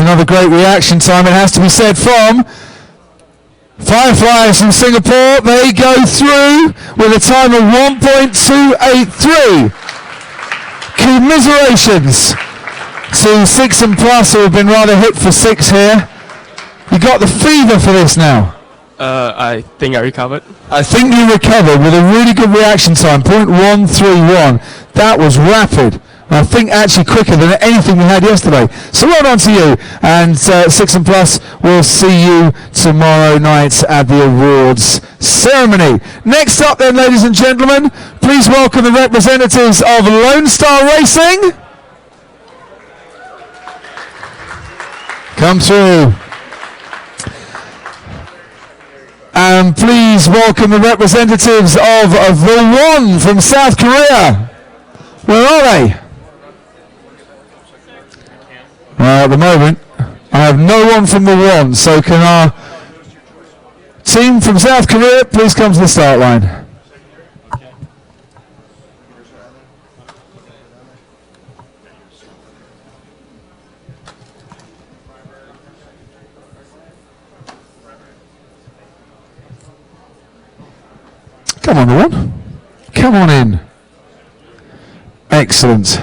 another great reaction time, it has to be said, from Fireflies from Singapore. They go through with a time of 1.283. Commiserations to 6 and plus, who have been rather hit for 6 here. You got the fever for this now. I think I recovered. I think you recovered with a really good reaction time, 0.131. That was rapid. I think actually quicker than anything we had yesterday. So well done to you. And 6 and plus, we'll see you tomorrow night at the awards ceremony. Next up then, ladies and gentlemen, please welcome the representatives of Lone Star Racing. Come through. And please welcome the representatives of the One from South Korea. Where are they? At the moment, I have no one from the One, so can our team from South Korea please come to the start line? Come on, the One. Come on in. Excellent.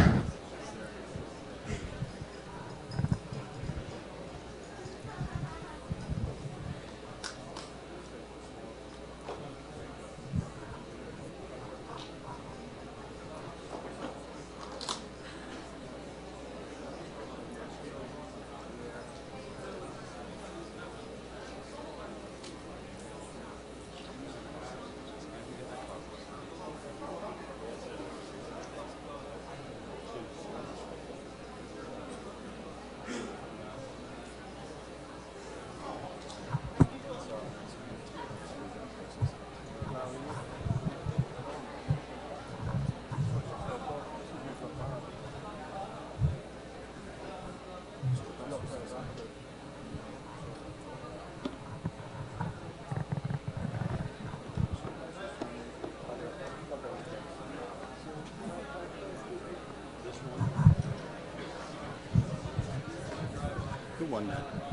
One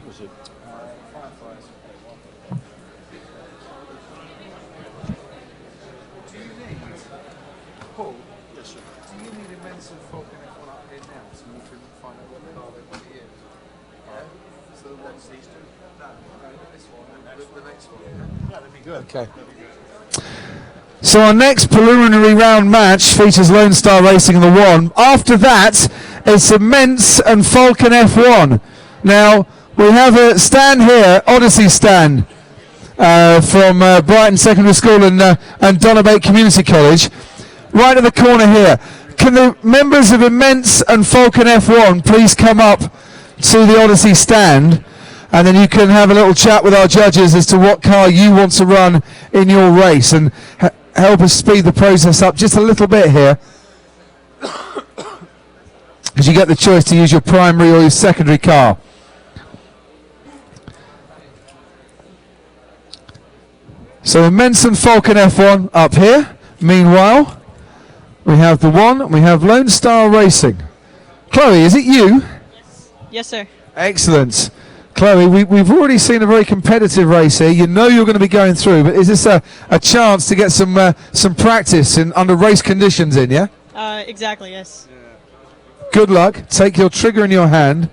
was it? Fireflies. Do you need, Paul? Yes, sir. Do you need a mental folk and everyone up here now so you can find out what car they want to use? Yeah? So let's these two? No, this one and the next one. Yeah, that'd be good. Okay. So our next preliminary round match features Lone Star Racing and the One. After that, it's Immense and Falcon F1. Now, we have a stand here, Odyssey stand, from Brighton Secondary School and Donabate Community College, right at the corner here. Can the members of Immense and Falcon F1 please come up to the Odyssey stand, and then you can have a little chat with our judges as to what car you want to run in your race, and help us speed the process up just a little bit here. Because you get the choice to use your primary or your secondary car. So Immense and Falcon F1 up here. Meanwhile, we have the One, and we have Lone Star Racing. Chloe, is it you? Yes, yes sir. Excellent. Chloe, we've already seen a very competitive race here. You know you're going to be going through, but is this a chance to get some practice under race conditions in, yeah? Exactly, yes. Good luck. Take your trigger in your hand.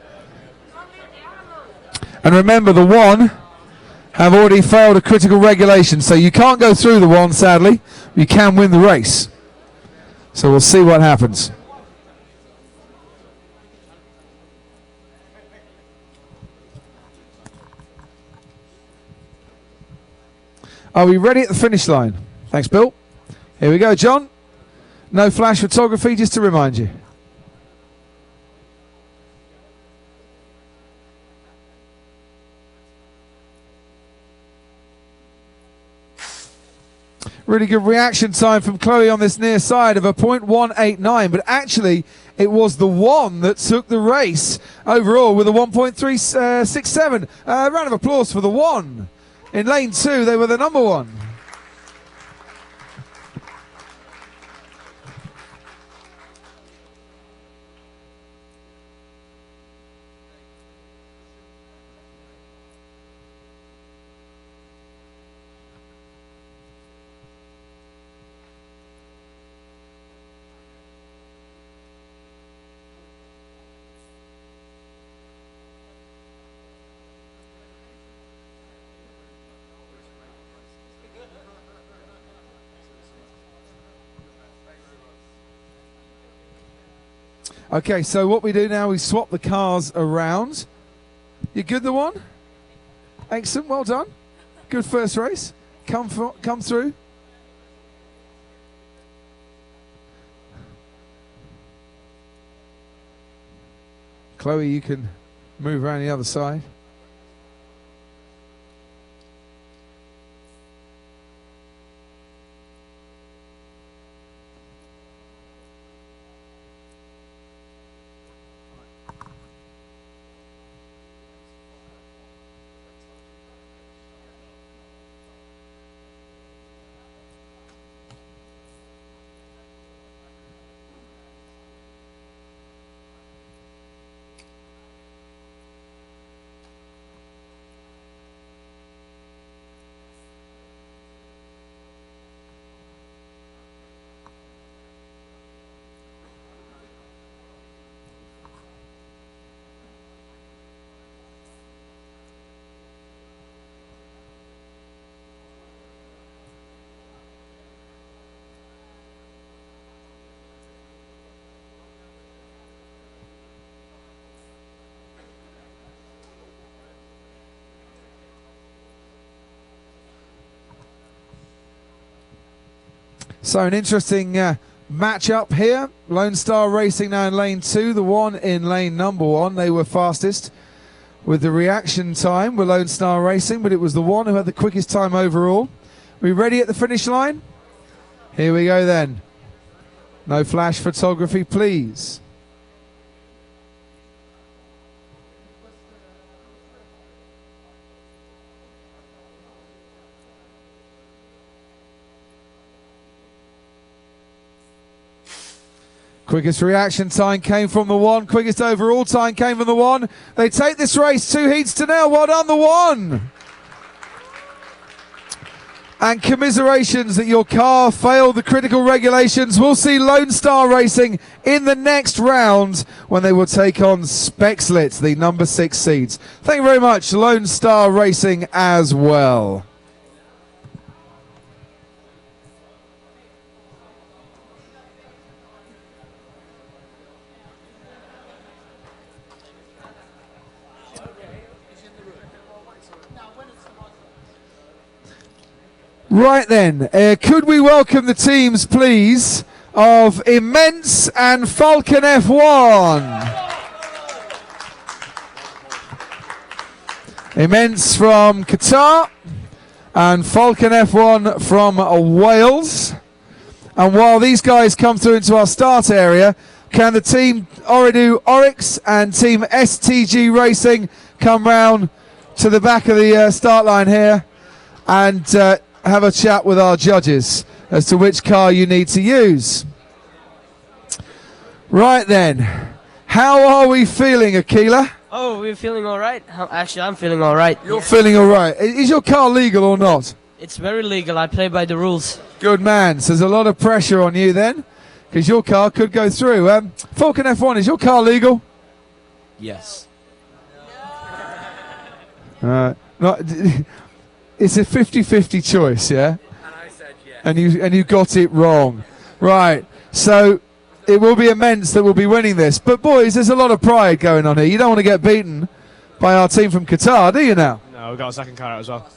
And remember, the One have already failed a critical regulation, so you can't go through the One, sadly. You can win the race. So we'll see what happens. Are we ready at the finish line? Thanks, Bill. Here we go, John. No flash photography, just to remind you. Really good reaction time from Chloe on this near side of a 0.189, but actually it was the One that took the race overall with a 1.367. Round of applause for the One. In lane 2, they were the number 1. Okay, so what we do now, we swap the cars around. You good, the one? Excellent, well done. Good first race. Come through. Chloe, you can move around the other side. So an interesting match-up here. Lone Star Racing now in lane 2, the one in lane number 1. They were fastest with the reaction time with Lone Star Racing, but it was the one who had the quickest time overall. We ready at the finish line? Here we go then. No flash photography, please. Quickest reaction time came from the one. Quickest overall time came from the one. They take this race 2 heats to nil. Well done, the one. And commiserations that your car failed the critical regulations. We'll see Lone Star Racing in the next round when they will take on Spexlit, the number 6 seeds. Thank you very much, Lone Star Racing as well. Right then, could we welcome the teams, please, of Immense and Falcon F1. Immense from Qatar and Falcon F1 from Wales. And while these guys come through into our start area, can the team Oridu Oryx and team STG Racing come round to the back of the start line here and have a chat with our judges as to which car you need to use. Right then, how are we feeling, Akila? Oh, we're feeling all right. Actually, I'm feeling all right. You're feeling all right. Is your car legal or not? It's very legal. I play by the rules. Good man. So there's a lot of pressure on you then, because your car could go through. Falcon F1, is your car legal? Yes. Not. It's a 50-50 choice, yeah? And I said yes. And you got it wrong. Right. So it will be Immense that will be winning this. But boys, there's a lot of pride going on here. You don't want to get beaten by our team from Qatar, do you now? No, we've got a second car out as well.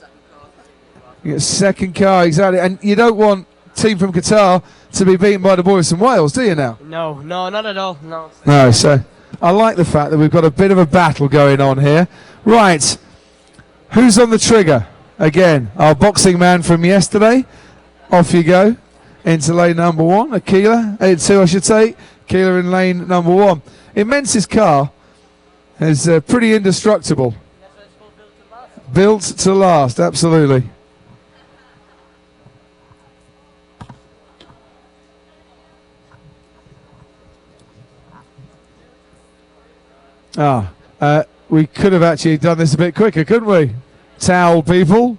You get a second car, exactly. And you don't want team from Qatar to be beaten by the boys from Wales, do you now? No, not at all. No. No, so I like the fact that we've got a bit of a battle going on here. Right. Who's on the trigger? Again, our boxing man from yesterday. Off you go into lane number 1. Akila, 2 I should say. Akila in lane number 1. Immense's car is pretty indestructible. Built to last, absolutely. We could have actually done this a bit quicker, couldn't we? Towel people.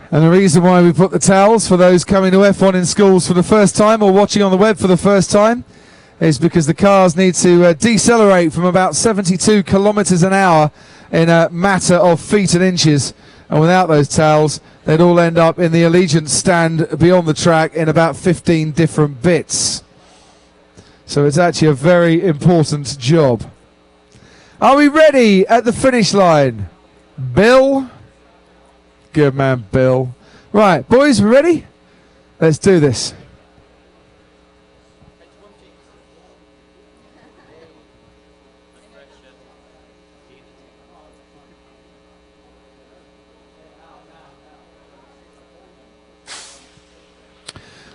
And the reason why we put the towels for those coming to F1 in schools for the first time or watching on the web for the first time is because the cars need to decelerate from about 72 kilometers an hour in a matter of feet and inches. And without those towels, they'd all end up in the Allegiance stand beyond the track in about 15 different bits. So it's actually a very important job. Are we ready at the finish line? Bill? Good man, Bill. Right, boys, we ready? Let's do this.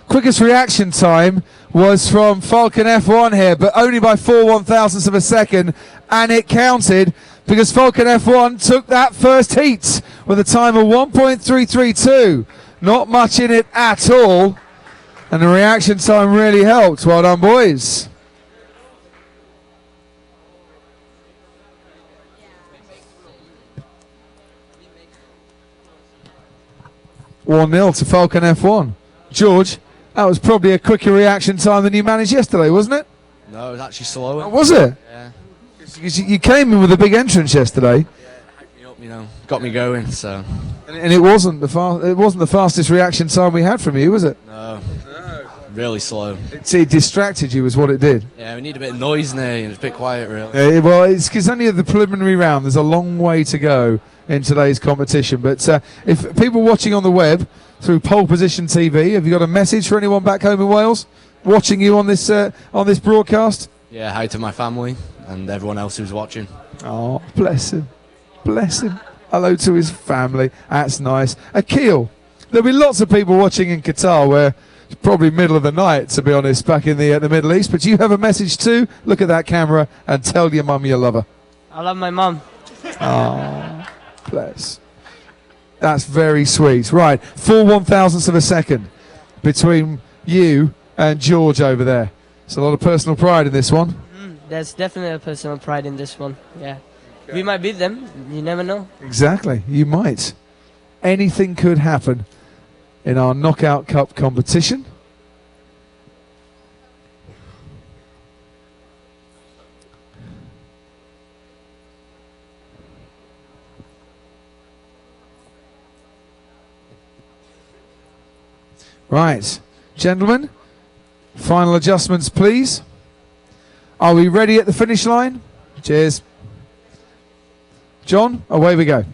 Quickest reaction time was from Falcon F1 here, but only by 4/1000ths of a second, and it counted because Falcon F1 took that first heat with a time of 1.332. Not much in it at all, and the reaction time really helped. Well done, boys. One 0 to Falcon F1. George, that was probably a quicker reaction time than you managed yesterday, wasn't it? No, it was actually slower. Oh, was it? Yeah. You came in with a big entrance yesterday. Yeah, it hyped me up, you know, got me going. So. And it wasn't the fastest reaction time we had from you, was it? No. Really slow. It distracted you, is what it did. Yeah, we need a bit of noise in there, and it's a bit quiet, really. Well, it's because only at the preliminary round. There's a long way to go in today's competition. But if people watching on the web through Pole Position TV, have you got a message for anyone back home in Wales watching you on this broadcast? Yeah, hi to my family and everyone else who's watching. Oh, bless him. Bless him. Hello to his family. That's nice. Akil, there'll be lots of people watching in Qatar where it's probably middle of the night, to be honest, back in the Middle East. But you have a message too. Look at that camera and tell your mum you love her. I love my mom. Oh, bless. That's very sweet. Right, 4/1000ths of a second between you and George over there. It's a lot of personal pride in this one. There's definitely a personal pride in this one. Yeah. We might beat them. You never know. Exactly. You might. Anything could happen in our Knockout Cup competition. Right, gentlemen, final adjustments, please. Are we ready at the finish line? Cheers. John, away we go.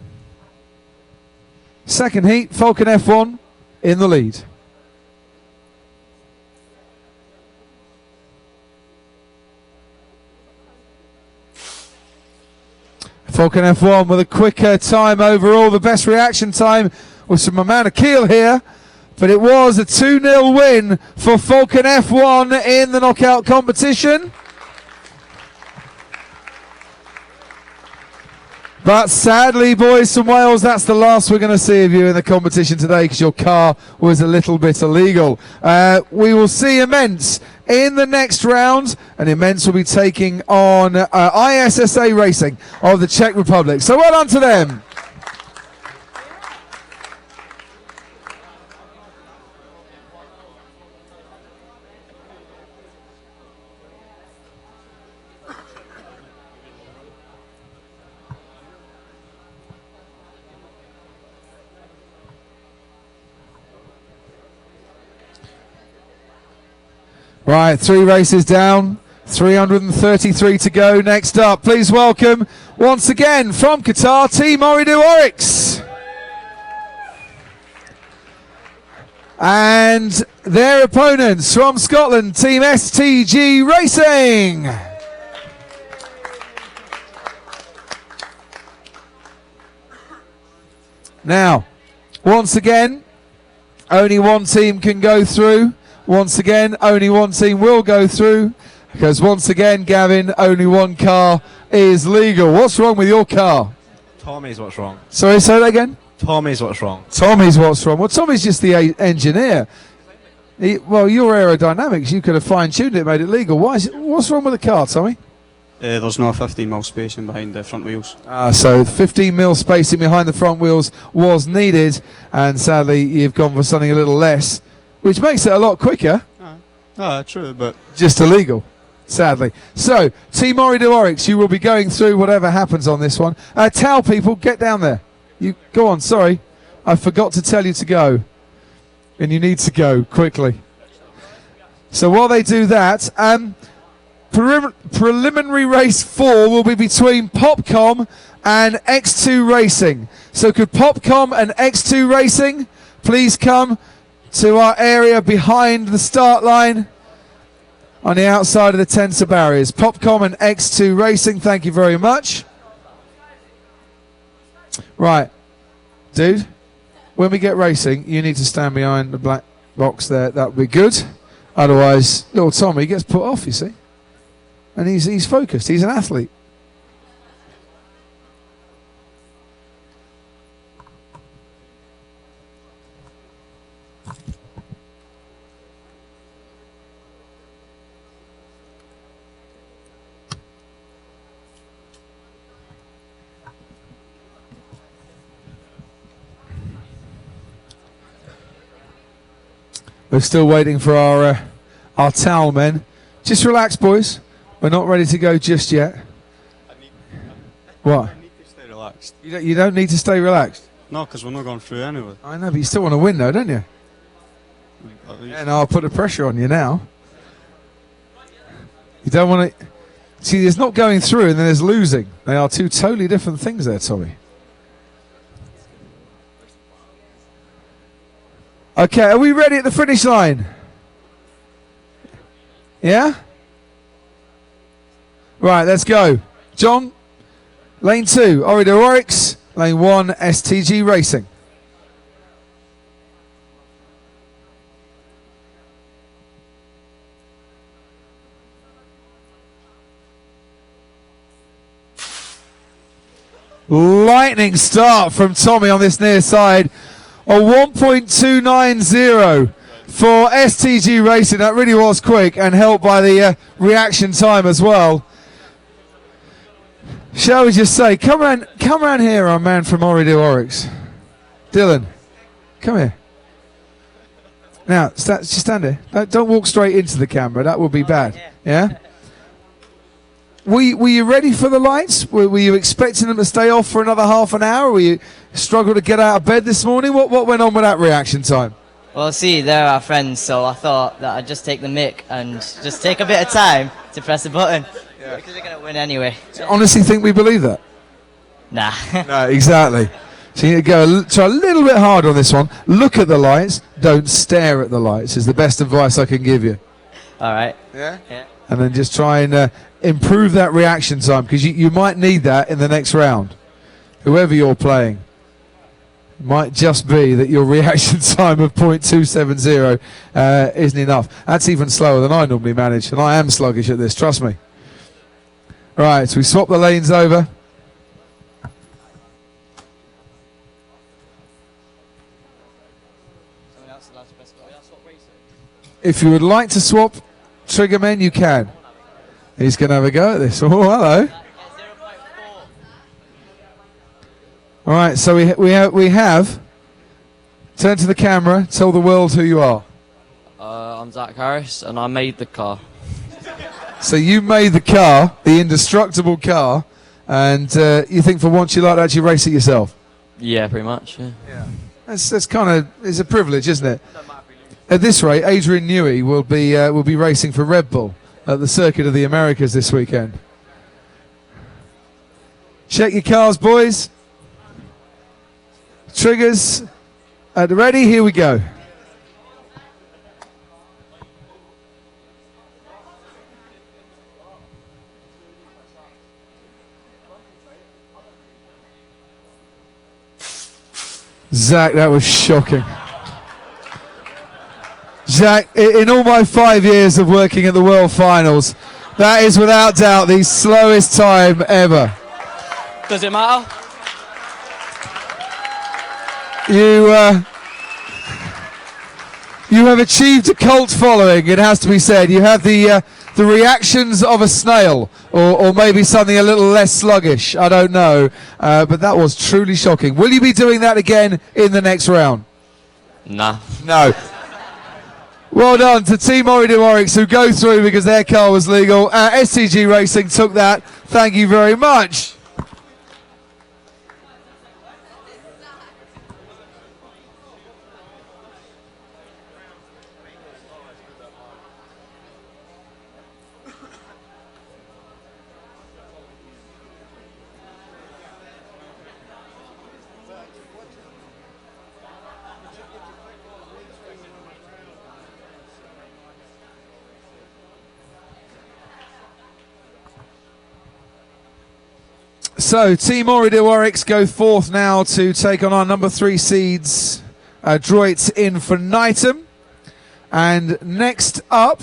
Second heat, Falcon F1 in the lead. Falcon F1 with a quicker time overall. The best reaction time was from my man Akil here. But it was a 2-0 win for Falcon F1 in the knockout competition. But sadly, boys from Wales, that's the last we're going to see of you in the competition today because your car was a little bit illegal. We will see Immense in the next round, and Immense will be taking on ISSA Racing of the Czech Republic. So well done to them. Right, 3 races down, 333 to go. Next up, please welcome, once again, from Qatar, Team Ooredoo Oryx. And their opponents from Scotland, Team STG Racing. Now, once again, only one team can go through. Once again, only one team will go through because once again, Gavin, only one car is legal. What's wrong with your car? Tommy's what's wrong. Sorry, say that again? Tommy's what's wrong. Tommy's what's wrong. Well, Tommy's just the engineer. Well, your aerodynamics, you could have fine-tuned it, made it legal. What's wrong with the car, Tommy? There's no 15mm spacing behind the front wheels. So 15mm spacing behind the front wheels was needed, and sadly you've gone for something a little less, which makes it a lot quicker. True, but Just illegal, sadly. So, Team Ori de Oryx, you will be going through whatever happens on this one. Towel people, get down there. You go on, sorry. I forgot to tell you to go. And you need to go quickly. So while they do that, preliminary race 4 will be between Popcom and X2 Racing. So could Popcom and X2 Racing please come to our area behind the start line on the outside of the tensor barriers. Popcom and X2 Racing, thank you very much. Right, dude, when we get racing, you need to stand behind the black box there. That would be good. Otherwise, little Tommy gets put off, you see. And he's focused. He's an athlete. We're still waiting for our towel men. Just relax, boys. We're not ready to go just yet. What? I need to stay relaxed. You don't need to stay relaxed. No, because we're not going through anyway. I know, but you still want to win, though, don't you? And I'll put the pressure on you now. You don't want to... See, there's not going through and then there's losing. They are two totally different things there, Tommy. Okay, are we ready at the finish line? Yeah? Right, let's go. John, lane 2, Ori de Oryx. Lane 1, STG Racing. Lightning start from Tommy on this near side. A 1.290 for STG Racing. That really was quick and helped by the reaction time as well. Shall we just say, come around here, our man from Ori de Oryx. Dylan, come here. Now, just stand there. Don't walk straight into the camera. That would be bad. Yeah? Were you ready for the lights? Were you expecting them to stay off for another half an hour? Were you struggled to get out of bed this morning? What went on with that reaction time? Well, see, they're our friends, so I thought that I'd just take the mic and just take a bit of time to press the button. Yeah. Because they're going to win anyway. Do you honestly think we believe that? Nah. No, exactly. So you need to try a little bit harder on this one. Look at the lights. Don't stare at the lights is the best advice I can give you. All right. Yeah? Yeah. And then just try and improve that reaction time, because you might need that in the next round. Whoever you're playing. It might just be that your reaction time of 0.270 isn't enough. That's even slower than I normally manage, and I am sluggish at this, trust me. Right, so we swap the lanes over. If you would like to swap trigger men, you can. He's going to have a go at this. Oh, hello. All right, so we have. Turn to the camera. Tell the world who you are. I'm Zach Harris, and I made the car. So you made the car, the indestructible car, and you think for once you'd like to actually race it yourself? Yeah, pretty much. Yeah. That's kind of, it's a privilege, isn't it? At this rate, Adrian Newey will be racing for Red Bull at the Circuit of the Americas this weekend. Check your cars, boys. Triggers ready. Here we go. Zach, that was shocking. Zach, in all my 5 years of working at the World Finals, that is without doubt the slowest time ever. Does it matter? You have achieved a cult following, it has to be said. You have the the reactions of a snail, or maybe something a little less sluggish. I don't know, but that was truly shocking. Will you be doing that again in the next round? Nah. No. Well done to Team Ori de Warwick, who go through because their car was legal. STG Racing took that. Thank you very much. So, Team Ori de Warwick go forth now to take on our number 3 seeds, Droit Infinitum. And next up,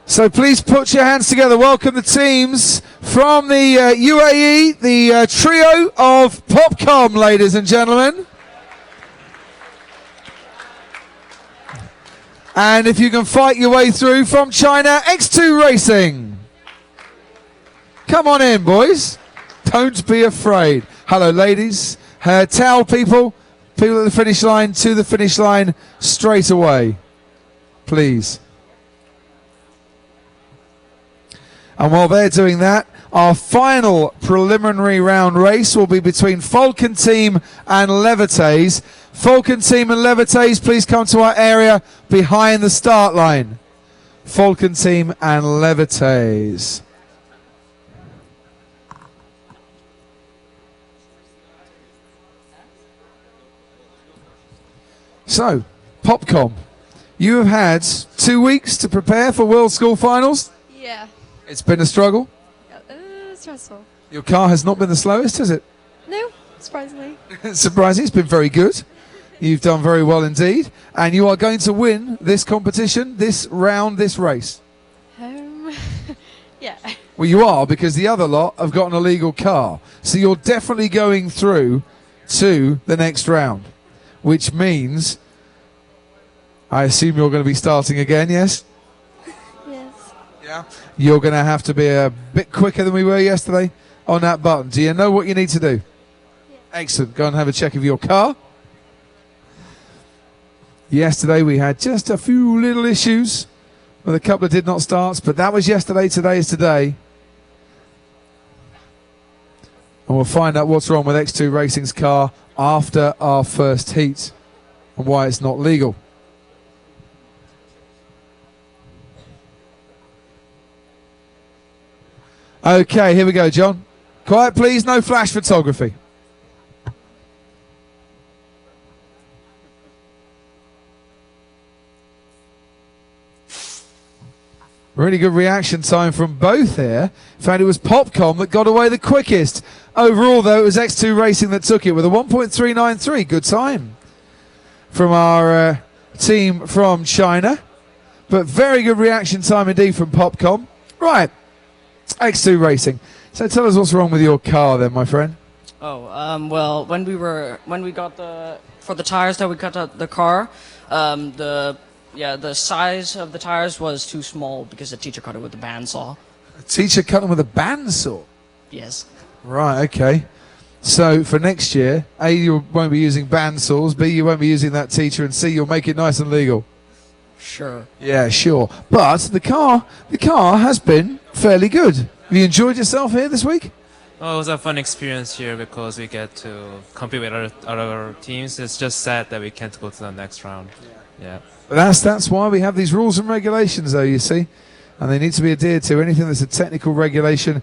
so please put your hands together. Welcome the teams from the UAE, the trio of Popcom, ladies and gentlemen. And if you can fight your way through from China, X2 Racing. Come on in, boys. Don't be afraid. Hello, ladies. Towel people at the finish line, to the finish line straight away, please. And while they're doing that, our final preliminary round race will be between Falcon Team and Levites. Falcon Team and Levites, please come to our area behind the start line. Falcon Team and Levites. So, Popcom, you have had 2 weeks to prepare for World School Finals. Yeah. It's been a struggle. Stressful. Your car has not been the slowest, has it? No, surprisingly. Surprising, it's been very good. You've done very well indeed. And you are going to win this competition, this round, this race. Yeah. Well, you are, because the other lot have got an illegal car. So you're definitely going through to the next round, which means, I assume you're going to be starting again, yes? Yes. Yeah. You're going to have to be a bit quicker than we were yesterday on that button. Do you know what you need to do? Yeah. Excellent. Go and have a check of your car. Yesterday we had just a few little issues with a couple of did not starts, but that was yesterday. Today is today. And we'll find out what's wrong with X2 Racing's car after our first heat and why it's not legal. Okay, here we go, John. Quiet, please. No flash photography. Really good reaction time from both here. In fact, it was Popcom that got away the quickest. Overall, though, it was X2 Racing that took it with a 1.393. Good time from our team from China. But very good reaction time indeed from Popcom. Right. X2 Racing. So tell us what's wrong with your car then, my friend. Well, when we got for the tires that we got the car, the size of the tires was too small because the teacher cut it with a bandsaw. A teacher cut them with a bandsaw? Yes. Right, okay. So for next year, A, you won't be using bandsaws, B, you won't be using that teacher, and C, you'll make it nice and legal. Sure. Yeah, sure. But the car has been fairly good. Have you enjoyed yourself here this week? Oh, it was a fun experience here because we get to compete with other teams. It's just sad that we can't go to the next round. Yeah. But that's why we have these rules and regulations, though, you see. And they need to be adhered to. Anything that's a technical regulation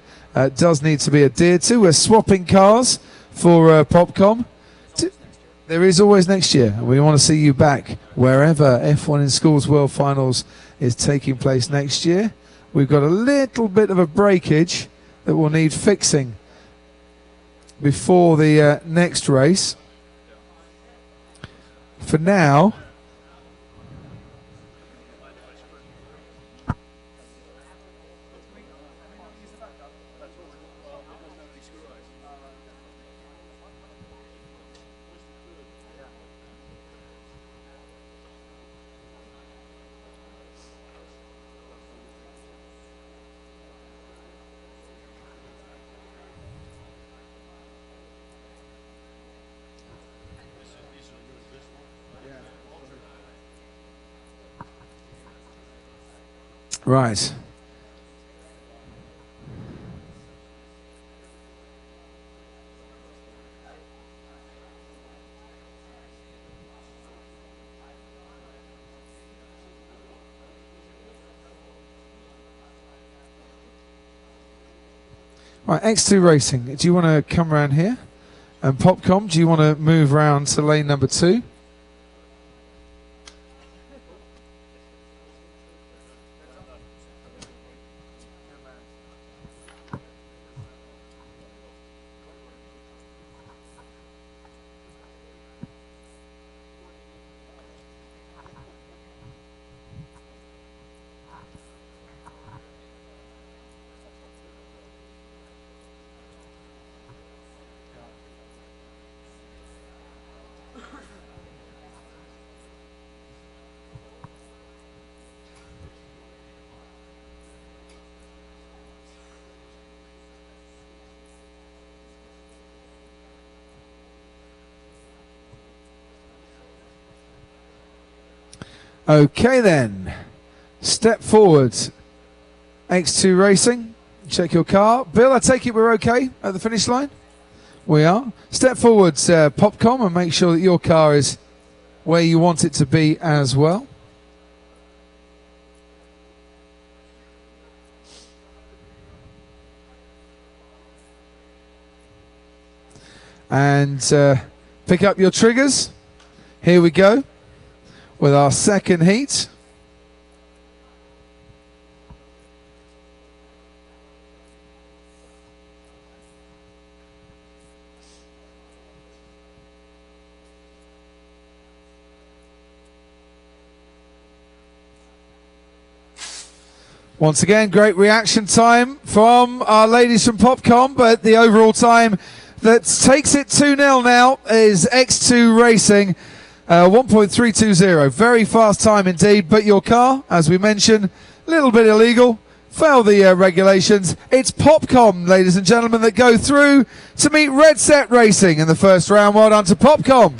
does need to be adhered to. We're swapping cars for Popcom. There is always next year. And we want to see you back wherever F1 in Schools World Finals is taking place next year. We've got a little bit of a breakage that will need fixing before the next race. For now, Right. Right, X2 Racing, do you want to come around here? And Popcom, do you want to move around to lane number 2? Okay then, step forward, X2 Racing, check your car. Bill, I take it we're okay at the finish line? We are. Step forward, Popcom, and make sure that your car is where you want it to be as well. And pick up your triggers. Here we go with our second heat. Once again, great reaction time from our ladies from Popcom, but the overall time that takes it 2-0 now is X2 Racing. 1.320, very fast time indeed, but your car, as we mentioned, a little bit illegal, fail the regulations. It's Popcom, ladies and gentlemen, that go through to meet Red Set Racing in the first round. Well done to Popcom.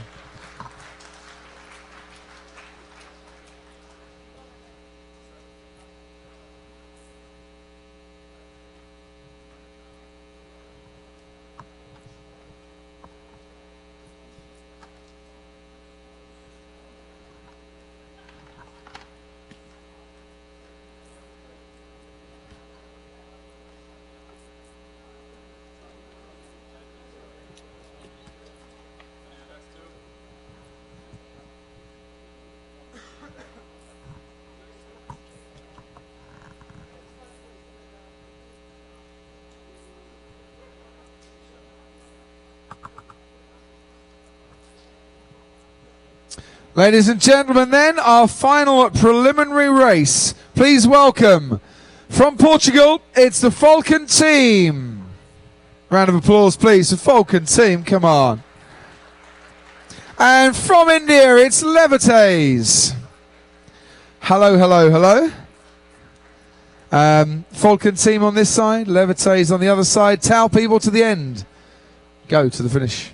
Ladies and gentlemen, then, our final preliminary race. Please welcome, from Portugal, it's the Falcon team. Round of applause, please, the Falcon team, come on. And from India, it's Levites. Hello, hello, hello. Falcon team on this side, Levites on the other side. Tau people to the end. Go to the finish.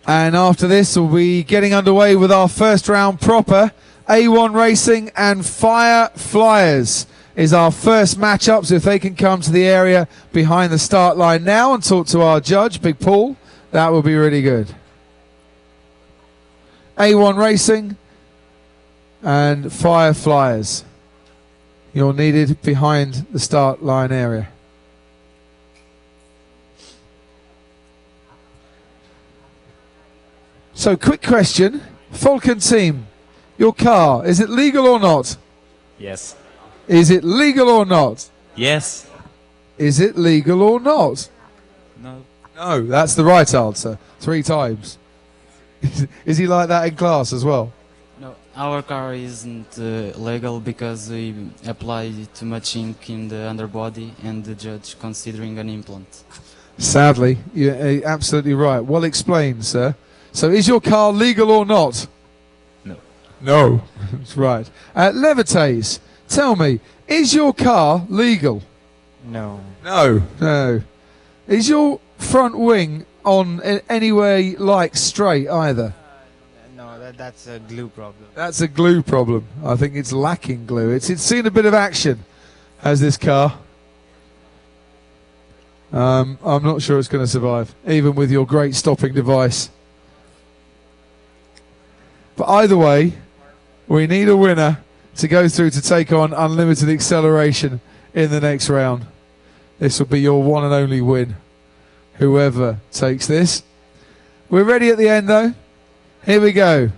And after this, we'll be getting underway with our first round proper. A1 Racing and Fire Flyers is our first matchup. So if they can come to the area behind the start line now and talk to our judge, Big Paul, that will be really good. A1 Racing and Fire Flyers. You're needed behind the start line area. So, quick question. Falcon team, your car, is it legal or not? Yes. Is it legal or not? Yes. Is it legal or not? No. No, that's the right answer. 3 times. Is he like that in class as well? No, our car isn't legal because we apply too much ink in the underbody and the judge considering an implant. Sadly, you're absolutely right. Well explained, sir. So is your car legal or not? No. No. That's right. Levites, tell me, is your car legal? No. No. No. Is your front wing on anywhere like straight either. No, that's a glue problem. That's a glue problem. I think it's lacking glue. It's seen a bit of action, has this car. I'm not sure it's going to survive, even with your great stopping device. But either way, we need a winner to go through to take on unlimited acceleration in the next round. This will be your one and only win, whoever takes this. We're ready at the end, though. Here we go.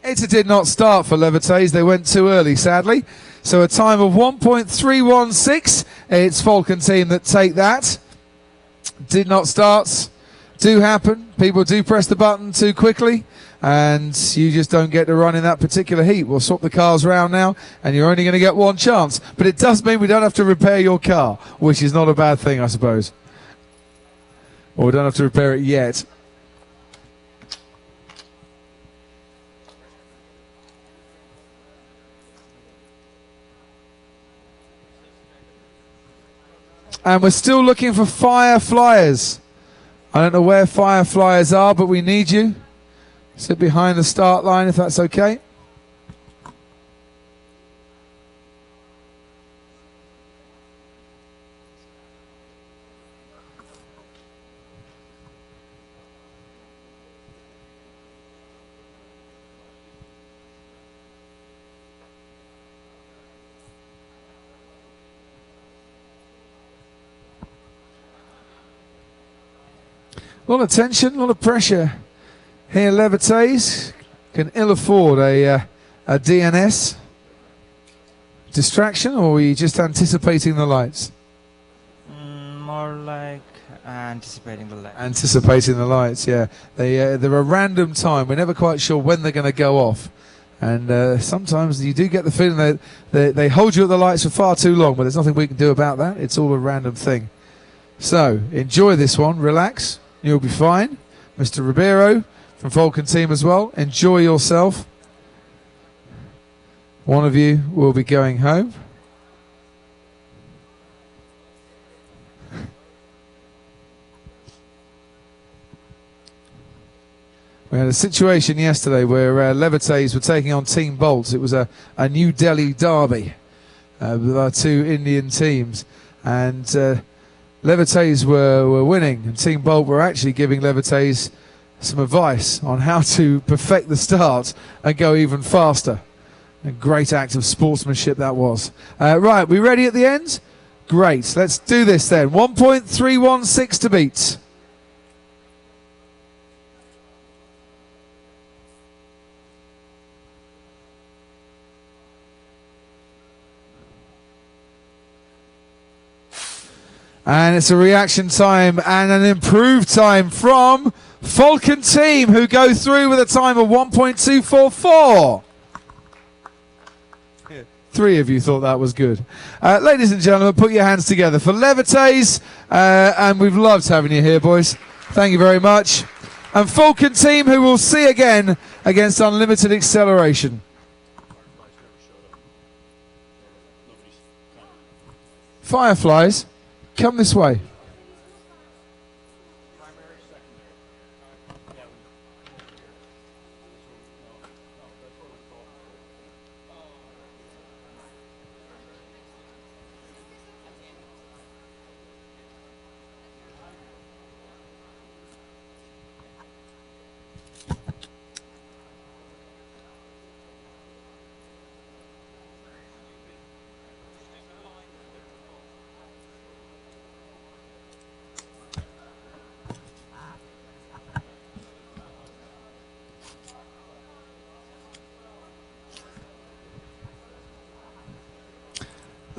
It did not start for Levites. They went too early, sadly. So a time of 1.316. It's Falcon team that take that. Did not start. Do happen. People do press the button too quickly, and you just don't get to run in that particular heat. We'll swap the cars around now, and you're only going to get one chance. But it does mean we don't have to repair your car, which is not a bad thing, I suppose. Or we don't have to repair it yet. And we're still looking for Fireflyers. I don't know where Fireflyers are, but we need you. Sit behind the start line if that's okay. A lot of tension, a lot of pressure here. Levites can ill afford a DNS distraction, or were you just anticipating the lights? More like anticipating the light. Anticipating the lights, yeah. They're a random time. We're never quite sure when they're going to go off. And sometimes you do get the feeling that they hold you at the lights for far too long, but there's nothing we can do about that. It's all a random thing. So, enjoy this one. Relax. You'll be fine. Mr. Ribeiro from Falcon team as well. Enjoy yourself. One of you will be going home. We had a situation yesterday where Levites were taking on Team Bolt. It was a New Delhi derby with our two Indian teams. And Levites were winning, and Team Bolt were actually giving Levites some advice on how to perfect the start and go even faster. A great act of sportsmanship that was. Right, we ready at the end? Great, let's do this then. 1.316 to beat. And it's a reaction time and an improved time from Falcon team, who go through with a time of 1.244. Three of you thought that was good. Ladies and gentlemen, put your hands together for Levites, and we've loved having you here, boys. Thank you very much. And Falcon team, who we'll see again against Unlimited Acceleration. Fireflies, come this way.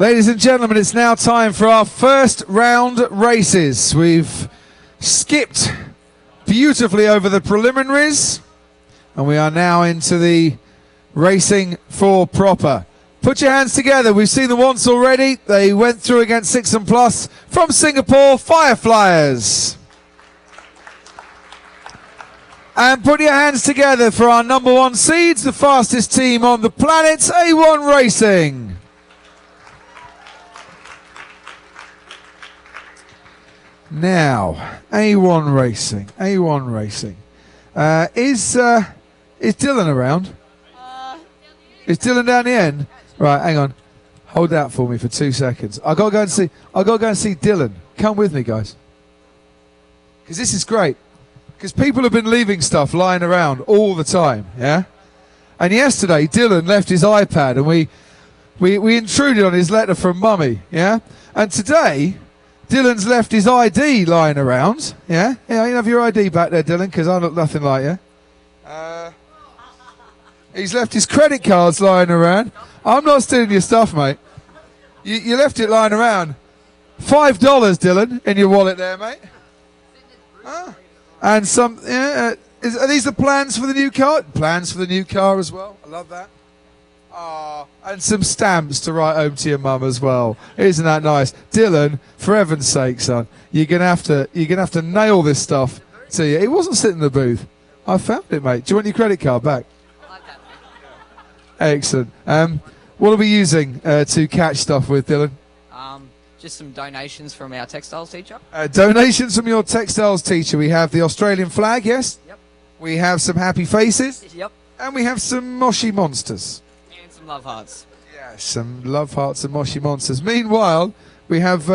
Ladies and gentlemen, it's now time for our first round races. We've skipped beautifully over the preliminaries, and we are now into the racing for proper. Put your hands together. We've seen them once already. They went through against 6 and Plus from Singapore, Fireflyers. And put your hands together for our number 1 seeds, the fastest team on the planet, A1 Racing. Now, A1 Racing. Is Dylan around? Is Dylan down the end? Right, hang on. Hold that for me for 2 seconds. I gotta go and see Dylan. Come with me, guys. Because this is great. Because people have been leaving stuff lying around all the time, yeah? And yesterday, Dylan left his iPad and we intruded on his letter from Mummy, yeah? And today, Dylan's left his ID lying around, yeah? Yeah, you have your ID back there, Dylan, because I look nothing like you. He's left his credit cards lying around. I'm not stealing your stuff, mate. You left it lying around. $5, Dylan, in your wallet there, mate. And some, are these the plans for the new car? Plans for the new car as well. I love that. And some stamps to write home to your mum as well. Isn't that nice, Dylan? For heaven's sake, son, you're gonna have to nail this stuff to you. It wasn't sitting in the booth. I found it, mate. Do you want your credit card back? Excellent. What are we using to catch stuff with, Dylan? Just some donations from our textiles teacher. Donations from your textiles teacher. We have the Australian flag, yes? Yep. We have some happy faces. Yep. And we have some moshi monsters. And some love hearts. Yeah, some love hearts and moshi monsters. Meanwhile, we have...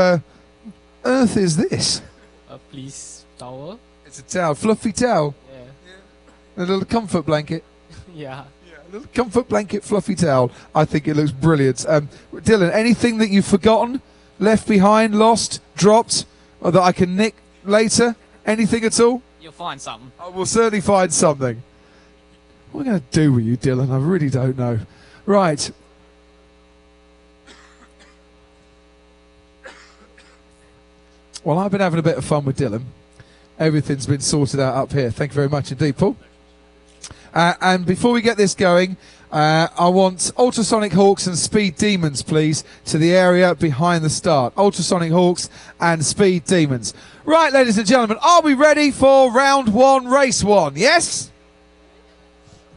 Earth is this? A fleece towel. It's a towel. Fluffy towel. Yeah. A little comfort blanket. Yeah. A little comfort blanket, fluffy towel. I think it looks brilliant. Dylan, anything that you've forgotten, left behind, lost, dropped, or that I can nick later? Anything at all? You'll find something. I will certainly find something. What are we going to do with you, Dylan? I really don't know. Right. Well, I've been having a bit of fun with Dylan. Everything's been sorted out up here. Thank you very much indeed, Paul. And before we get this going, I want Ultrasonic Hawks and Speed Demons, please, to the area behind the start. Ultrasonic Hawks and Speed Demons. Right, ladies and gentlemen, are we ready for round 1, race 1? Yes?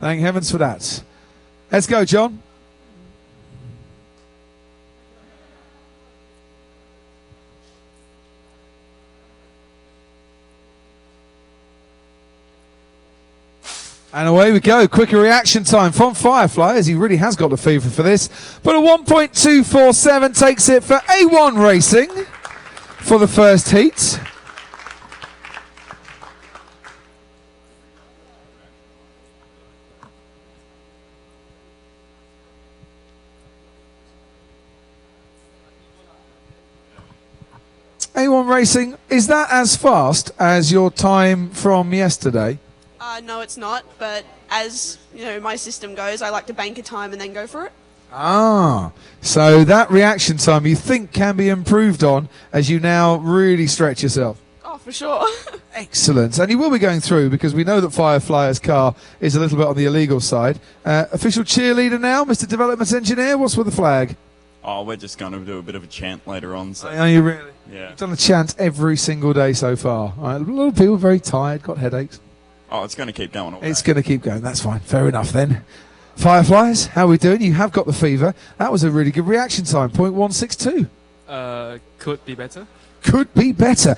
Thank heavens for that. Let's go, John. And away we go. Quicker reaction time from Firefly, as he really has got the fever for this. But a 1.247 takes it for A1 Racing for the first heat. A1 Racing, is that as fast as your time from yesterday? No, it's not, but as you know, my system goes, I like to bank a time and then go for it. Ah, so that reaction time you think can be improved on as you now really stretch yourself? Oh, for sure. Excellent. And you will be going through, because we know that Firefly's car is a little bit on the illegal side. Official cheerleader now, Mr. Development Engineer, what's with the flag? Oh, we're just going to do a bit of a chant later on. So. Are you really? Yeah. You've done a chant every single day so far. A lot of people very tired, got headaches. Oh, it's going to keep going all day. It's going to keep going. That's fine. Fair enough then. Fireflies, how are we doing? You have got the fever. That was a really good reaction time. 0.162. Could be better. Could be better.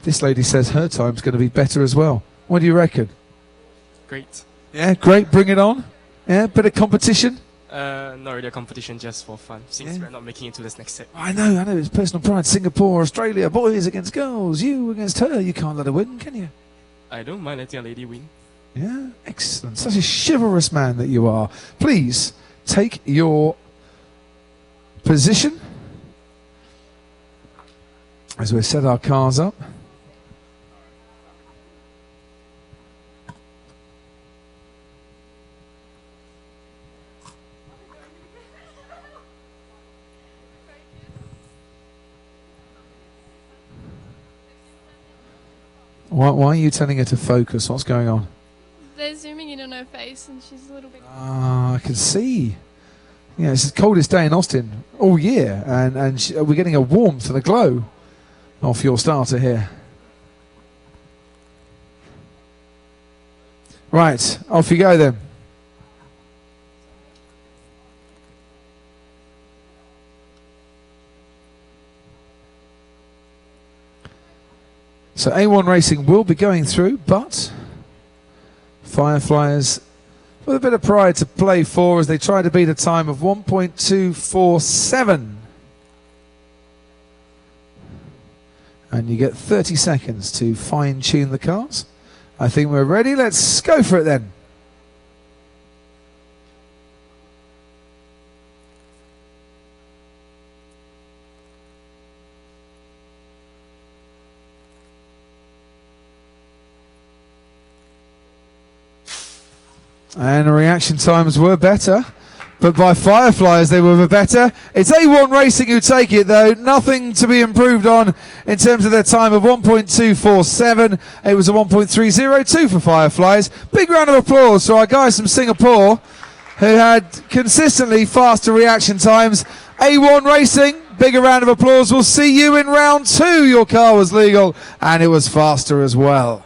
This lady says her time's going to be better as well. What do you reckon? Great. Yeah, great. Bring it on. Yeah, bit of competition. Not really a competition, just for fun, since we're not making it to this next set. I know. It's personal pride. Singapore, Australia, boys against girls. You against her. You can't let her win, can you? I don't mind letting a lady win. Yeah, excellent. Such a chivalrous man that you are. Please take your position as we set our cars up. Why are you telling her to focus? What's going on? They're zooming in on her face and she's a little bit... Ah, I can see. Yeah, it's the coldest day in Austin all year, and we're getting a warmth and a glow off your starter here. Right, off you go then. So A1 Racing will be going through, but Fireflies with a bit of pride to play for as they try to beat a time of 1.247. And you get 30 seconds to fine-tune the cars. I think we're ready. Let's go for it then. And the reaction times were better, but by Fireflies they were better. It's A1 Racing who take it though. Nothing to be improved on in terms of their time of 1.247. It was a 1.302 for Fireflies. Big round of applause to our guys from Singapore who had consistently faster reaction times. A1 Racing, bigger round of applause. We'll see you in round 2. Your car was legal and it was faster as well.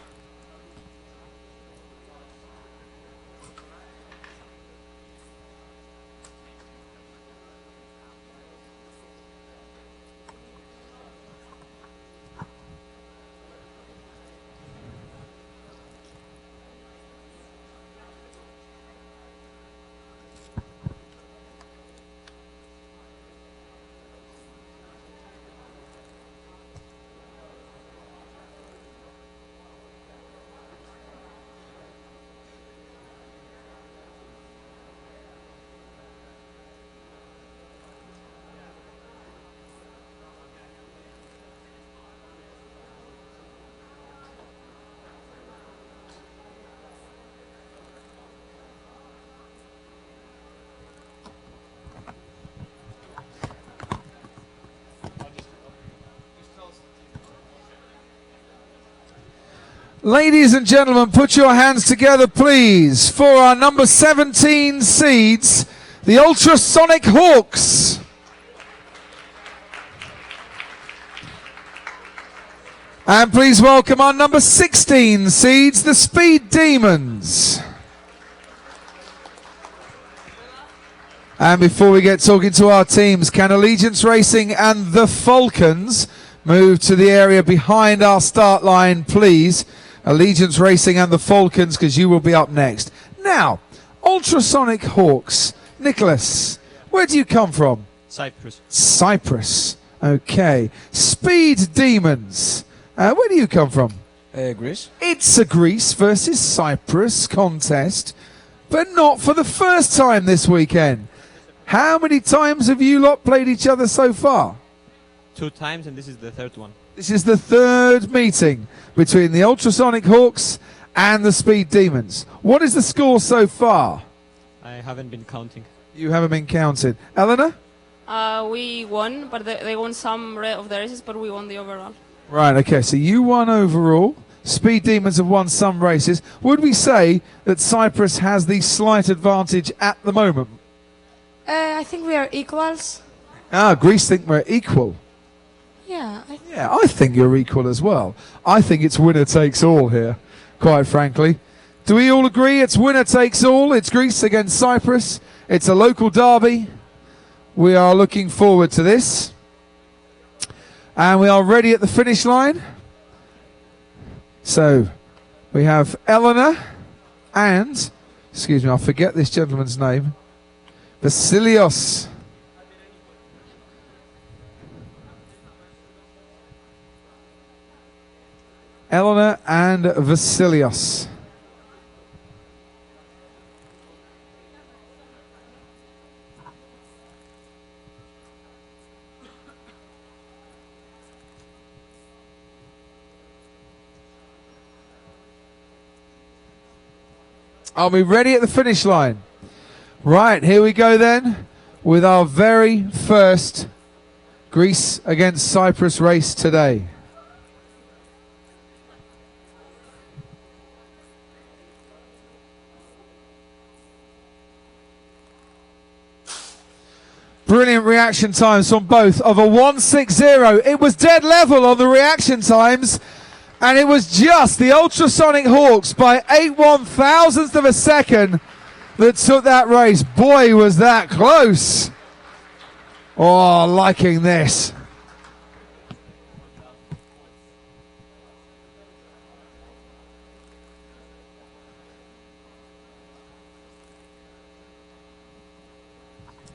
Ladies and gentlemen, put your hands together, please, for our number 17 seeds, the Ultrasonic Hawks. And please welcome our number 16 seeds, the Speed Demons. And before we get talking to our teams, can Allegiance Racing and the Falcons move to the area behind our start line, please? Allegiance Racing and the Falcons, because you will be up next. Now, Ultrasonic Hawks. Nicholas, where do you come from? Cyprus. Cyprus. Okay. Speed Demons. Where do you come from? Greece. It's a Greece versus Cyprus contest, but not for the first time this weekend. How many times have you lot played each other so far? 2 times, and this is the 3rd one. This is the 3rd meeting between the Ultrasonic Hawks and the Speed Demons. What is the score so far? I haven't been counting. You haven't been counted. Eleanor? We won, but they won some of the races, but we won the overall. Right, okay, so you won overall. Speed Demons have won some races. Would we say that Cyprus has the slight advantage at the moment? I think we are equals. Greece think we're equal. Yeah. I think you're equal as well. I think it's winner takes all here, quite frankly. Do we all agree it's winner takes all? It's Greece against Cyprus. It's a local derby. We are looking forward to this. And we are ready at the finish line. So, we have Eleanor and, excuse me, I forget this gentleman's name, Vasilios. Eleanor and Vasilios. Are we ready at the finish line? Right, here we go then with our very first Greece against Cyprus race today. Brilliant reaction times from both of a 160. It was dead level on the reaction times. And it was just the Ultrasonic Hawks by 8/1000th of a second that took that race. Boy, was that close. Oh, liking this.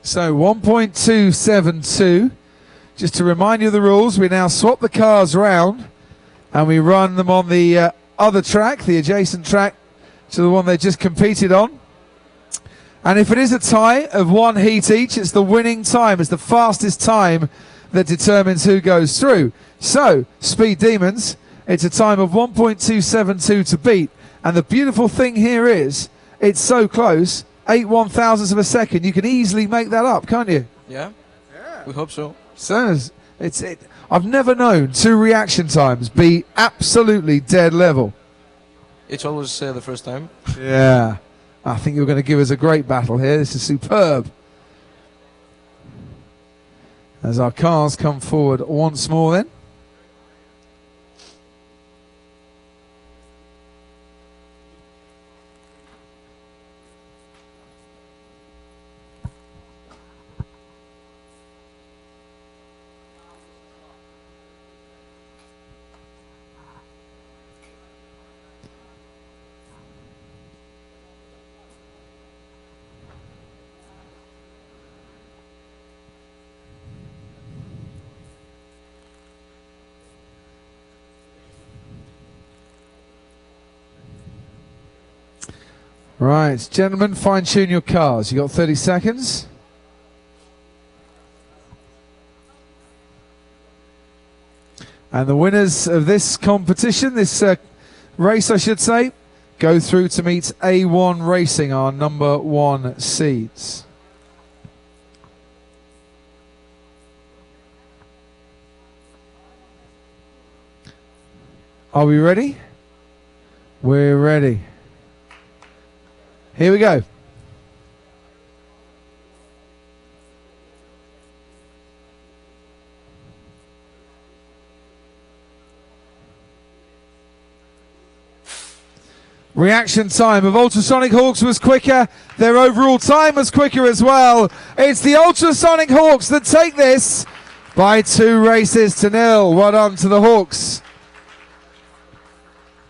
So 1.272. Just to remind you of the rules, we now swap the cars round and we run them on the other track, the adjacent track to the one they just competed on. And if it is a tie of one heat each, it's the winning time. It's the fastest time that determines who goes through. So, Speed Demons, it's a time of 1.272 to beat. And the beautiful thing here is, it's so close, 8/1000ths of a second. You can easily make that up, can't you? Yeah, we hope so. So, I've never known two reaction times be absolutely dead level. It's always the first time. Yeah. I think you're going to give us a great battle here. This is superb. As our cars come forward once more then. Right, gentlemen, fine-tune your cars. You got 30 seconds. And the winners of this competition, this race I should say, go through to meet A1 Racing, our number 1 seeds. Are we ready? We're ready. Here we go. Reaction time of Ultrasonic Hawks was quicker. Their overall time was quicker as well. It's the Ultrasonic Hawks that take this by 2 races to 0. Well done to the Hawks.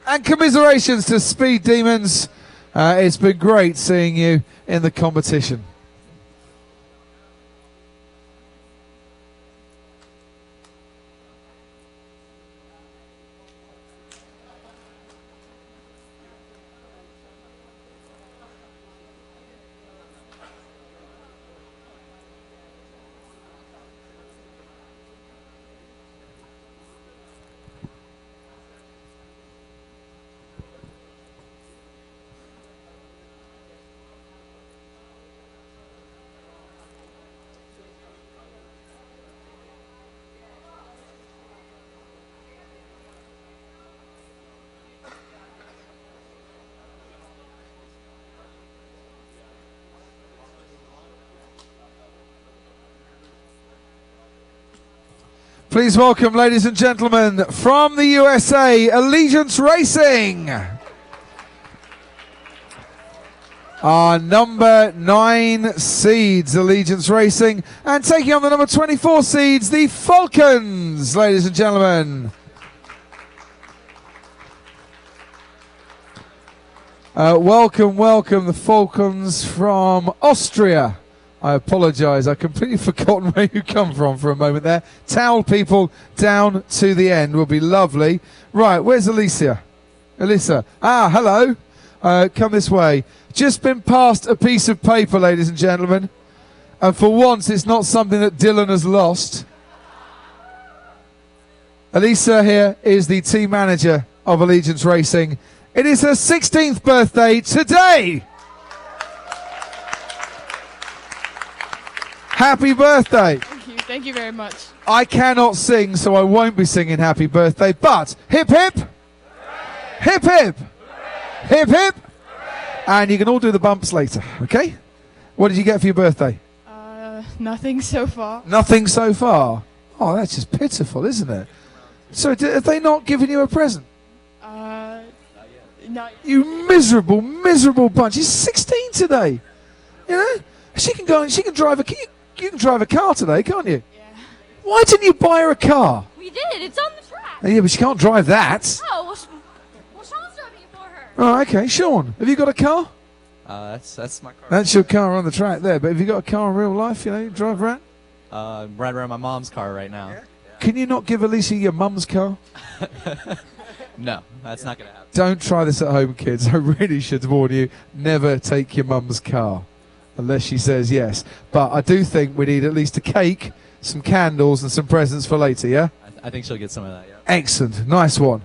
And commiserations to Speed Demons. It's been great seeing you in the competition. Please welcome, ladies and gentlemen, from the USA, Allegiance Racing. Our number 9 seeds, Allegiance Racing, and taking on the number 24 seeds, the Falcons, ladies and gentlemen. Welcome, welcome, the Falcons from Austria. I apologise, I completely forgotten where you come from for a moment there. Towel people down to the end will be lovely. Right, where's Elisa? Ah, hello. Come this way. Just been passed a piece of paper, ladies and gentlemen. And for once, it's not something that Dylan has lost. Elisa here is the team manager of Allegiance Racing. It is her 16th birthday today. Happy birthday. Thank you very much. I cannot sing, so I won't be singing happy birthday, but hip hip, hip hip, hip hip, and you can all do the bumps later, okay? What did you get for your birthday? Nothing so far. Nothing so far? Oh, that's just pitiful, isn't it? So have they not given you a present? No. You miserable, miserable bunch. She's 16 today. You know, she can go and she can drive a. You can drive a car today, can't you? Yeah. Why didn't you buy her a car? We did. It's on the track. Yeah, but she can't drive that. Oh, well, Sean's driving it for her. Oh, okay, Sean. Have you got a car? That's my car. That's your car on the track there. But have you got a car in real life? You know, you drive around. Right around my mom's car right now. Yeah. Can you not give Alicia your mum's car? No, that's not gonna happen. Don't try this at home, kids. I really should warn you. Never take your mum's car. Unless she says yes. But I do think we need at least a cake, some candles, and some presents for later, yeah? I think she'll get some of that, yeah. Excellent. Nice one.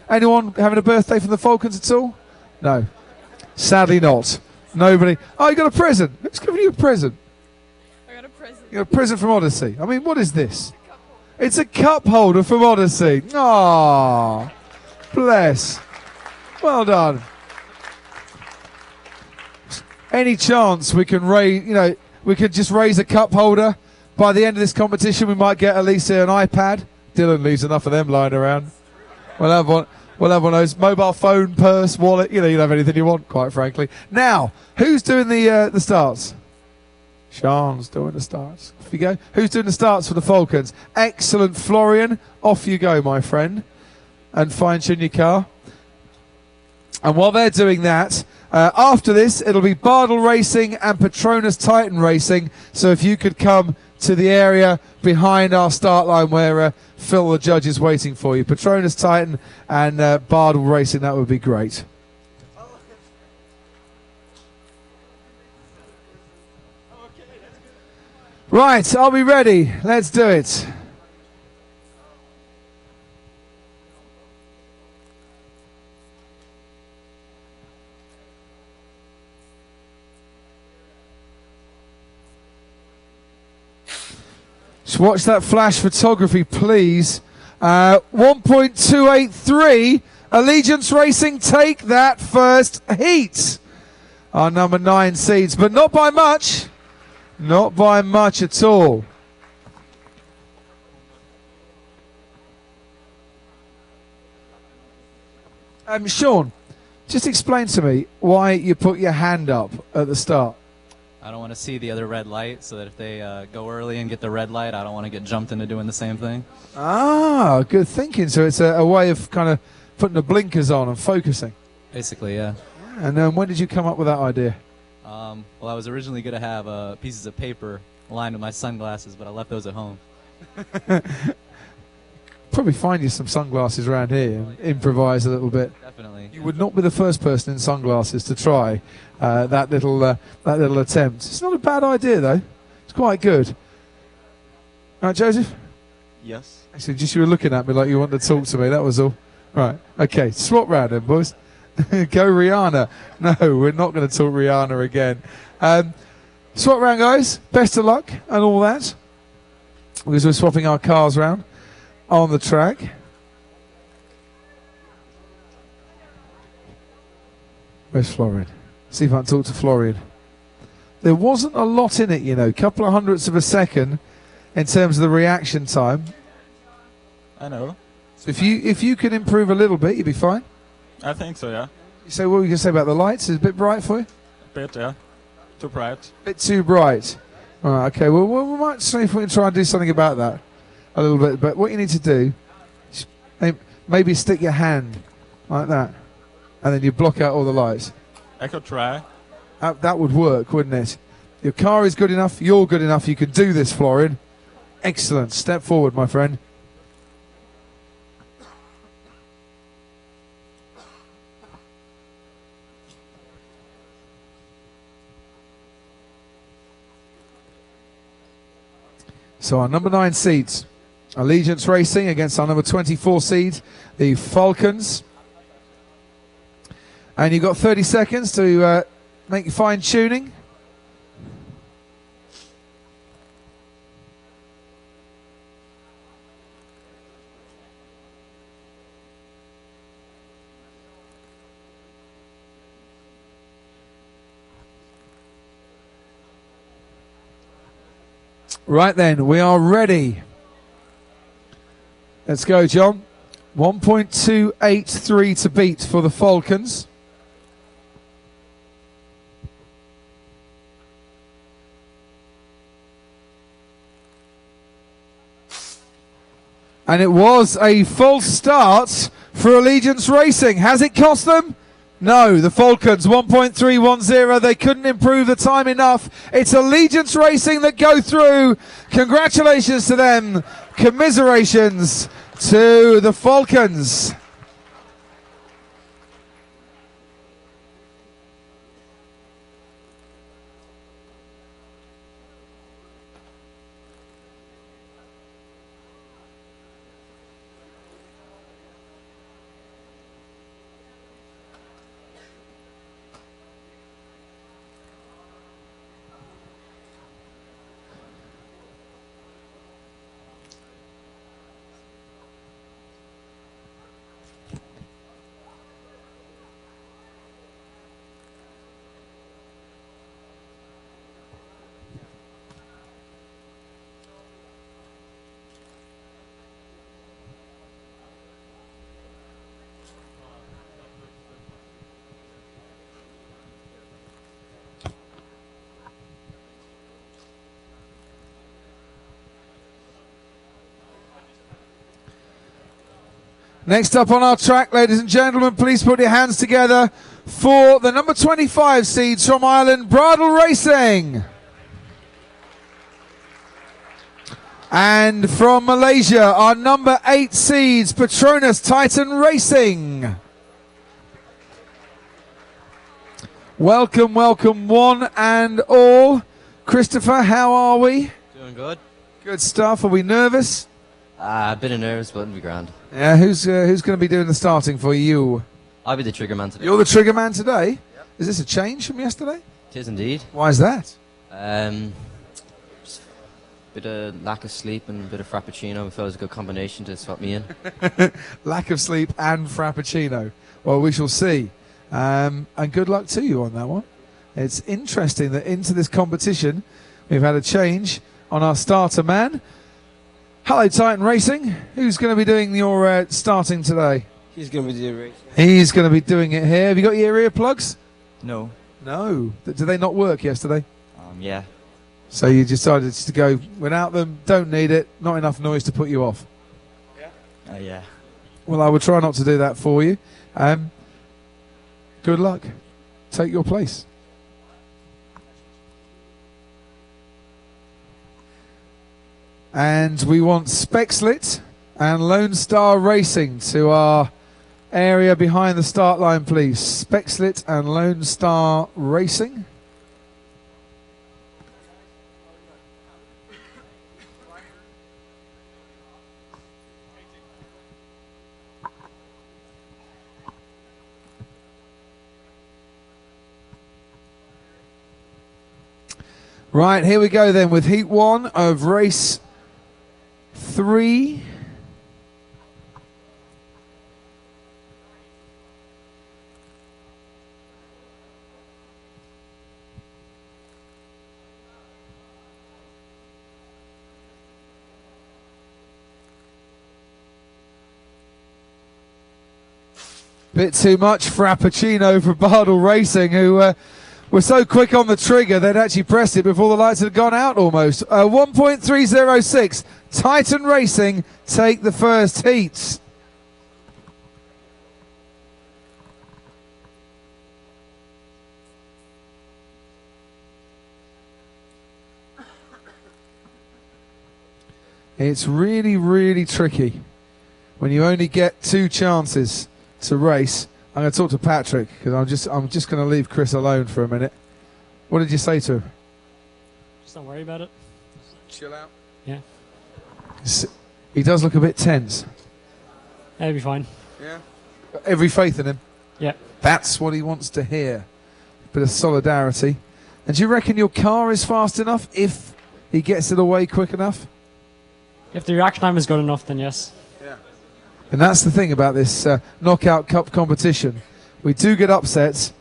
Anyone having a birthday from the Falcons at all? No. Sadly not. Nobody. Oh, you got a present. Who's giving you a present? I got a present. You got a present from Odyssey. I mean, what is this? It's a cup holder from Odyssey. Ah, bless. Well done. Any chance we can raise, we could just raise a cup holder. By the end of this competition, we might get Alicia an iPad. Dylan leaves enough of them lying around. We'll have one of those mobile phone, purse, wallet. You can have anything you want, quite frankly. Now, who's doing the starts? Sean's doing the starts. Off you go. Who's doing the starts for the Falcons? Excellent, Florian. Off you go, my friend. And fine-tune your car. And while they're doing that, after this, it'll be Bardal Racing and Petronas Titan Racing. So if you could come to the area behind our start line where Phil, the judge, is waiting for you. Petronas Titan and Bardal Racing, that would be great. Right, are we ready? Let's do it. Just watch that flash photography, please. 1.283. Allegiance Racing take that first heat. Our number 9 seeds, but not by much. Not by much at all. Sean, just explain to me why you put your hand up at the start. I don't want to see the other red light, so that if they go early and get the red light, I don't want to get jumped into doing the same thing. Ah, good thinking. So it's a way of kind of putting the blinkers on and focusing. Basically, yeah. And when did you come up with that idea? Well, I was originally going to have pieces of paper lined with my sunglasses, but I left those at home. Probably find you some sunglasses around here and improvise a little bit. Definitely. You would not be the first person in sunglasses to try that little attempt. It's not a bad idea, though. It's quite good. Right, Joseph? Yes. Actually, just you were looking at me like you wanted to talk to me. That was all. Right. Okay. Swap round then, boys. Go Rihanna. No, we're not going to talk Rihanna again. Swap round, guys. Best of luck and all that. Because we're swapping our cars round on the track. Where's Florian? See if I can talk to Florian. There wasn't a lot in it, you know. Couple of hundredths of a second in terms of the reaction time. I know. So if you can improve a little bit, you'll be fine. I think so, yeah. You say, what were you going to say about the lights? Is it a bit bright for you? A bit, yeah. Too bright. Bit too bright. All right, okay. Well, we might see if we can try and do something about that a little bit. But what you need to do is maybe stick your hand like that, and then you block out all the lights. I could try. That would work, wouldn't it? Your car is good enough. You're good enough. You can do this, Florian. Excellent. Step forward, my friend. So our number 9 seeds, Allegiance Racing against our number 24 seed, the Falcons. And you've got 30 seconds to make your fine tuning. Right then, we are ready. Let's go, John. 1.283 to beat for the Falcons. And it was a false start for Allegiance Racing. Has it cost them? No, the Falcons, 1.310. They couldn't improve the time enough. It's Allegiance Racing that go through. Congratulations to them. Commiserations to the Falcons. Next up on our track, ladies and gentlemen, please put your hands together for the number 25 seeds from Ireland, Bridal Racing. And from Malaysia, our number 8 seeds, Petronas Titan Racing. Welcome, welcome one and all. Christopher, how are we? Doing good. Good stuff. Are we nervous? A bit of nerves, but it'll be grand. Yeah, who's going to be doing the starting for you? I'll be the trigger man today. You're the trigger man today? Yep. Is this a change from yesterday? It is indeed. Why is that? Just a bit of lack of sleep and a bit of frappuccino. We thought it was a good combination to swap me in. Lack of sleep and frappuccino. Well, we shall see. And good luck to you on that one. It's interesting that into this competition we've had a change on our starter man. Hello, Titan Racing. Who's going to be doing your starting today? He's going to be doing racing. He's going to be doing it here. Have you got your earplugs? No. No. Did they not work yesterday? Yeah. So you decided to go without them, don't need it, not enough noise to put you off? Yeah. Yeah. Well, I will try not to do that for you. Good luck. Take your place. And we want Spexlit and Lone Star Racing to our area behind the start line, please. Spexlit and Lone Star Racing. Right, here we go then with Heat 1 of race 3. Bit too much frappuccino for Bardal Racing, who were so quick on the trigger they'd actually pressed it before the lights had gone out almost. 1.306. Titan Racing take the first heat. It's really, really tricky when you only get 2 chances to race. I'm going to talk to Patrick because I'm just going to leave Chris alone for a minute. What did you say to him? Just don't worry about it. Chill out. Yeah. He does look a bit tense. That'll be fine. Yeah. Got every faith in him. Yeah. That's what he wants to hear. Bit of solidarity. And do you reckon your car is fast enough if he gets it away quick enough? If the reaction time is good enough, then yes. Yeah. And that's the thing about this Knockout Cup competition. We do get upsets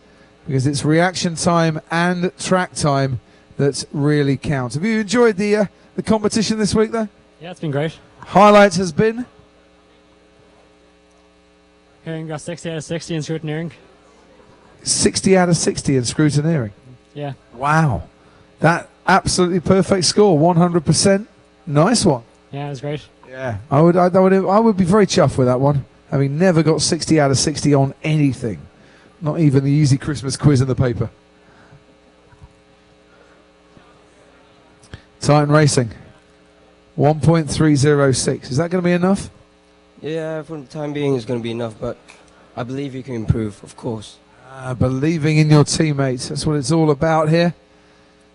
because it's reaction time and track time that really count. Have you enjoyed the competition this week, though? Yeah, it's been great. Highlight has been? Okay, got 60 out of 60 in scrutineering. 60 out of 60 in scrutineering. Yeah. Wow. That absolutely perfect score. 100%. Nice one. Yeah, it was great. Yeah. I would be very chuffed with that one. Having never got 60 out of 60 on anything. Not even the easy Christmas quiz in the paper. Titan Racing. 1.306. Is that going to be enough? Yeah, for the time being, it's going to be enough, but I believe you can improve, of course. Believing in your teammates. That's what it's all about here.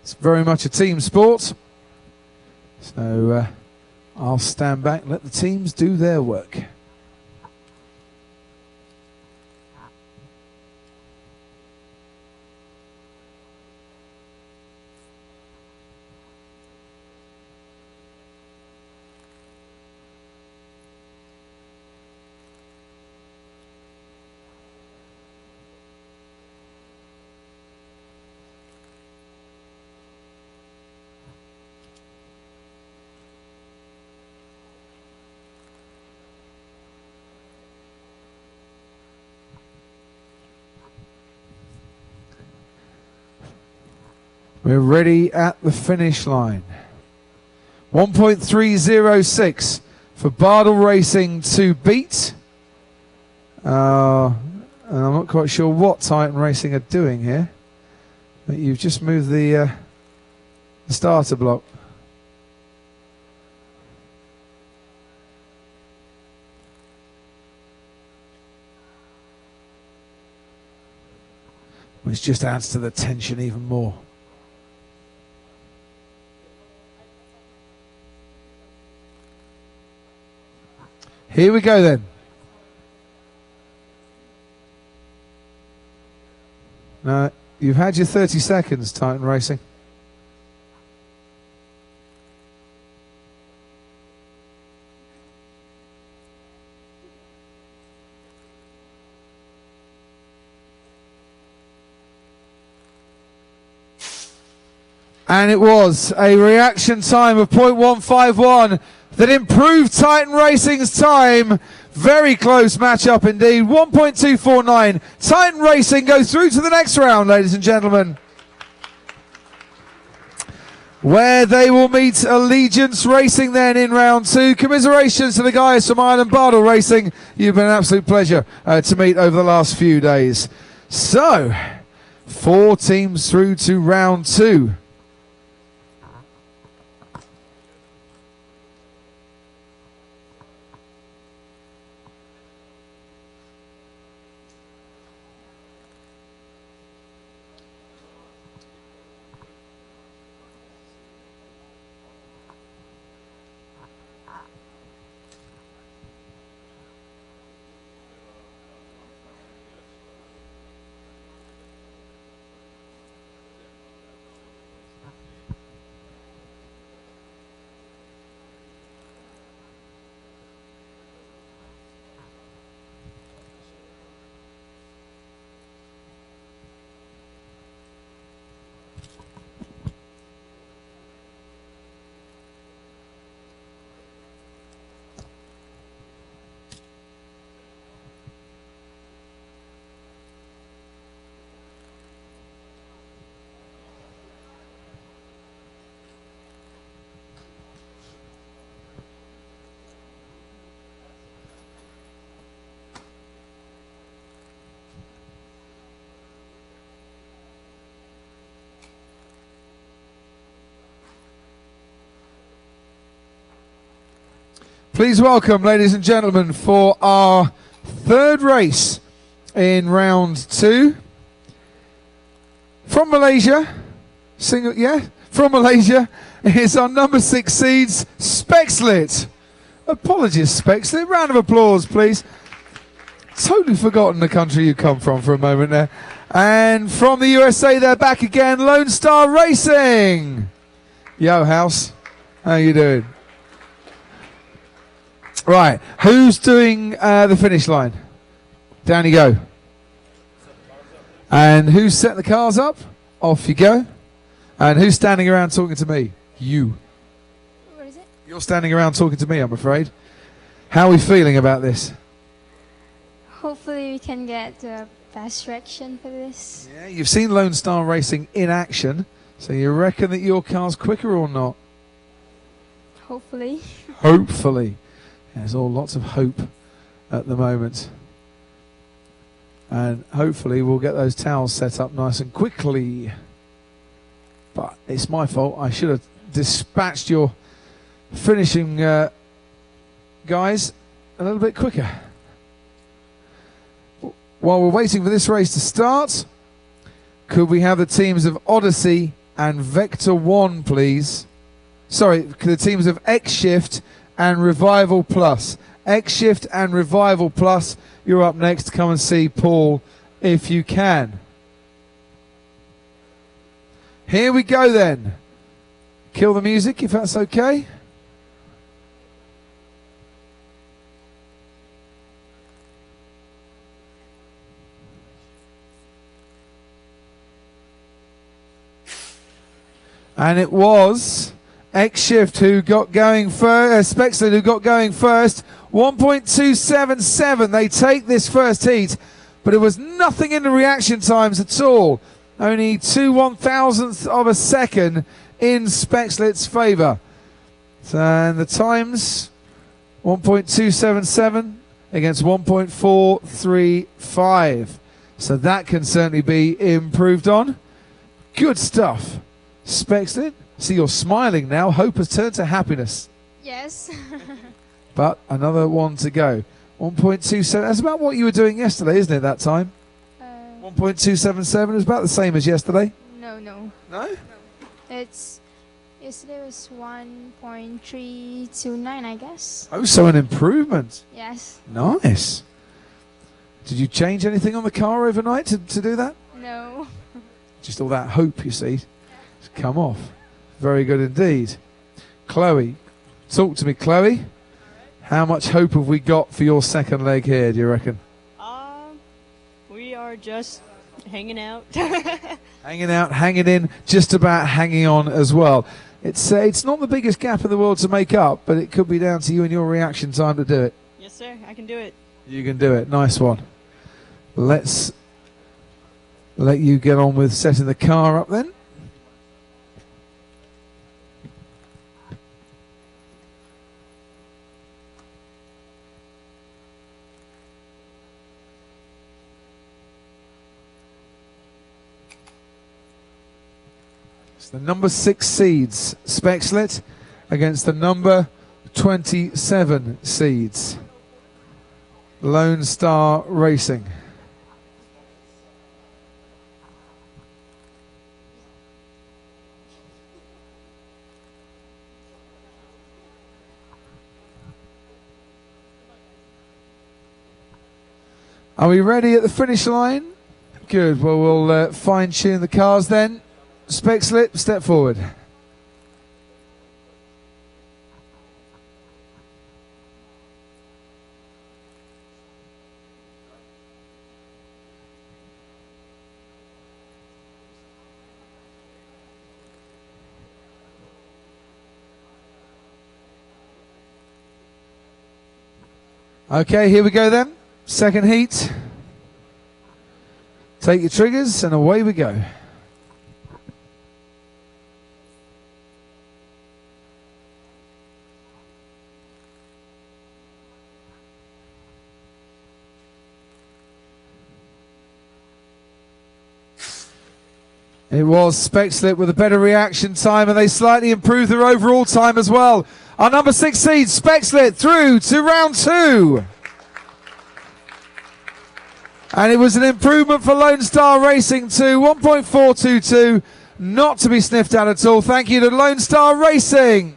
It's very much a team sport. So I'll stand back and let the teams do their work. We're ready at the finish line. 1.306 for Bardell Racing to beat. And I'm not quite sure what Titan Racing are doing here. But you've just moved the starter block. Which just adds to the tension even more. Here we go then. Now, you've had your 30 seconds, Titan Racing. And it was a reaction time of 0.151 that improved Titan Racing's time. Very close matchup indeed. 1.249. Titan Racing go through to the next round, ladies and gentlemen, where they will meet Allegiance Racing then in round two. Commiserations to the guys from Ireland Bardell Racing. You've been an absolute pleasure to meet over the last few days. So, 4 teams through to round two. Please welcome, ladies and gentlemen, for our third race in round two. From Malaysia, from Malaysia, is our number 6 seeds, Spexlit. Apologies, Spexlit. Round of applause, please. Totally forgotten the country you come from for a moment there. And from the USA, they're back again, Lone Star Racing. Yo, House. How you doing? Right, who's doing the finish line? Down you go. And who's set the cars up? Off you go. And who's standing around talking to me? You. What is it? You're standing around talking to me, I'm afraid. How are we feeling about this? Hopefully we can get the best direction for this. Yeah, you've seen Lone Star Racing in action, so you reckon that your car's quicker or not? Hopefully. Hopefully. There's all lots of hope at the moment. And hopefully we'll get those towels set up nice and quickly. But it's my fault. I should have dispatched your finishing guys a little bit quicker. While we're waiting for this race to start, could we have the teams of Odyssey and Vector 1, please? Sorry, the teams of X-Shift and Revival Plus. X-Shift and Revival Plus, you're up next. Come and see Paul if you can. Here we go then. Kill the music if that's okay. And it was X-Shift who got going first, Spexlet who got going first. 1.277. They take this first heat, but it was nothing in the reaction times at all. Only 2/1000th of a second in Spexlet's favour. And the times 1.277 against 1.435. So that can certainly be improved on. Good stuff. Spexlet, see you're smiling now. Hope has turned to happiness. Yes. But another one to go. 1.27. That's about what you were doing yesterday, isn't it, that time? 1.277 is about the same as yesterday. No. No? Yesterday was 1.329, I guess. Oh, so an improvement. Yes. Nice. Did you change anything on the car overnight to do that? No. Just all that hope, you see, to come off. Very good indeed. Chloe, talk to me, Chloe. How much hope have we got for your second leg here, do you reckon? We are just hanging out. Hanging out, hanging in, just about hanging on as well. It's not the biggest gap in the world to make up, but it could be down to you and your reaction time to do it. Yes, sir. I can do it. You can do it. Nice one. Let's let you get on with setting the car up then. The number 6 seeds, Spexlet, against the number 27 seeds, Lone Star Racing. Are we ready at the finish line? Good, well we'll fine tune the cars then. Spexlet, step forward. Okay, here we go then. Second heat. Take your triggers and away we go. It was Spexlet with a better reaction time, and they slightly improved their overall time as well. Our number 6 seed, Spexlet, through to round 2. And it was an improvement for Lone Star Racing to 1.422, not to be sniffed at all. Thank you to Lone Star Racing.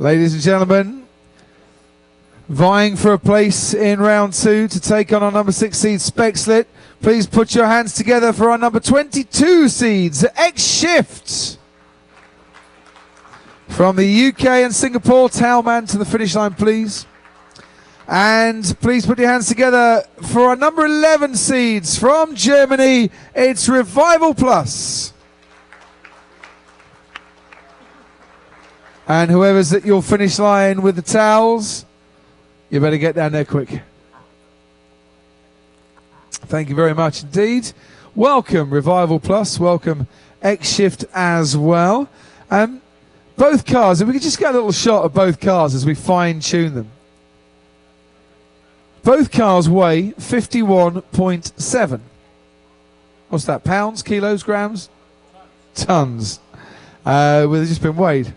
Ladies and gentlemen, vying for a place in round 2 to take on our number 6 seed Spexlet. Please put your hands together for our number 22 seeds, X-Shift. From the UK and Singapore, Talman to the finish line, please. And please put your hands together for our number 11 seeds from Germany. It's Revival Plus. And whoever's at your finish line with the towels, you better get down there quick. Thank you very much indeed. Welcome Revival Plus. Welcome X-Shift as well. Both cars, if we could just get a little shot of both cars as we fine-tune them. Both cars weigh 51.7. What's that? Pounds, kilos, grams? Tons. Well, they've just been weighed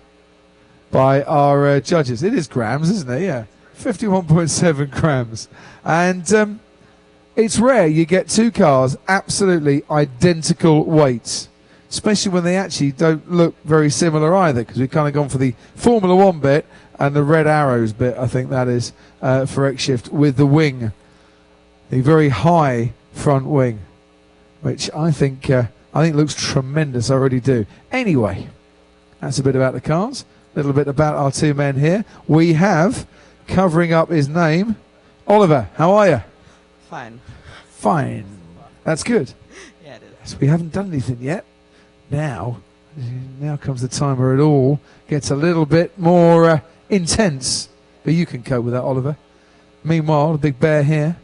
by our judges. It is grams, isn't it? Yeah. 51.7 grams. And it's rare you get two cars absolutely identical weights, especially when they actually don't look very similar either, because we've kind of gone for the Formula 1 bit and the red arrows bit, I think that is, for X-Shift, with the wing, the very high front wing, which I think looks tremendous. I really do. Anyway, that's a bit about the cars, a little bit about our two men here. We have, covering up his name, Oliver. How are you? Fine. Fine. That's good. Yeah, it is. So we haven't done anything yet. Now comes the time where it all gets a little bit more intense. But you can cope with that, Oliver. Meanwhile, the big bear here,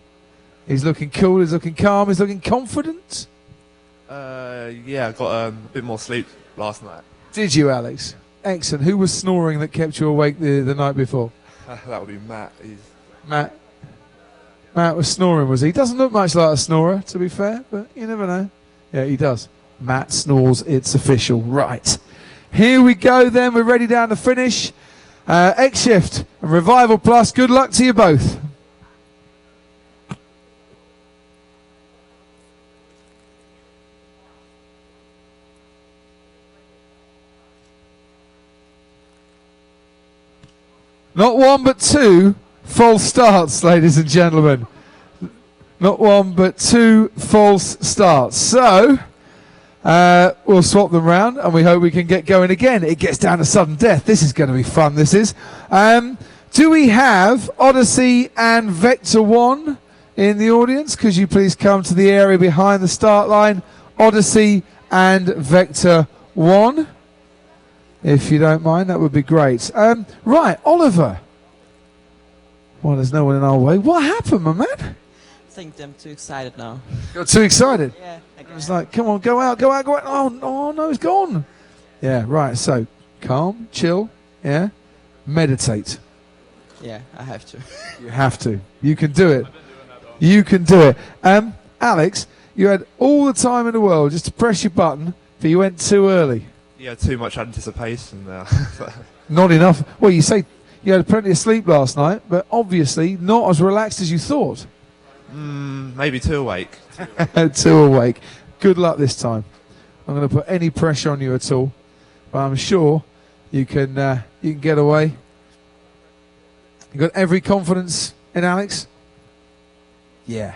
he's looking cool, he's looking calm, he's looking confident. Yeah, I got a bit more sleep last night. Did you, Alex? Excellent. Who was snoring that kept you awake the night before? That would be Matt. Matt was snoring, was he? He doesn't look much like a snorer, to be fair, but you never know. Yeah, he does. Matt snores, it's official. Right. Here we go then, we're ready down to finish. X-Shift and Revival Plus, good luck to you both. Not one but two false starts, ladies and gentlemen. Not one but two false starts. So we'll swap them round and we hope we can get going again. It gets down to sudden death. This is going to be fun, this is. Do we have Odyssey and Vector 1 in the audience? Could you please come to the area behind the start line? Odyssey and Vector 1. If you don't mind, that would be great. Right, Oliver. Well, there's no one in our way. What happened, my man? I think I'm too excited now. You're too excited? Yeah. I It's like, come on, go out, go out, go out. Oh, no, it's gone. Yeah, right, so calm, chill, yeah, meditate. Yeah, I have to. You have to. You can do it. You can do it. Alex, you had all the time in the world just to press your button, but you went too early. Yeah, too much anticipation there. Not enough. Well, you say you had plenty of sleep last night, but obviously not as relaxed as you thought. Maybe too awake. Too awake. Good luck this time. I'm going to put any pressure on you at all, but I'm sure you can get away. You got every confidence in Alex? Yeah.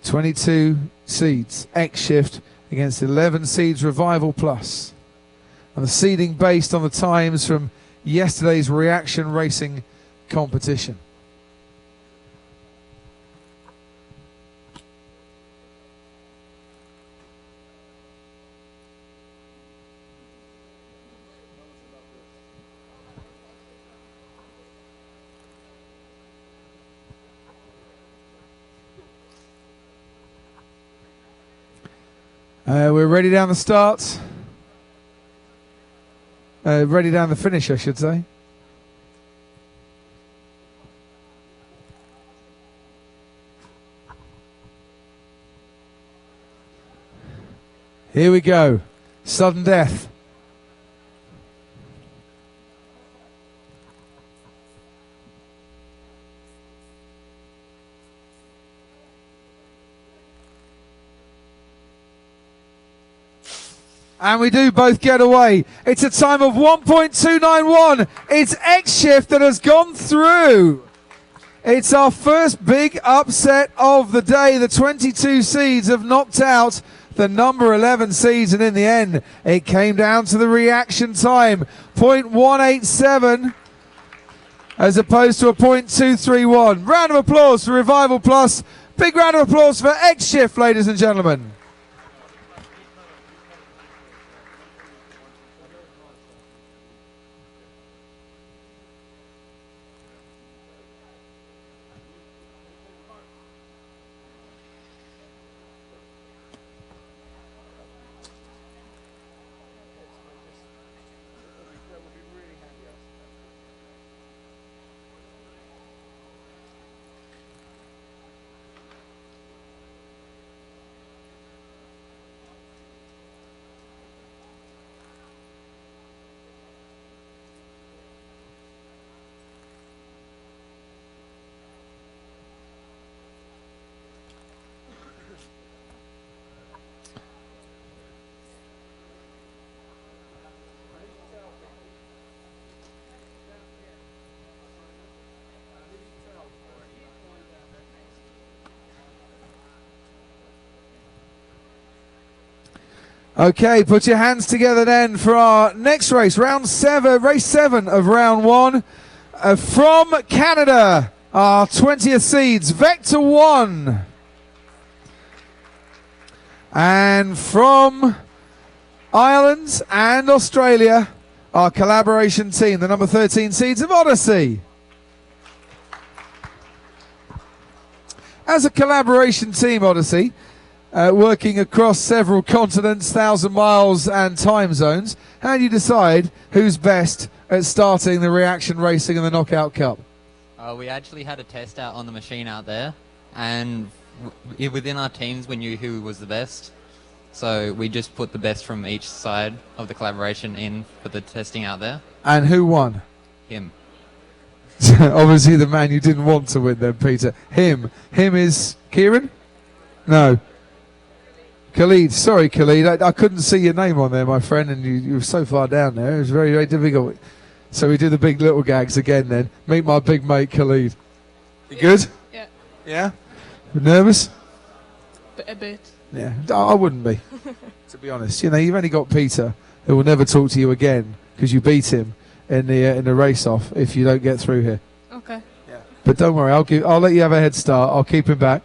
22 seeds, X-Shift against 11 seeds, Revival Plus. And the seeding based on the times from yesterday's reaction racing competition. We're ready down the start. Ready down the finish, I should say. Here we go. Sudden death. And we do both get away. It's a time of 1.291. It's X-Shift that has gone through. It's our first big upset of the day. The 22 seeds have knocked out the number 11 seeds, and in the end, it came down to the reaction time. 0.187 as opposed to a 0.231. Round of applause for Revival Plus. Big round of applause for X-Shift, ladies and gentlemen. Okay, put your hands together then for our next race, race 7 of round 1. From Canada, our 20th seeds, Vector 1. And from Ireland and Australia, our collaboration team, the number 13 seeds of Odyssey. As a collaboration team, Odyssey, working across several continents, 1,000 miles and time zones, how do you decide who's best at starting the reaction racing and the Knockout Cup? We actually had a test out on the machine out there, and within our teams we knew who was the best. So we just put the best from each side of the collaboration in for the testing out there. And who won? Him. Obviously the man you didn't want to win then, Peter. Him is Kieran? No. Khalid, sorry Khalid, I couldn't see your name on there, my friend, and you were so far down there. It was very, very difficult. So we do the big little gags again then. Meet my big mate Khalid. You good? Yeah. Yeah? Nervous? A bit. Yeah, I wouldn't be, to be honest. You know, you've only got Peter, who will never talk to you again because you beat him in the race-off if you don't get through here. Okay. Yeah. But don't worry, I'll let you have a head start. I'll keep him back,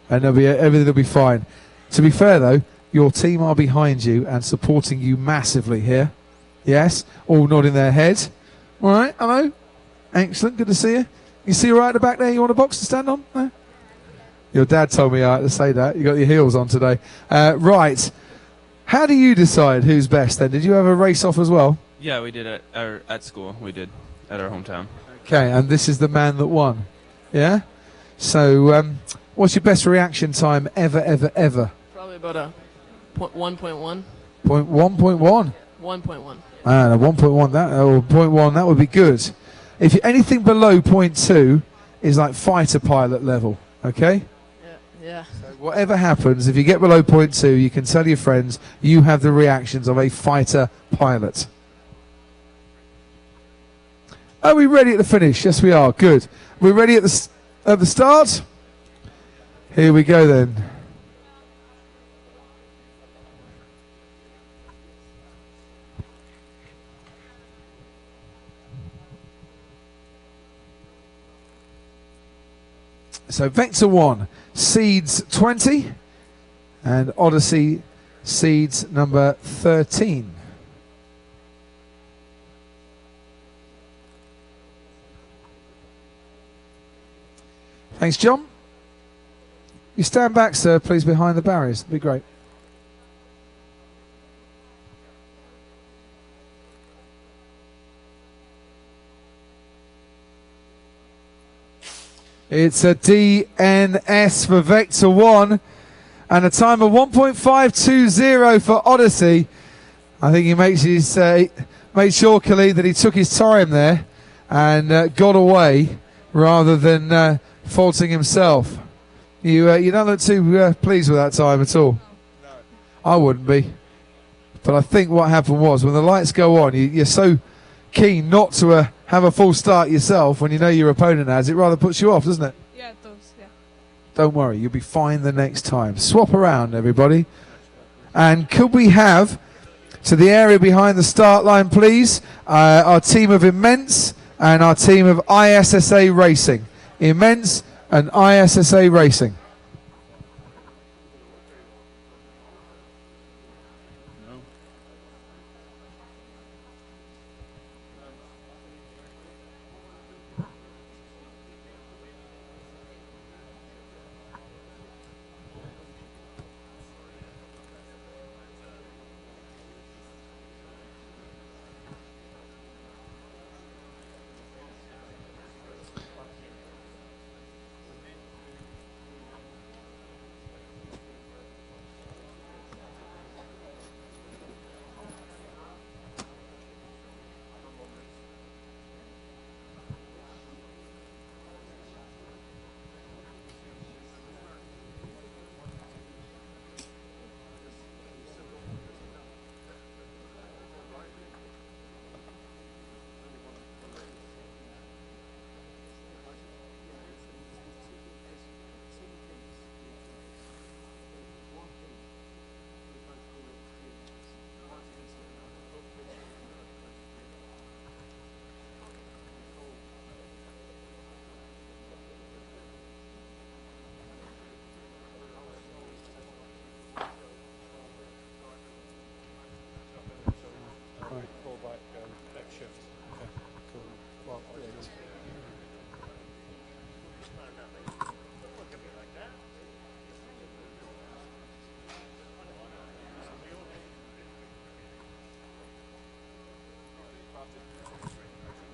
and everything will be fine. To be fair, though, your team are behind you and supporting you massively here. Yes, all nodding their head. All right, hello. Excellent, good to see you. You see right at the back there? You want a box to stand on? No? Your dad told me I had to say that. You got your heels on today. Right. How do you decide who's best then? Did you have a race-off as well? Yeah, we did at school. We did at our hometown. Okay, and this is the man that won. Yeah? So, what's your best reaction time ever? Probably about a 1.1. 1.1? 1.1. Ah, 1.1 or 0.1, that would be good. If anything below 0.2 is like fighter pilot level, okay? Yeah. So whatever happens, if you get below 0.2, you can tell your friends you have the reactions of a fighter pilot. Are we ready at the finish? Yes, we are. Good. We're ready at the start? Here we go then. So Vector 1 seeds 20 and Odyssey seeds number 13. Thanks, John. You stand back, sir, please, behind the barriers. That'd be great. It's a DNS for Vector 1 and a time of 1.520 for Odyssey. I think he made sure, Khalid, that he took his time there and got away rather than faulting himself. You don't look too pleased with that time at all. No. I wouldn't be. But I think what happened was when the lights go on, you're so keen not to have a full start yourself when you know your opponent has. It rather puts you off, doesn't it? Yeah, it does. Yeah. Don't worry, you'll be fine the next time. Swap around, everybody. And could we have, to the area behind the start line, please, our team of Immense and our team of ISSA Racing. Immense and ISSA Racing.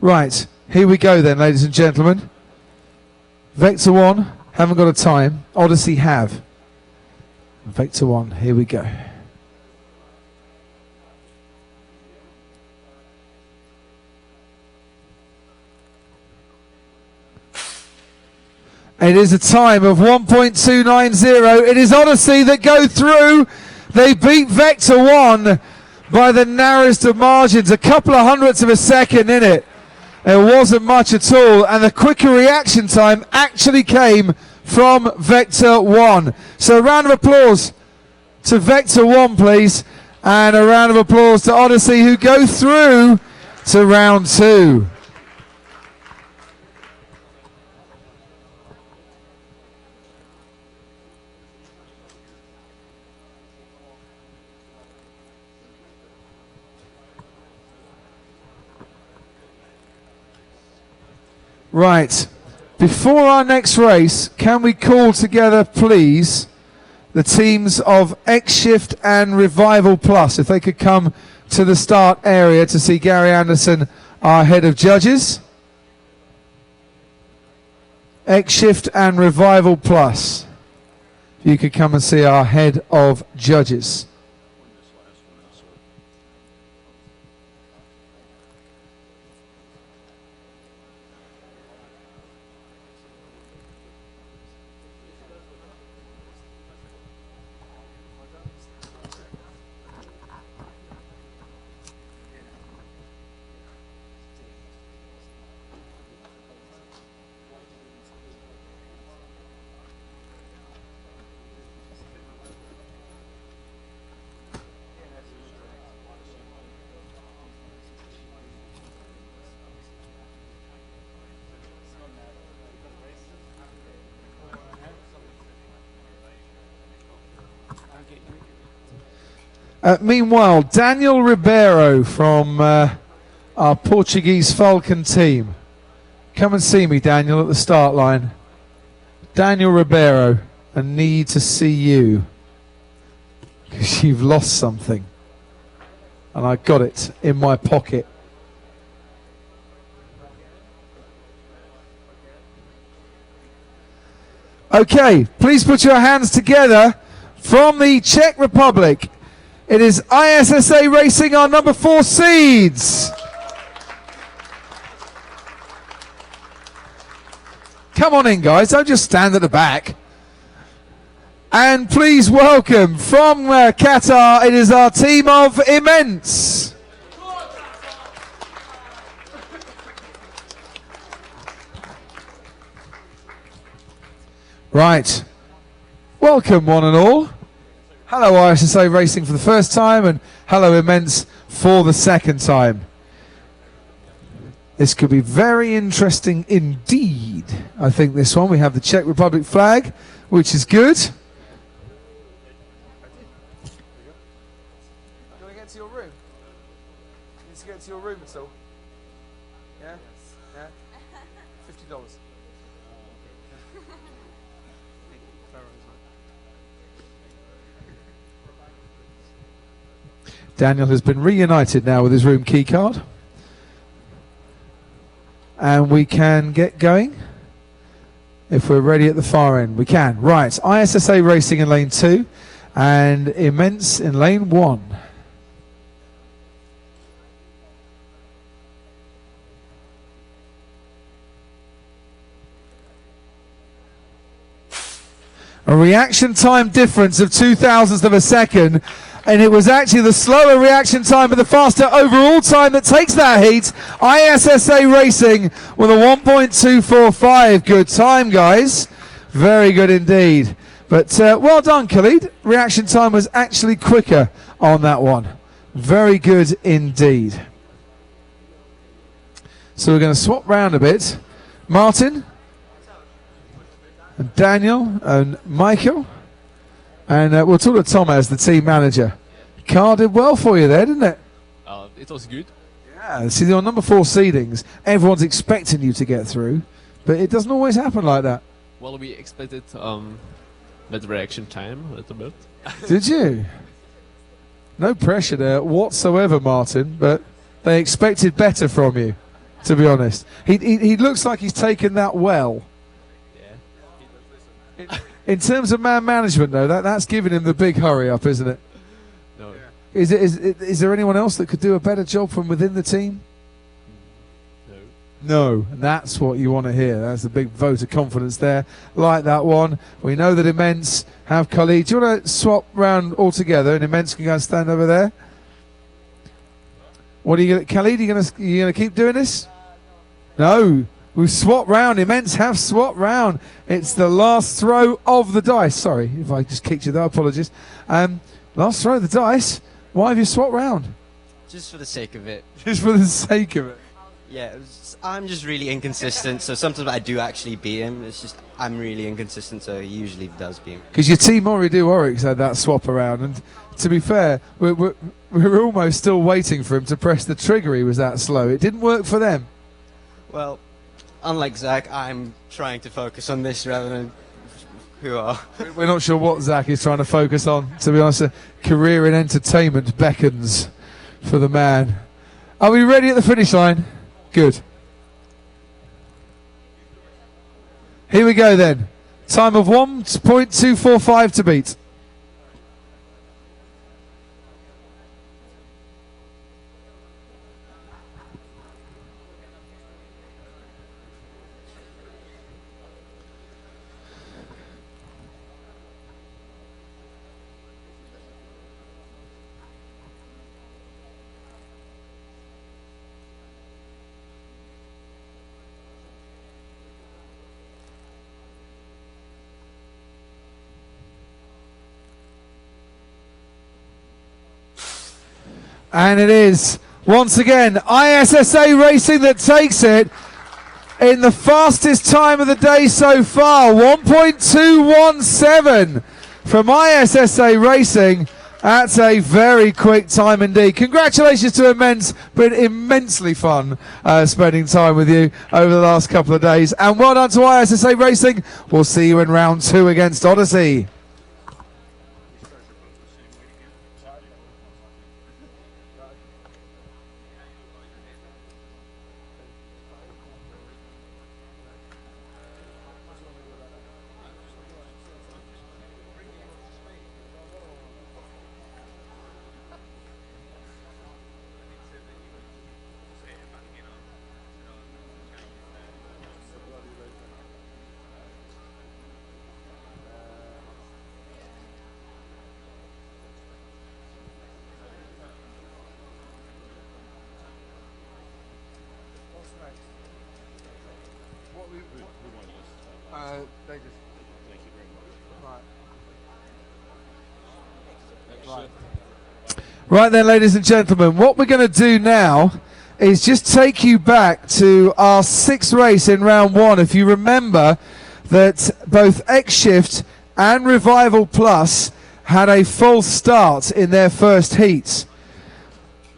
Right, here we go then, ladies and gentlemen. Vector 1, haven't got a time. Odyssey have. Vector 1, here we go. It is a time of 1.290. It is Odyssey that go through. They beat Vector 1 by the narrowest of margins, a couple of hundredths of a second in it. There wasn't much at all, and the quicker reaction time actually came from Vector 1. So a round of applause to Vector 1, please, and a round of applause to Odyssey, who go through to round 2. Right, before our next race, can we call together, please, the teams of X-Shift and Revival Plus, if they could come to the start area to see Gary Anderson, our head of judges. X-Shift and Revival Plus, if you could come and see our head of judges. Meanwhile, Daniel Ribeiro from our Portuguese Falcon team. Come and see me, Daniel, at the start line. Daniel Ribeiro, I need to see you, because you've lost something. And I got it in my pocket. Okay, please put your hands together from the Czech Republic. It is ISSA Racing, our number 4 seeds. Come on in, guys. Don't just stand at the back. And please welcome from Qatar, it is our team of Immense. Right. Welcome one and all. Hello ISSA Racing for the first time, and hello Immense for the second time. This could be very interesting indeed. I think this one, we have the Czech Republic flag, which is good. Do you want to get to your room? You need to get to your room at all? Yeah? Yeah? $50. Daniel has been reunited now with his room key card. And we can get going. If we're ready at the far end, we can. Right, ISSA Racing in lane 2 and Immense in lane 1. A reaction time difference of 0.02 of a second, and it was actually the slower reaction time but the faster overall time that takes that heat. ISSA Racing with a 1.245. Good time, guys. Very good indeed. But well done, Khalid. Reaction time was actually quicker on that one. Very good indeed. So we're going to swap round a bit. Martin, and Daniel, and Michael. And we'll talk to Tom as the team manager. Car did well for you there, didn't it? It was good. Yeah, see, on number 4 seedings, everyone's expecting you to get through, but it doesn't always happen like that. Well, we expected better reaction time a little bit. Did you? No pressure there whatsoever, Martin, but they expected better from you, to be honest. He looks like he's taken that well. In terms of man management, though, that's giving him the big hurry up, isn't it? No. Is there anyone else that could do a better job from within the team? No, and that's what you want to hear. That's a big vote of confidence there. Like that one. We know that Immense have Khalid. Do you want to swap round all together and Immense can go and stand over there? What are you going to, Khalid, you going to keep doing this? No. We've swapped round. Immense have swapped round. It's the last throw of the dice. Sorry if I just kicked you there. Apologies. Last throw of the dice. Why have you swapped round? Just for the sake of it. Just for the sake of it. Yeah, I'm just really inconsistent, so sometimes I do actually beat him. It's just I'm really inconsistent, so he usually does beat me. Because your team already do Oryx had that swap around, and to be fair, we're almost still waiting for him to press the trigger. He was that slow. It didn't work for them. Well, unlike Zach, I'm trying to focus on this rather than who are. We're not sure what Zach is trying to focus on. To be honest, a career in entertainment beckons for the man. Are we ready at the finish line? Good. Here we go then. Time of 1.245 to beat. And it is, once again, ISSA Racing that takes it in the fastest time of the day so far. 1.217 from ISSA Racing. That's a very quick time indeed. Congratulations to Immense. Been immensely fun spending time with you over the last couple of days. And well done to ISSA Racing. We'll see you in round 2 against Odyssey. Right then, ladies and gentlemen, what we're going to do now is just take you back to our 6th race in round 1. If you remember that both X-Shift and Revival Plus had a false start in their first heats.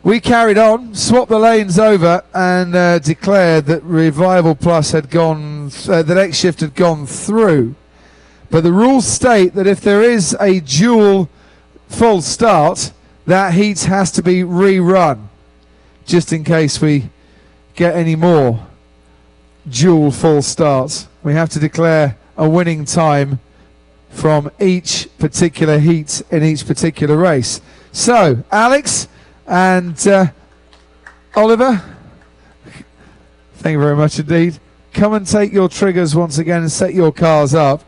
We carried on, swapped the lanes over, and declared that Revival Plus had gone, that X-Shift had gone through. But the rules state that if there is a dual false start, that heat has to be rerun, just in case we get any more dual false starts. We have to declare a winning time from each particular heat in each particular race. So, Alex and Oliver, thank you very much indeed. Come and take your triggers once again and set your cars up.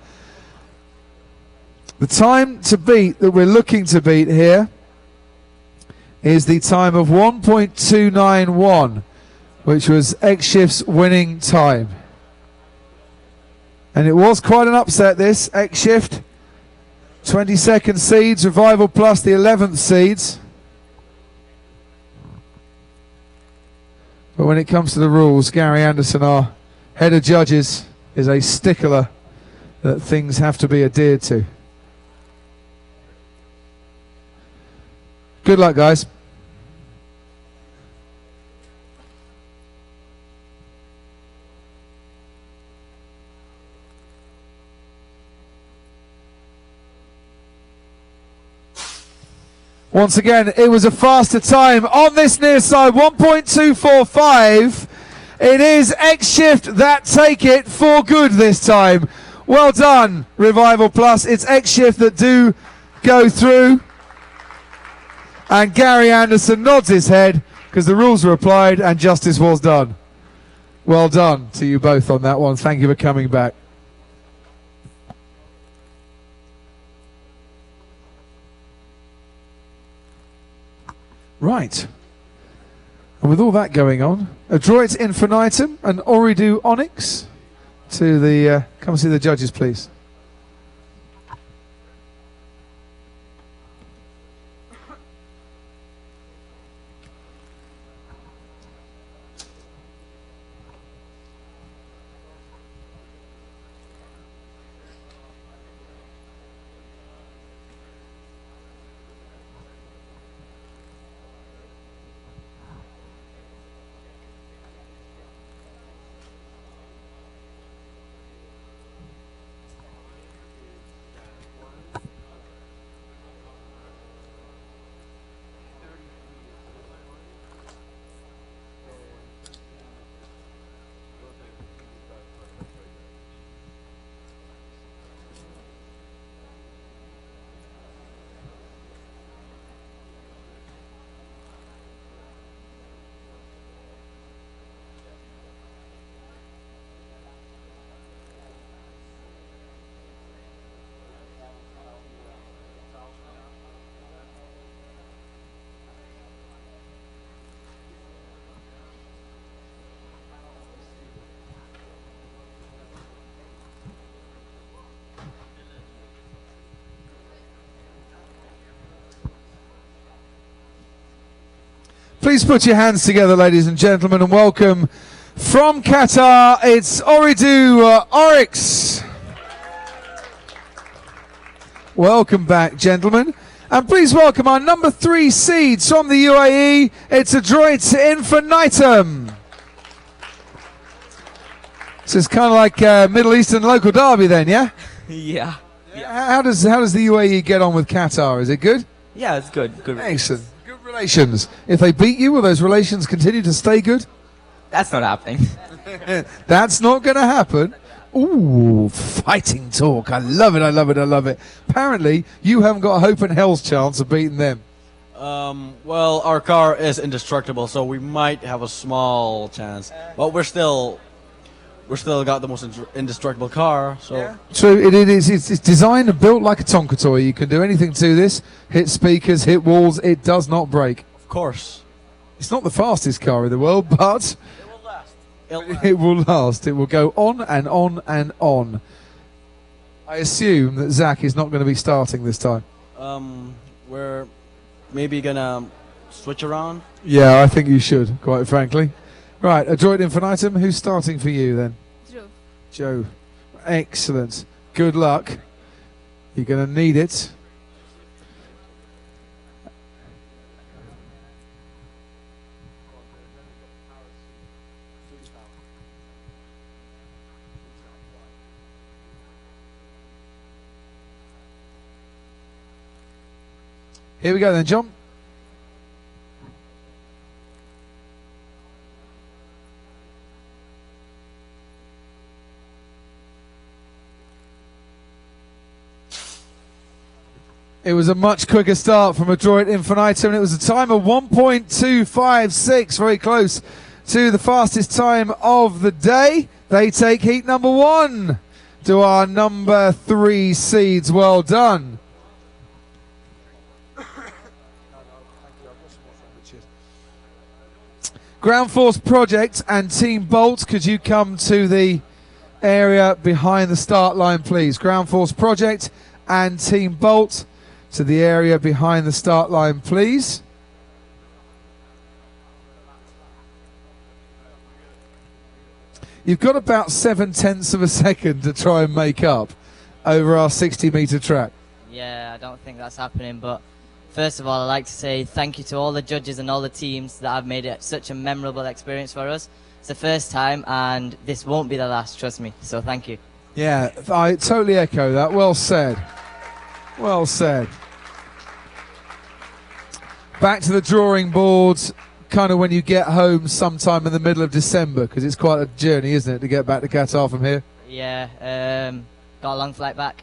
The time to beat that we're looking to beat here is the time of 1.291, which was X-Shift's winning time. And it was quite an upset, this. X-Shift, 22nd seeds, Revival Plus, the 11th seeds. But when it comes to the rules, Gary Anderson, our head of judges, is a stickler that things have to be adhered to. Good luck, guys. Once again, it was a faster time on this near side, 1.245. It is X-Shift that take it for good this time. Well done, Revival Plus. It's X-Shift that do go through. And Gary Anderson nods his head because the rules were applied and justice was done. Well done to you both on that one. Thank you for coming back. Right. And with all that going on, Adroit Infinitum and Oridu Onyx to the come see the judges, please. Please put your hands together, ladies and gentlemen, and welcome from Qatar, it's Oridu Oryx. Welcome back, gentlemen. And please welcome our number 3 seeds from the UAE, it's Adroit Infinitum. So it's kind of like Middle Eastern local derby then, yeah? Yeah. How does the UAE get on with Qatar? Is it good? Yeah, it's good. Good. Excellent. Good relations. If they beat you, will those relations continue to stay good? That's not happening. That's not going to happen. Ooh, fighting talk. I love it, I love it, I love it. Apparently, you haven't got a hope in hell's chance of beating them. Well, our car is indestructible, so we might have a small chance. But we're still got the most indestructible car. So yeah. True, it is. It's designed and built like a Tonka toy. You can do anything to this. Hit speakers, hit walls. It does not break. Of course. It's not the fastest car in the world, but it will last. It will last. It will go on and on and on. I assume that Zach is not going to be starting this time. We're maybe gonna switch around. Yeah, I think you should, quite frankly. Right, Adroit Infinitum, who's starting for you then? Joe. Joe. Excellent. Good luck. You're going to need it. Here we go then, John. It was a much quicker start from Adroit Infinitum, and it was a time of 1.256, very close to the fastest time of the day. They take heat number 1 to our number 3 seeds. Well done. Ground Force Project and Team Bolt, could you come to the area behind the start line, please? Ground Force Project and Team Bolt to the area behind the start line, please. You've got about 7/10 of a second to try and make up over our 60-metre track. Yeah, I don't think that's happening, but first of all, I'd like to say thank you to all the judges and all the teams that have made it such a memorable experience for us. It's the first time, and this won't be the last, trust me, so thank you. Yeah, I totally echo that. Well said. Well said. Back to the drawing boards, kind of when you get home sometime in the middle of December, because it's quite a journey, isn't it, to get back to Qatar from here? Yeah, got a long flight back.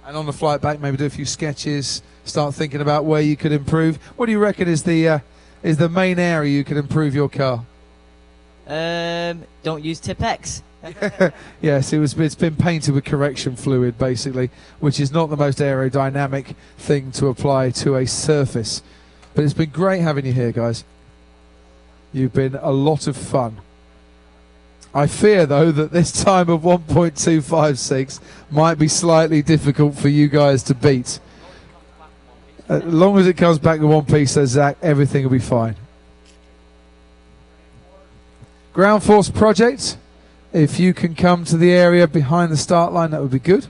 And on the flight back, maybe do a few sketches, start thinking about where you could improve. What do you reckon is the main area you could improve your car? Don't use Tip-X. Yes, it's been painted with correction fluid, basically, which is not the most aerodynamic thing to apply to a surface. But it's been great having you here, guys. You've been a lot of fun. I fear, though, that this time of 1.256 might be slightly difficult for you guys to beat. As long as it comes back in one piece, says Zach, everything will be fine. Ground Force Project, if you can come to the area behind the start line, that would be good.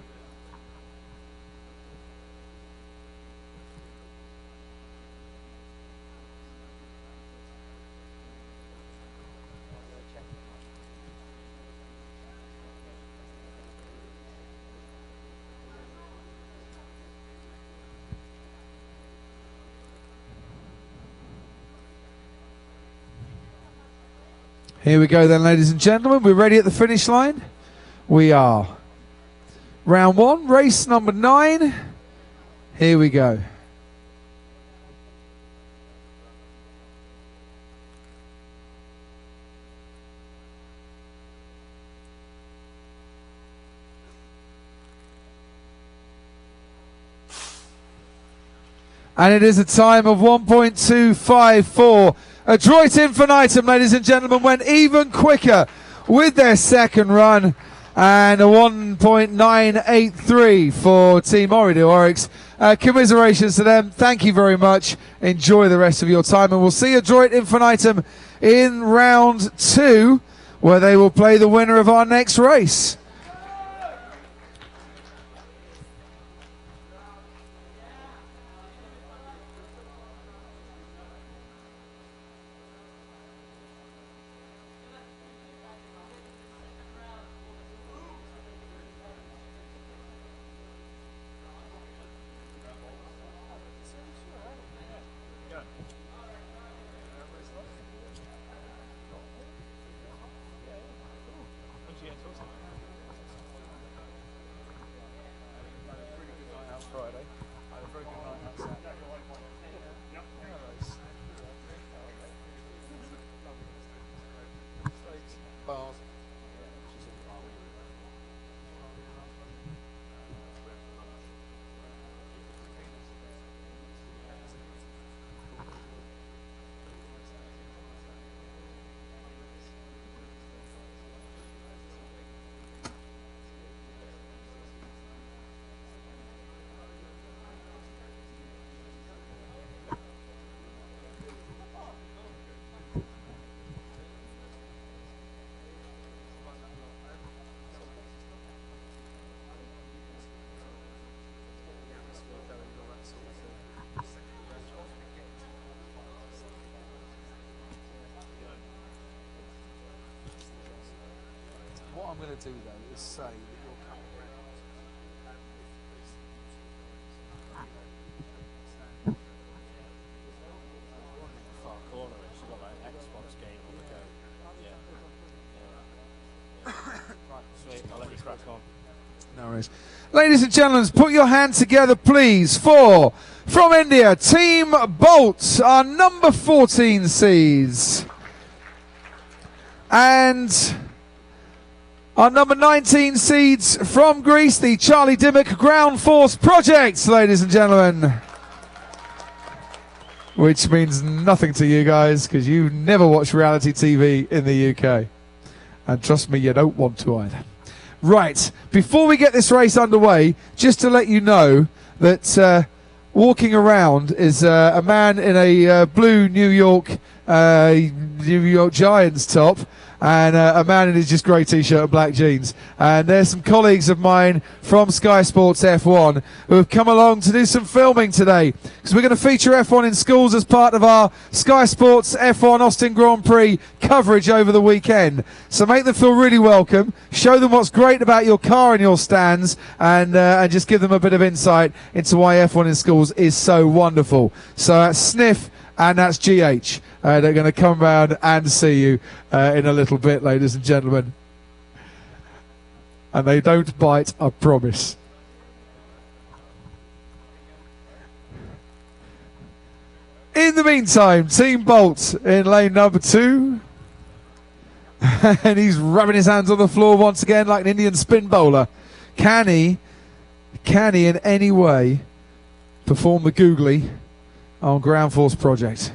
Here we go then, ladies and gentlemen. We're ready at the finish line. We are. Round 1, race number 9. Here we go. And it is a time of 1.254. Adroit Infinitum, ladies and gentlemen, went even quicker with their second run, and a 1.983 for Team Orido Oryx. Commiserations to them. Thank you very much. Enjoy the rest of your time, and we'll see Adroit Infinitum in round 2, where they will play the winner of our next race. I'm going to do though is say that you're coming Far corner, it's got like Xbox game on the go. Right, sweet, I'll let you crack on. No worries. Ladies and gentlemen, put your hands together, please, for, from India, Team Bolt, our number 14 seeds. And our number 19 seeds from Greece, the Charlie Dimmock Ground Force Project, ladies and gentlemen. Which means nothing to you guys, because you never watch reality TV in the UK. And trust me, you don't want to either. Right, before we get this race underway, just to let you know that walking around is a man in a blue New York Giants top, and a man in his just grey t-shirt and black jeans. And there's some colleagues of mine from Sky Sports F1 who have come along to do some filming today, because we're going to feature F1 in schools as part of our Sky Sports F1 Austin Grand Prix coverage over the weekend. So make them feel really welcome, show them what's great about your car and your stands, and just give them a bit of insight into why F1 in schools is so wonderful. So that's Sniff and that's GH. They're going to come round and see you in a little bit, ladies and gentlemen. And they don't bite, I promise. In the meantime, Team Bolt in lane number 2. And he's rubbing his hands on the floor once again like an Indian spin bowler. Can he in any way perform the googly on Ground Force Project?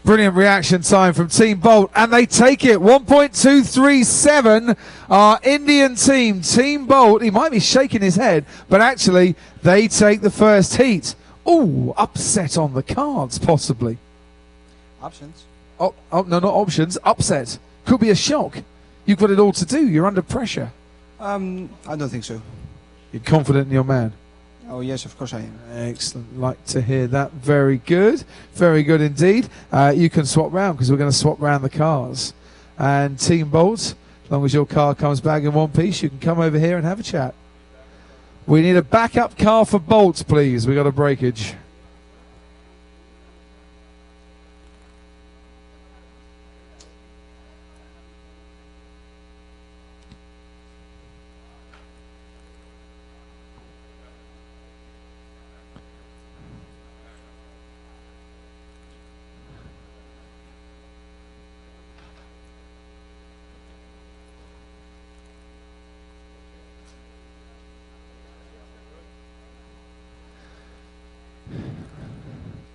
Brilliant reaction time from Team Bolt, and they take it. 1.237, our Indian team. Team Bolt, he might be shaking his head, but actually, they take the first heat. Ooh, upset on the cards, possibly. Options? Oh, no, not options. Upset. Could be a shock. You've got it all to do. You're under pressure. I don't think so. You're confident in your man? Oh, yes, of course I am. Excellent. Like to hear that. Very good. Very good indeed. You can swap round, because we're going to swap round the cars. And Team Bolt, as long as your car comes back in one piece, you can come over here and have a chat. We need a backup car for Bolt, please. We got a breakage.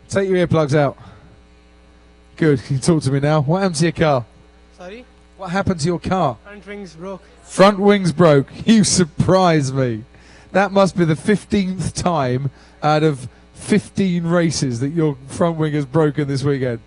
Take your earplugs out. Good. Can you talk to me now? What happened to your car? Sorry? What happened to your car? Front wings broke. Front wings broke. You surprise me. That must be the 15th time out of 15 races that your front wing has broken this weekend.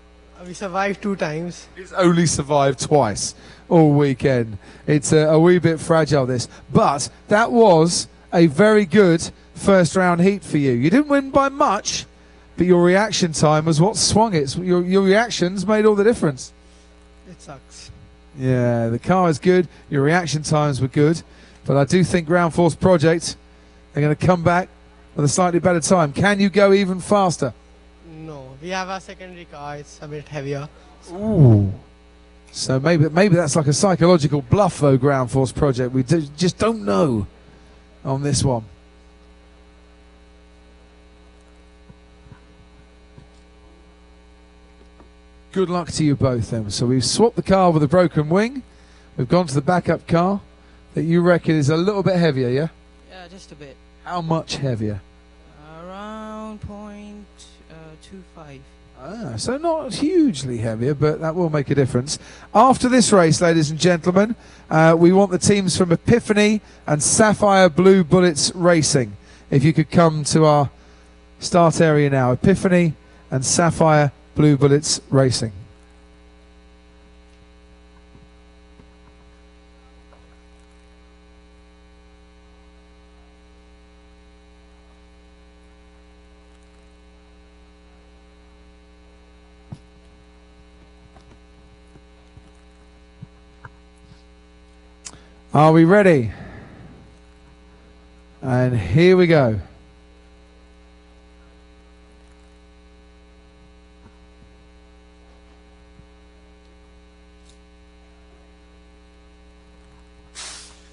We survived 2 times. It's only survived twice all weekend. It's a wee bit fragile, this. But that was a very good first round heat for you. You didn't win by much, but your reaction time was what swung it. Your reactions made all the difference. It sucks. Yeah, the car is good. Your reaction times were good. But I do think Ground Force Project are going to come back with a slightly better time. Can you go even faster? No, we have a secondary car. It's a bit heavier. Ooh. So maybe that's like a psychological bluff, though, Ground Force Project. We just don't know on this one. Good luck to you both then. So we've swapped the car with a broken wing. We've gone to the backup car that you reckon is a little bit heavier, yeah? Yeah, just a bit. How much heavier? Around 0.25. So not hugely heavier, but that will make a difference. After this race, ladies and gentlemen, we want the teams from Epiphany and Sapphire Blue Bullets Racing. If you could come to our start area now. Epiphany and Sapphire Blue Bullets Racing. Are we ready? And here we go.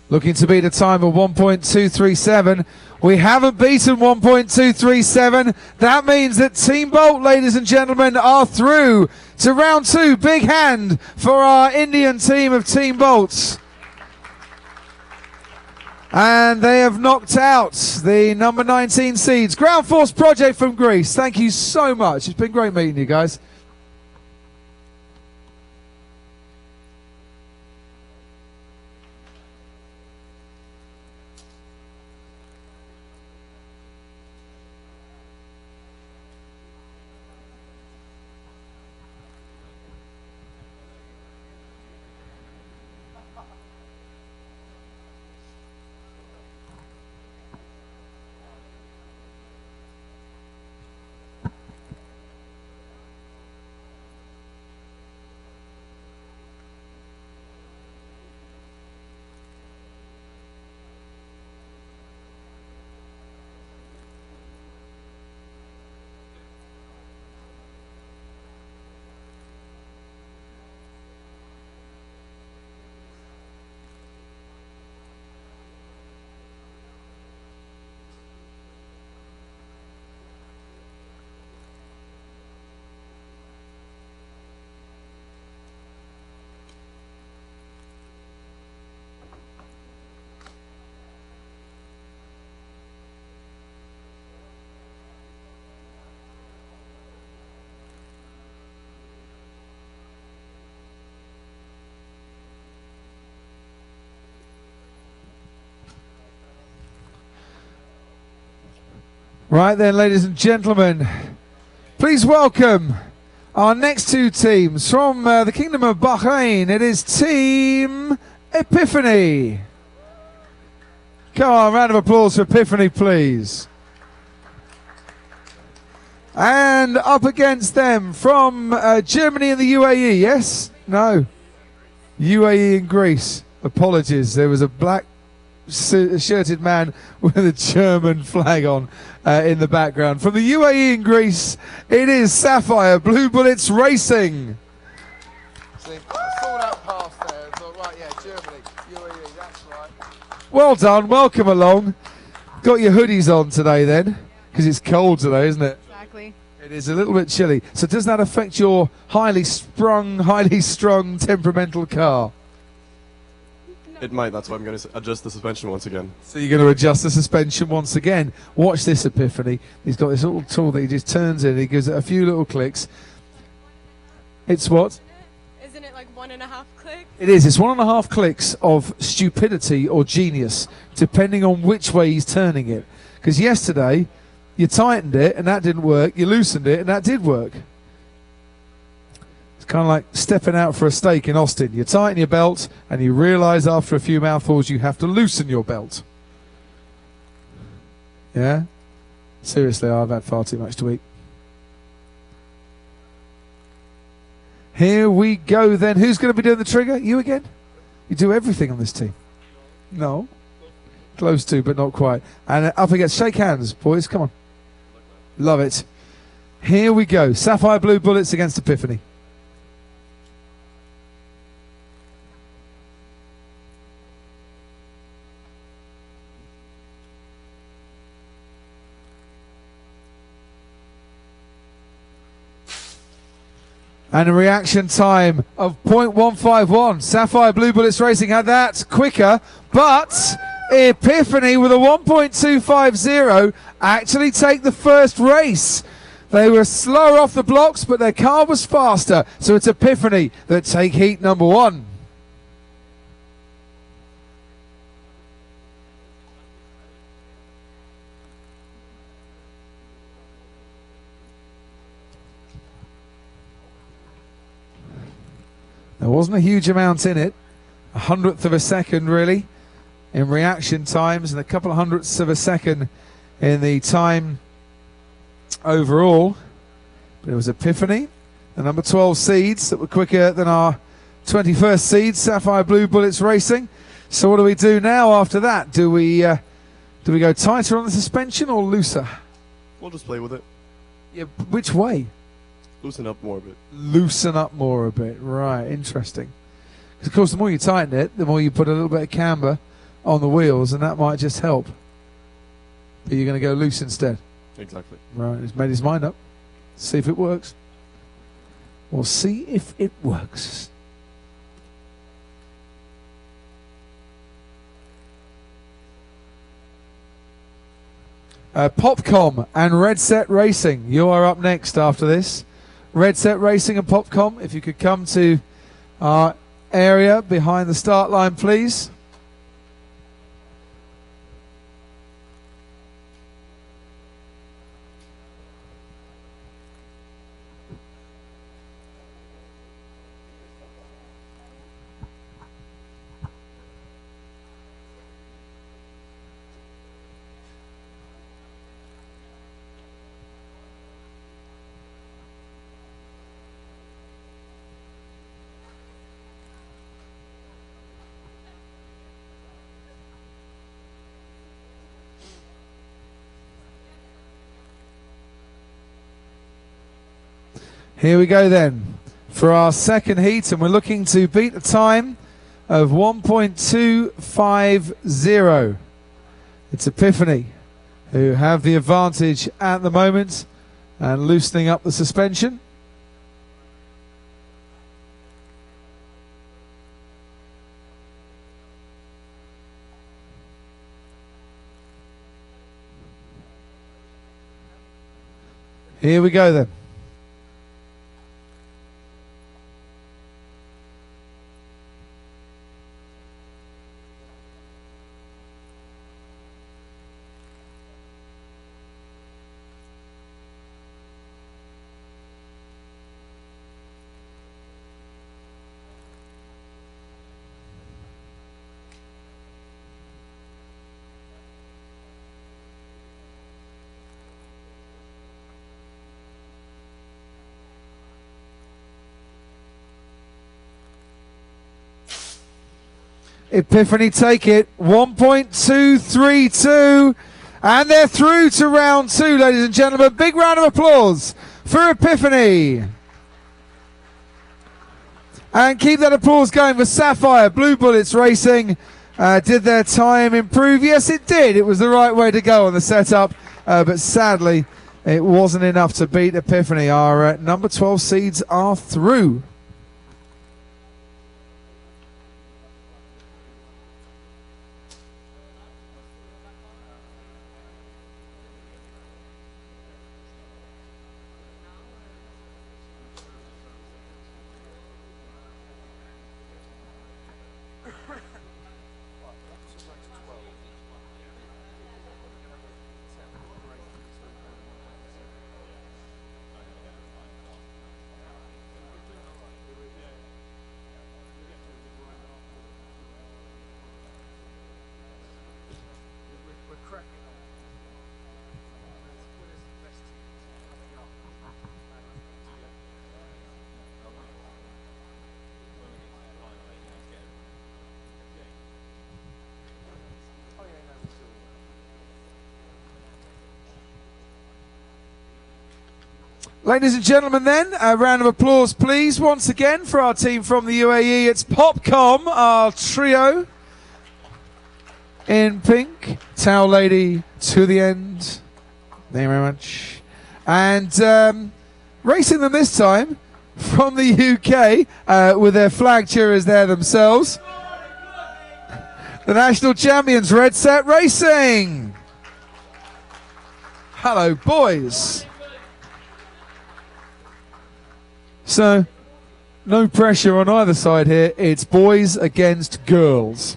Looking to beat a time of 1.237. We haven't beaten 1.237. That means that Team Bolt, ladies and gentlemen, are through to round 2. Big hand for our Indian team of Team Bolts. And they have knocked out the number 19 seeds. Ground Force Project from Greece. Thank you so much. It's been great meeting you guys. Right then, ladies and gentlemen, please welcome our next two teams from the Kingdom of Bahrain. It is Team Epiphany. Come on, round of applause for Epiphany, please. And up against them from Germany and the UAE, yes? No. UAE and Greece. Apologies, there was a black shirted man with a German flag on in the background. From the UAE in Greece, it is Sapphire Blue Bullets Racing. Well done, welcome along. Got your hoodies on today then, because it's cold today, isn't it? Exactly. It is a little bit chilly. So does that affect your highly strung, temperamental car? It might, that's why I'm going to adjust the suspension once again. So you're going to adjust the suspension once again. Watch this, Epiphany. He's got this little tool that he just turns in. He gives it a few little clicks. It's what? Isn't it like 1.5 clicks? It is. It's 1.5 clicks of stupidity or genius, depending on which way he's turning it. Because yesterday, you tightened it and that didn't work. You loosened it and that did work. Kind of like stepping out for a steak in Austin. You tighten your belt and you realise after a few mouthfuls you have to loosen your belt. Yeah? Seriously, I've had far too much to eat. Here we go then. Who's going to be doing the trigger? You again? You do everything on this team. No. Close to, but not quite. And up against, shake hands, boys. Come on. Love it. Here we go. Sapphire Blue Bullets against Epiphany. And a reaction time of 0.151. Sapphire Blue Bullets Racing had that quicker, but Epiphany with a 1.250 actually take the first race. They were slower off the blocks, but their car was faster. So it's Epiphany that take heat number 1. There wasn't a huge amount in it, 100th of a second really in reaction times and a couple of hundredths of a second in the time overall. But it was Epiphany, the number 12 seeds that were quicker than our 21st seeds, Sapphire Blue Bullets Racing. So what do we do now after that? Do we go tighter on the suspension or looser? We'll just play with it. Yeah, which way? Loosen up more a bit. Loosen up more a bit. Right, interesting. 'Cause of course, the more you tighten it, the more you put a little bit of camber on the wheels, and that might just help. But you're going to go loose instead. Exactly. Right, he's made his mind up. See if it works. We'll see if it works. Popcom and Red Set Racing, you are up next after this. Red Set Racing and Popcom, if you could come to our area behind the start line, please. Here we go then for our second heat, and we're looking to beat a time of 1.250. It's Epiphany who have the advantage at the moment and loosening up the suspension. Here we go then. Epiphany take it, 1.232, and they're through to round two, ladies and gentlemen. Big round of applause for Epiphany. And keep that applause going for Sapphire. Blue Bullets Racing. Did their time improve? Yes, it did. It was the right way to go on the setup, but sadly, it wasn't enough to beat Epiphany. Our number 12 seeds are through. Ladies and gentlemen then, a round of applause please once again for our team from the UAE. It's Popcom, our trio in pink. Towel Lady to the end. Thank you very much. And racing them this time from the UK with their flag cheerers there themselves. The national champions, Red Set Racing. Hello, boys. So, no pressure on either side here. It's boys against girls.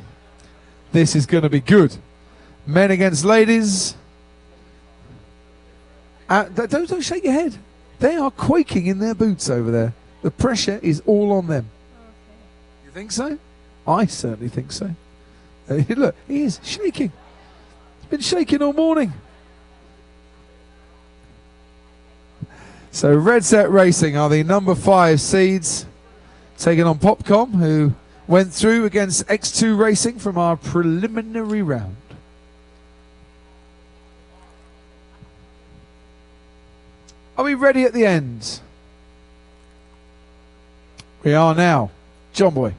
This is going to be good. Men against ladies. Don't shake your head. They are quaking in their boots over there. The pressure is all on them. You think so? I certainly think so. Look, he is shaking. He's been shaking all morning. So Red Set Racing are the number 5 seeds, taking on Popcom, who went through against X2 Racing from our preliminary round. Are we ready at the end? We are now. John Boy.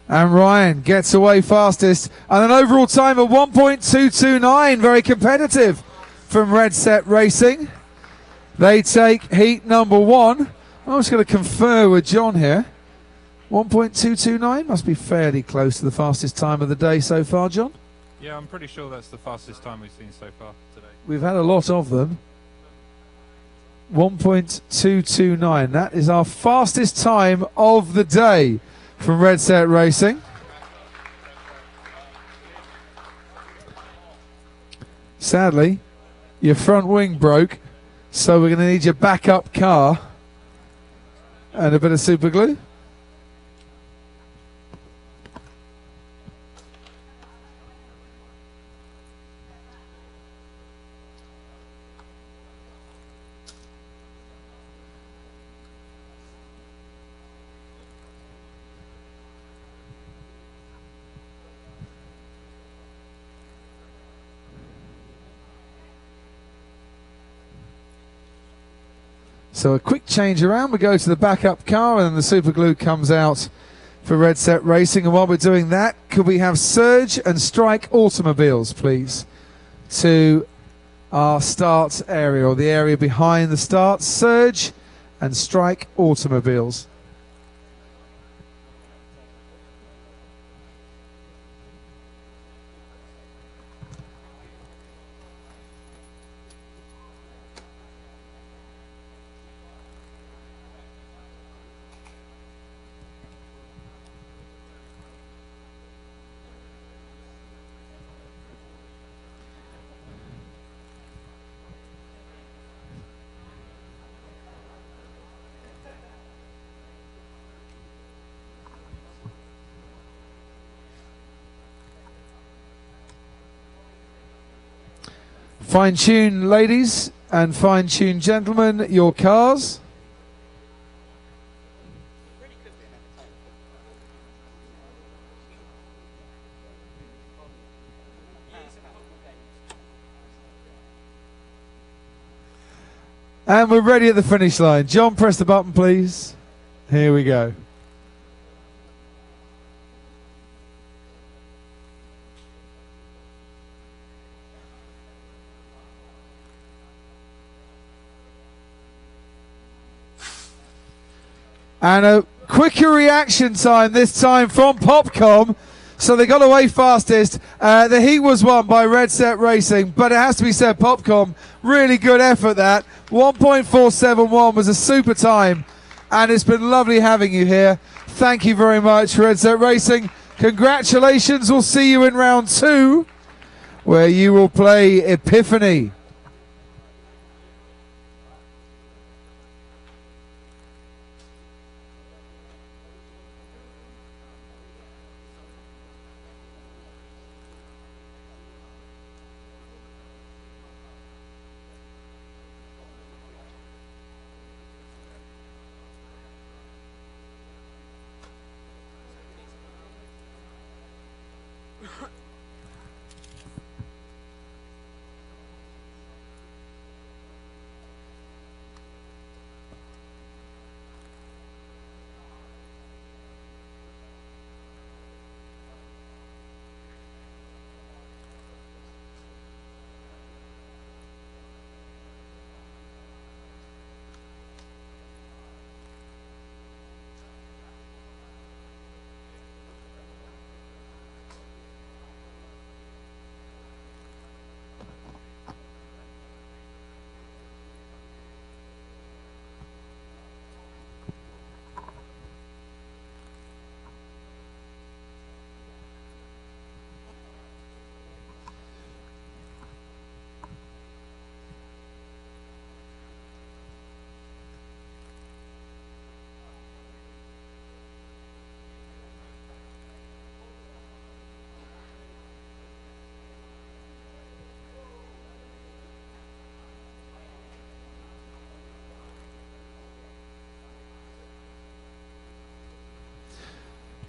And Ryan gets away fastest, and an overall time of 1.229, very competitive from Red Set Racing. They take heat number 1. I'm just going to confer with John here. 1.229 must be fairly close to the fastest time of the day so far, John. Yeah, I'm pretty sure that's the fastest time we've seen so far today. We've had a lot of them. 1.229, that is our fastest time of the day from Red Set Racing. Sadly, your front wing broke, so we're going to need your backup car and a bit of super glue. So a quick change around, we go to the backup car and then the super glue comes out for Red Set Racing. And while we're doing that, could we have Surge and Strike automobiles, please, to our start area, or the area behind the start. Surge and Strike automobiles. Fine tune, ladies, and fine tune, gentlemen, your cars. And we're ready at the finish line. John, press the button, please. Here we go. And a quicker reaction time this time from Popcom. So they got away fastest. The heat was won by Red Set Racing, but it has to be said, Popcom, really good effort that. 1.471 was a super time, and it's been lovely having you here. Thank you very much, Red Set Racing. Congratulations. We'll see you in round 2, where you will play Epiphany.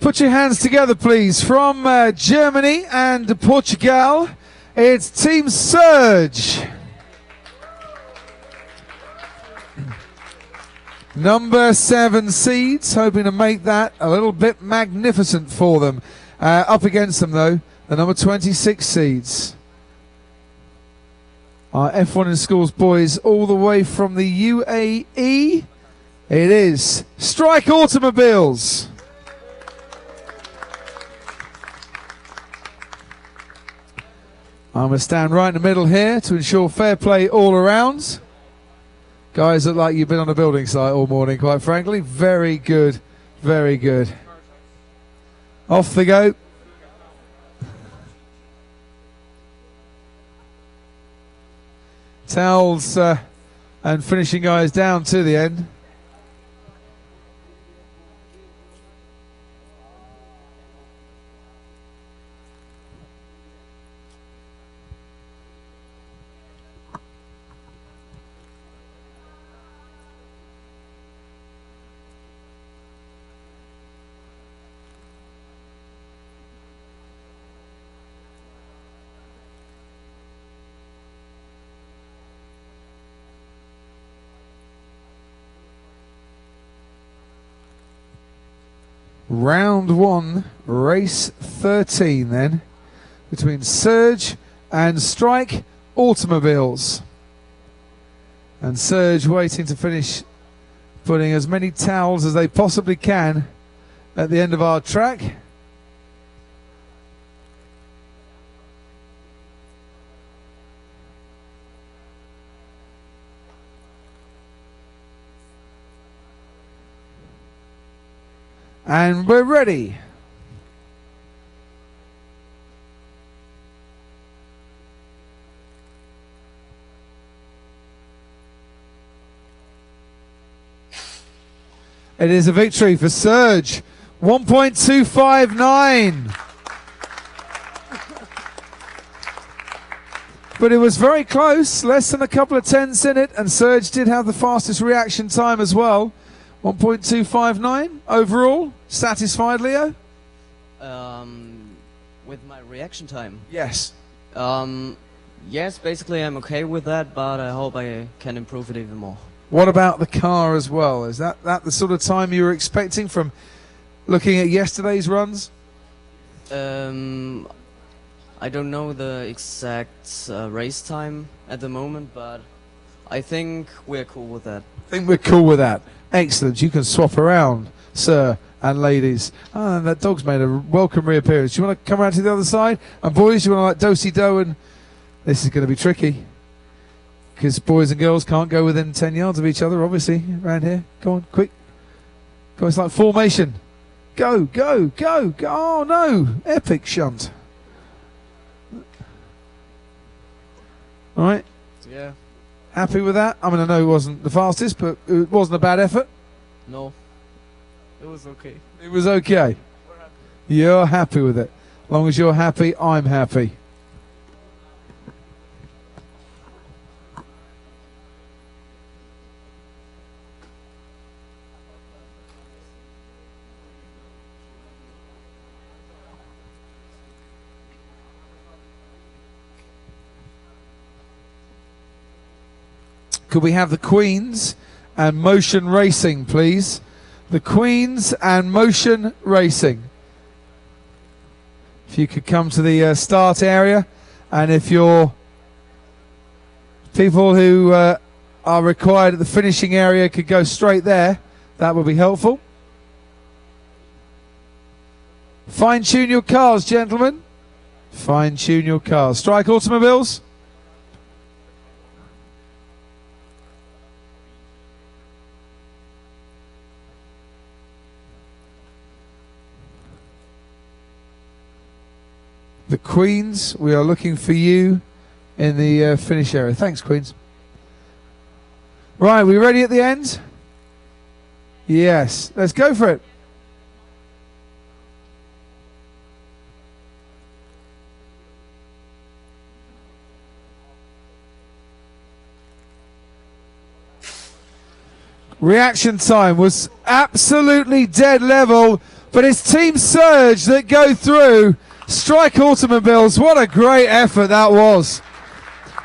Put your hands together, please. From Germany and Portugal, it's Team Surge. Number 7 seeds, hoping to make that a little bit magnificent for them. Up against them, though, the number 26 seeds. Our F1 in Schools boys all the way from the UAE. It is Strike Automobiles. I'm going to stand right in the middle here to ensure fair play all around. Guys, look like you've been on a building site all morning, quite frankly. Very good, very good. Off they go. Towels and finishing guys down to the end. Round 1, race 13 then, between Surge and Strike Automobiles. And Surge waiting to finish putting as many towels as they possibly can at the end of our track. And we're ready. It is a victory for Surge. 1.259. But it was very close, less than a couple of tenths in it, and Surge did have the fastest reaction time as well. 1.259 overall. Satisfied, Leo? With my reaction time? Yes. Yes, basically I'm okay with that, but I hope I can improve it even more. What about the car as well? Is that the sort of time you were expecting from looking at yesterday's runs? I don't know the exact race time at the moment, but I think we're cool with that. I think we're cool with that. Excellent. You can swap around, sir and ladies. Ah, and that dog's made a welcome reappearance. Do you want to come around to the other side? And boys, you want to like do-si-do? And this is going to be tricky because boys and girls can't go within 10 yards of each other, obviously, around here. Go on, quick. Go, it's like formation. Go, go, go, go. Oh, no. Epic shunt. All right. Yeah. Happy with that? I mean, I know it wasn't the fastest, but it wasn't a bad effort. No. It was okay. It was okay. You're happy with it. As long as you're happy, I'm happy. Could we have the Queens and Motion Racing, please? The Queens and Motion Racing. If you could come to the start area, and if you're people who are required at the finishing area could go straight there, that would be helpful. Fine-tune your cars, gentlemen. Fine-tune your cars. Strike Automobiles. The Queens, we are looking for you in the finish area. Thanks, Queens. Right, we ready at the end? Yes, let's go for it. Reaction time was absolutely dead level. but it's Team Surge that go through. Strike Automobiles, what a great effort that was.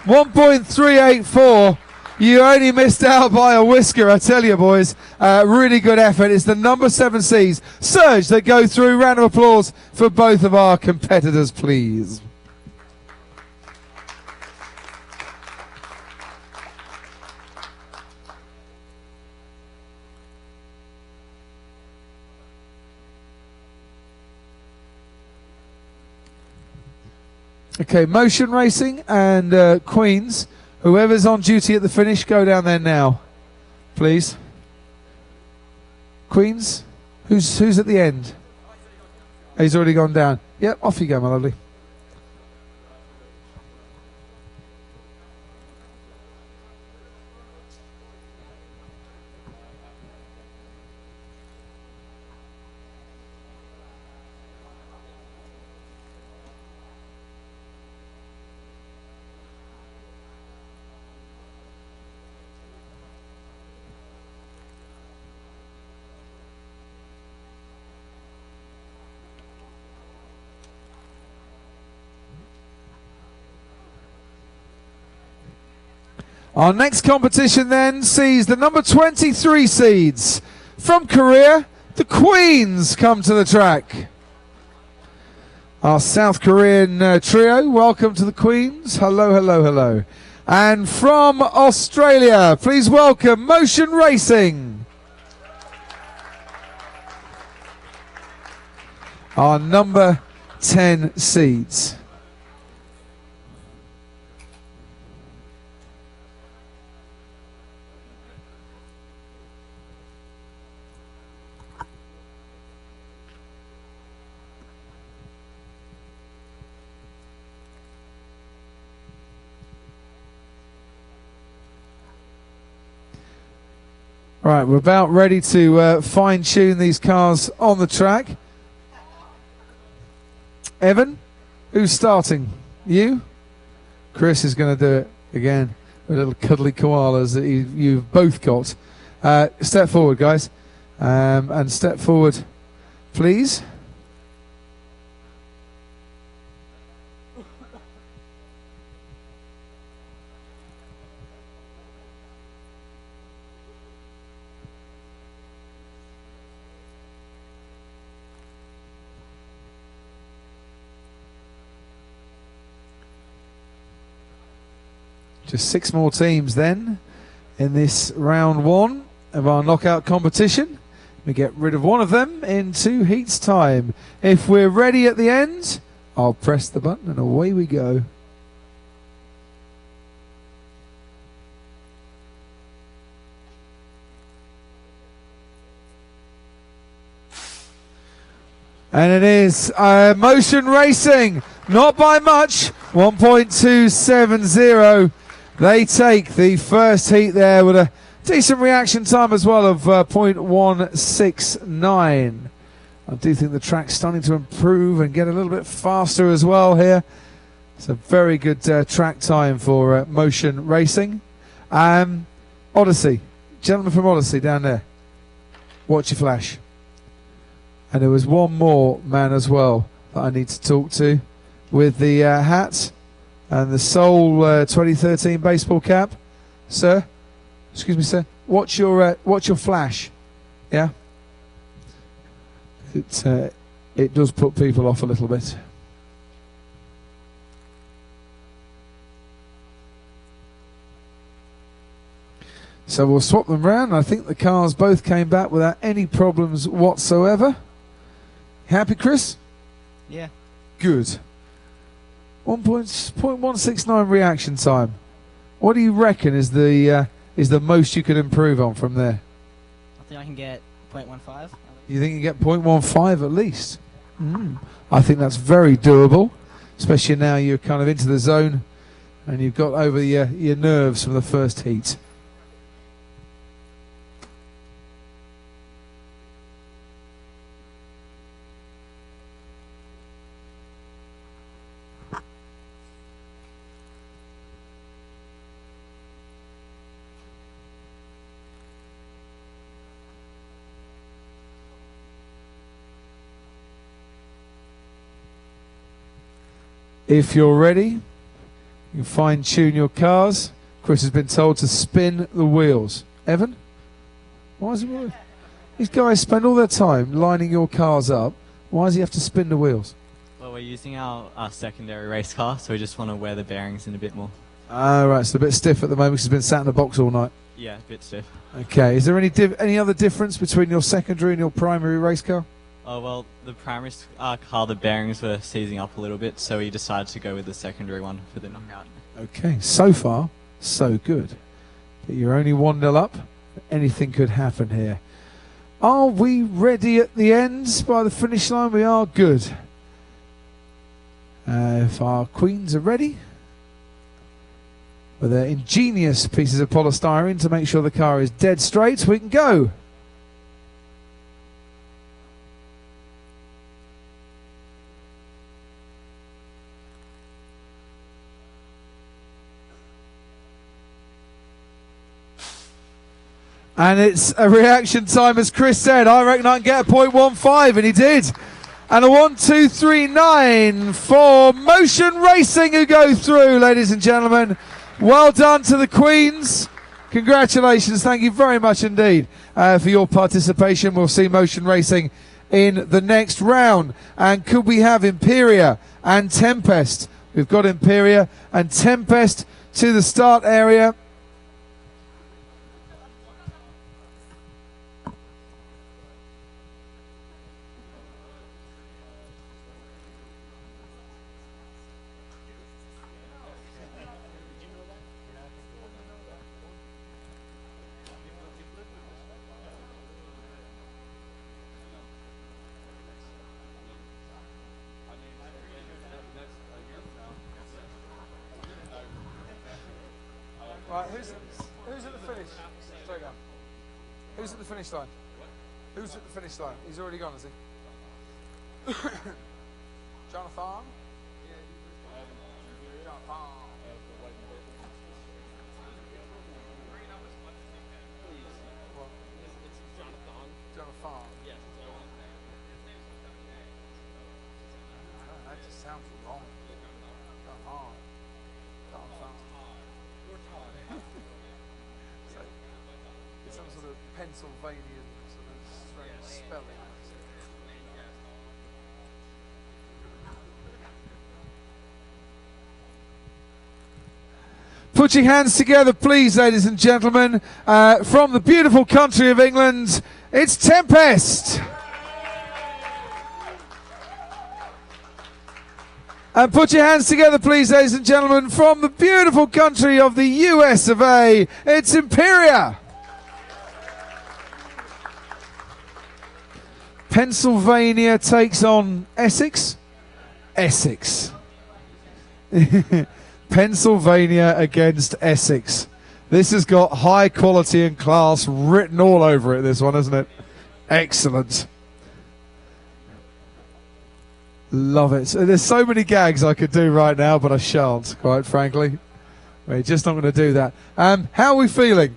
1.384. You only missed out by a whisker, I tell you, boys. Really good effort. It's the number 7 seeds, Surge, that go through. Round of applause for both of our competitors, please. Okay, Motion Racing and Queens. Whoever's on duty at the finish, go down there now, please. Queens, who's at the end? He's already gone down. Yep, off you go, my lovely. Our next competition then sees the number 23 seeds from Korea, the Queens, come to the track. Our South Korean trio, welcome to the Queens. Hello, hello, hello. And from Australia, please welcome Motion Racing. Our number 10 seeds. Right, we're about ready to fine-tune these cars on the track. Evan, who's starting? You? Chris is going to do it again. The little cuddly koalas that you've both got. Step forward, guys. And step forward, please. Just 6 more teams then in this round 1 of our knockout competition. We get rid of one of them in 2 heats time. If we're ready at the end, I'll press the button and away we go. And it is Motion Racing, not by much, 1.270. They take the first heat there with a decent reaction time as well of 0.169. I do think the track's starting to improve and get a little bit faster as well here. It's a very good track time for Motion Racing. Odyssey, gentleman from Odyssey down there. Watch your flash. And there was one more man as well that I need to talk to with the hat and the Seoul 2013 baseball cap. Sir, excuse me, sir. What's your flash? Yeah. It does put people off a little bit. So we'll swap them round. I think the cars both came back without any problems whatsoever. Happy, Chris? Yeah. Good. 1.169 reaction time. What do you reckon is the most you could improve on from there? I think I can get 0.15. You think you get 0.15 at least? I think that's very doable, especially now you're kind of into the zone and you've got over your nerves from the first heat. If you're ready, you can fine-tune your cars. Chris has been told to spin the wheels. Evan? Why is it? These guys spend all their time lining your cars up. Why does he have to spin the wheels? Well, we're using our secondary race car, so we just want to wear the bearings in a bit more. Ah, right, so a bit stiff at the moment because he's been sat in the box all night. Yeah, a bit stiff. Okay, is there any other difference between your secondary and your primary race car? Oh, well, the primary car, the bearings were seizing up a little bit, so we decided to go with the secondary one for the knockout. Okay, so far, so good. But you're only 1-0 up. Anything could happen here. Are we ready at the end by the finish line? We are good. If our queens are ready, with their ingenious pieces of polystyrene to make sure the car is dead straight, we can go. And it's a reaction time, as Chris said. I reckon I can get a 0.15, and he did. And a 1-2-3-9 for Motion Racing, who go through, ladies and gentlemen. Well done to the Queens. Congratulations. Thank you very much indeed for your participation. We'll see Motion Racing in the next round. And could we have Imperia and Tempest? We've got Imperia and Tempest to the start area. Right, who's at the finish? Sorry, go. Who's at the finish line? Who's at the finish line? He's already gone, has he? Jonathan? Jonathan. Yes. That just sounds wrong. It's some sort of Pennsylvanian sort of strange spelling. Put your hands together, please, ladies and gentlemen. From the beautiful country of England, it's Tempest. And put your hands together, please, ladies and gentlemen, from the beautiful country of the US of A, it's Imperia. Pennsylvania takes on Essex. Essex. Pennsylvania against Essex. This has got high quality and class written all over it, this one, hasn't it? Excellent. Love it. There's so many gags I could do right now, but I shan't, quite frankly. We're just not going to do that. How are we feeling?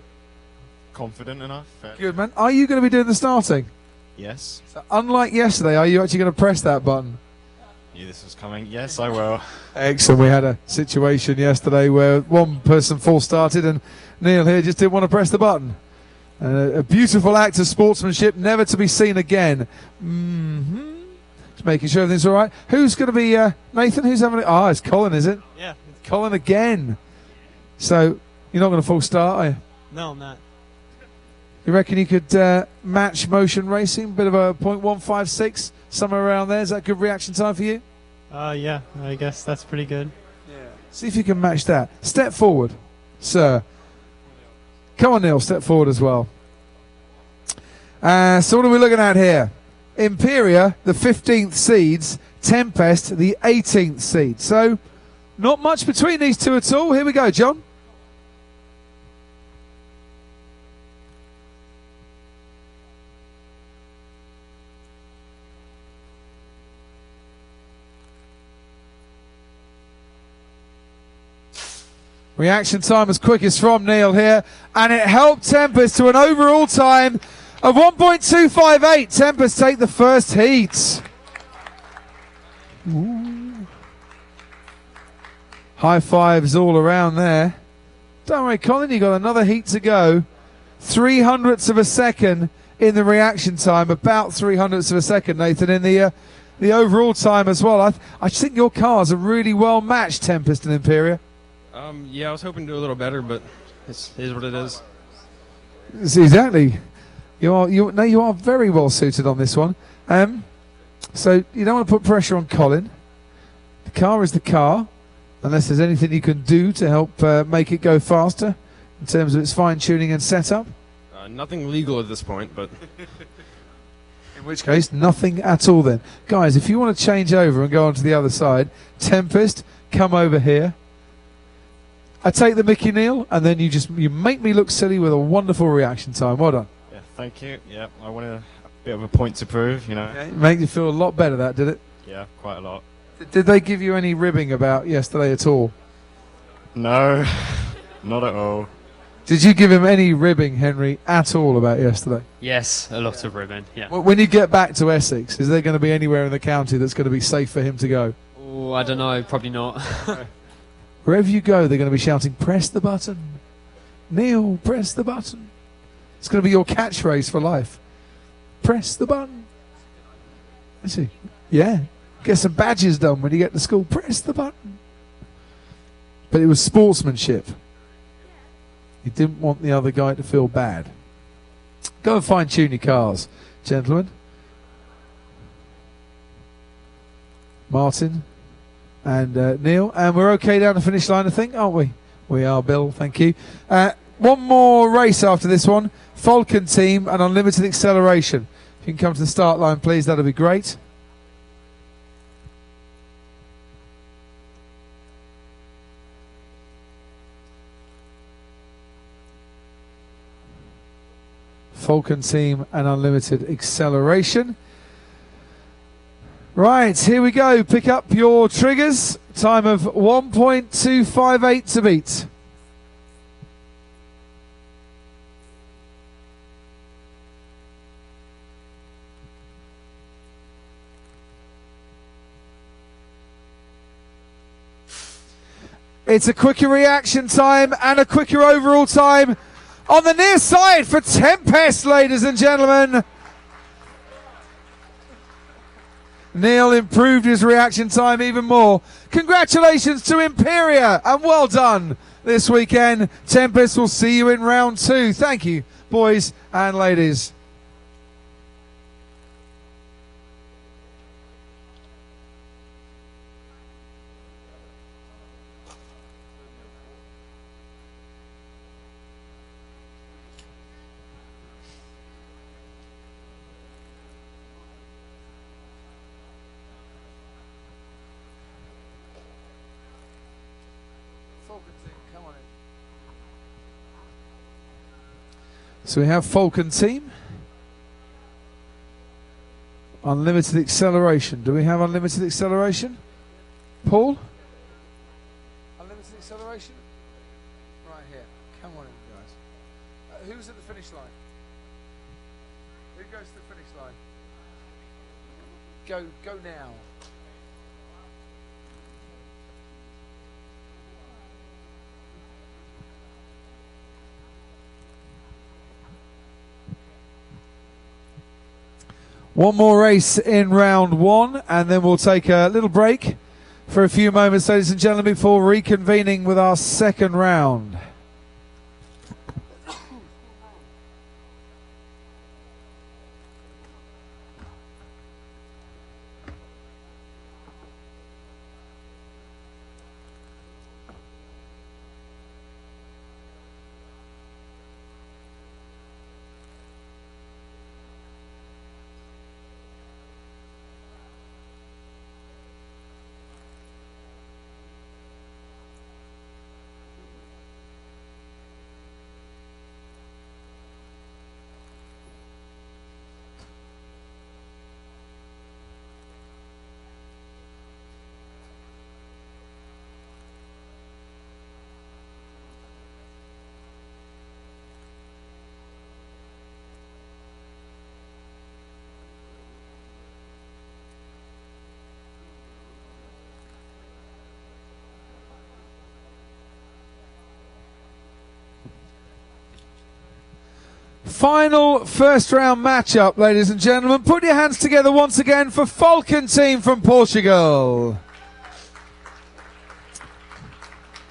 Confident enough. Good, man. Are you going to be doing the starting? Yes. So unlike yesterday, are you actually going to press that button? Knew this was coming. Yes, I will. Excellent. We had a situation yesterday where one person false started and Neil here just didn't want to press the button. A beautiful act of sportsmanship, never to be seen again. Just making sure everything's all right. Who's going to be Nathan? Who's having it? Oh, it's Colin, is it? Yeah. It's Colin again. So you're not going to false start, are you? No, I'm not. You reckon you could match Motion Racing? Bit of a 0.156, somewhere around there. Is that good reaction time for you? Yeah, I guess that's pretty good. Yeah. See if you can match that. Step forward, sir. Come on, Neil, step forward as well. So what are we looking at here? Imperia, the 15th seeds. Tempest, the 18th seed. So not much between these two at all. Here we go, John. Reaction time as quick as from Neil here, and it helped Tempest to an overall time of 1.258. Tempest take the first heat. Ooh. High fives all around there. Don't worry, Colin, you got another heat to go. 300ths of a second in the reaction time, about 300ths of a second, Nathan, in the overall time as well. I think your cars are really well matched, Tempest and Imperia. Yeah, I was hoping to do a little better, but it is what it is. Exactly. You are very well suited on this one. So you don't want to put pressure on Colin. The car is the car, unless there's anything you can do to help make it go faster in terms of its fine-tuning and setup. Nothing legal at this point, but... In which case, nothing at all then. Guys, if you want to change over and go on to the other side, Tempest, come over here. I take the Mickey Neal, and then you make me look silly with a wonderful reaction time. Well done. Yeah, thank you. Yeah, I want a bit of a point to prove, you know. Okay. Make you feel a lot better, that, did it? Yeah, quite a lot. Did they give you any ribbing about yesterday at all? No, not at all. Did you give him any ribbing, Henry, at all about yesterday? Yes, a lot of ribbon, yeah. When you get back to Essex, is there going to be anywhere in the county that's going to be safe for him to go? Oh, I don't know, probably not. Wherever you go, they're going to be shouting, press the button. Neil, press the button. It's going to be your catchphrase for life. Press the button. Let's see. Yeah. Get some badges done when you get to school. Press the button. But it was sportsmanship. You didn't want the other guy to feel bad. Go and fine-tune your cars, gentlemen. Martin and Neil. And we're okay down the finish line, I think, aren't we? We are, Bill. Thank you. One more race after this one. Falcon team and unlimited acceleration. If you can come to the start line, please, that'll be great. Falcon team and unlimited acceleration. Right, here we go. Pick up your triggers. Time of 1.258 to beat. It's a quicker reaction time and a quicker overall time on the near side for Tempest, ladies and gentlemen. Neil improved his reaction time even more. Congratulations to Imperia and well done this weekend. Tempest will see you in round 2. Thank you, boys and ladies. So we have Falcon team. Unlimited acceleration. Do we have unlimited acceleration? Paul? Unlimited acceleration? Right here. Come on in, guys. Who's at the finish line? Who goes to the finish line? Go now. One more race in round 1, and then we'll take a little break for a few moments, ladies and gentlemen, before reconvening with our second round. Final first round matchup, ladies and gentlemen. Put your hands together once again for Falcon Team from Portugal.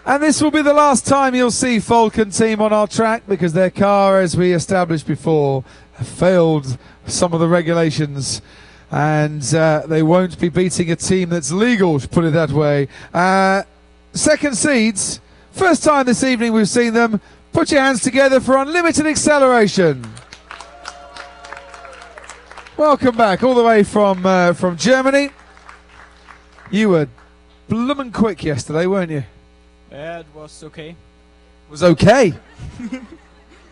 And this will be the last time you'll see Falcon Team on our track because their car, as we established before, failed some of the regulations, and they won't be beating a team that's legal, to put it that way. Second seeds, first time this evening we've seen them. Put your hands together for Unlimited Acceleration. Welcome back, all the way from Germany. You were bloomin' quick yesterday, weren't you? Yeah, it was okay. Was okay.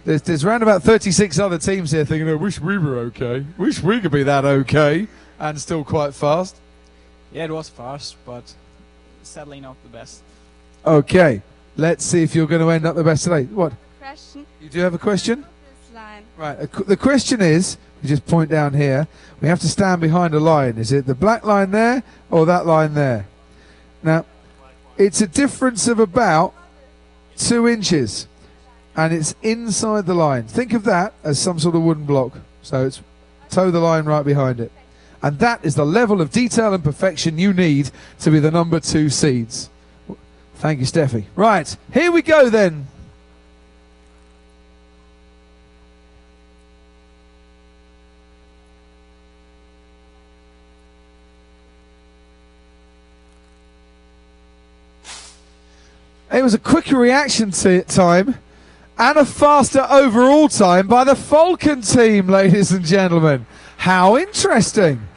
There's around about 36 other teams here thinking, I wish we were okay. Wish we could be that okay. And still quite fast. Yeah, it was fast, but sadly not the best. Okay, let's see if you're going to end up the best today. What? Question. You do have a question? This line. Right, the question is, you just point down here, we have to stand behind a line. Is it the black line there or that line there? Now, it's a difference of about 2 inches. And it's inside the line. Think of that as some sort of wooden block. So it's toe the line right behind it. And that is the level of detail and perfection you need to be the number 2 seeds. Thank you, Steffi. Right, here we go then. It was a quicker reaction time and a faster overall time by the Falcon Team, ladies and gentlemen. How interesting.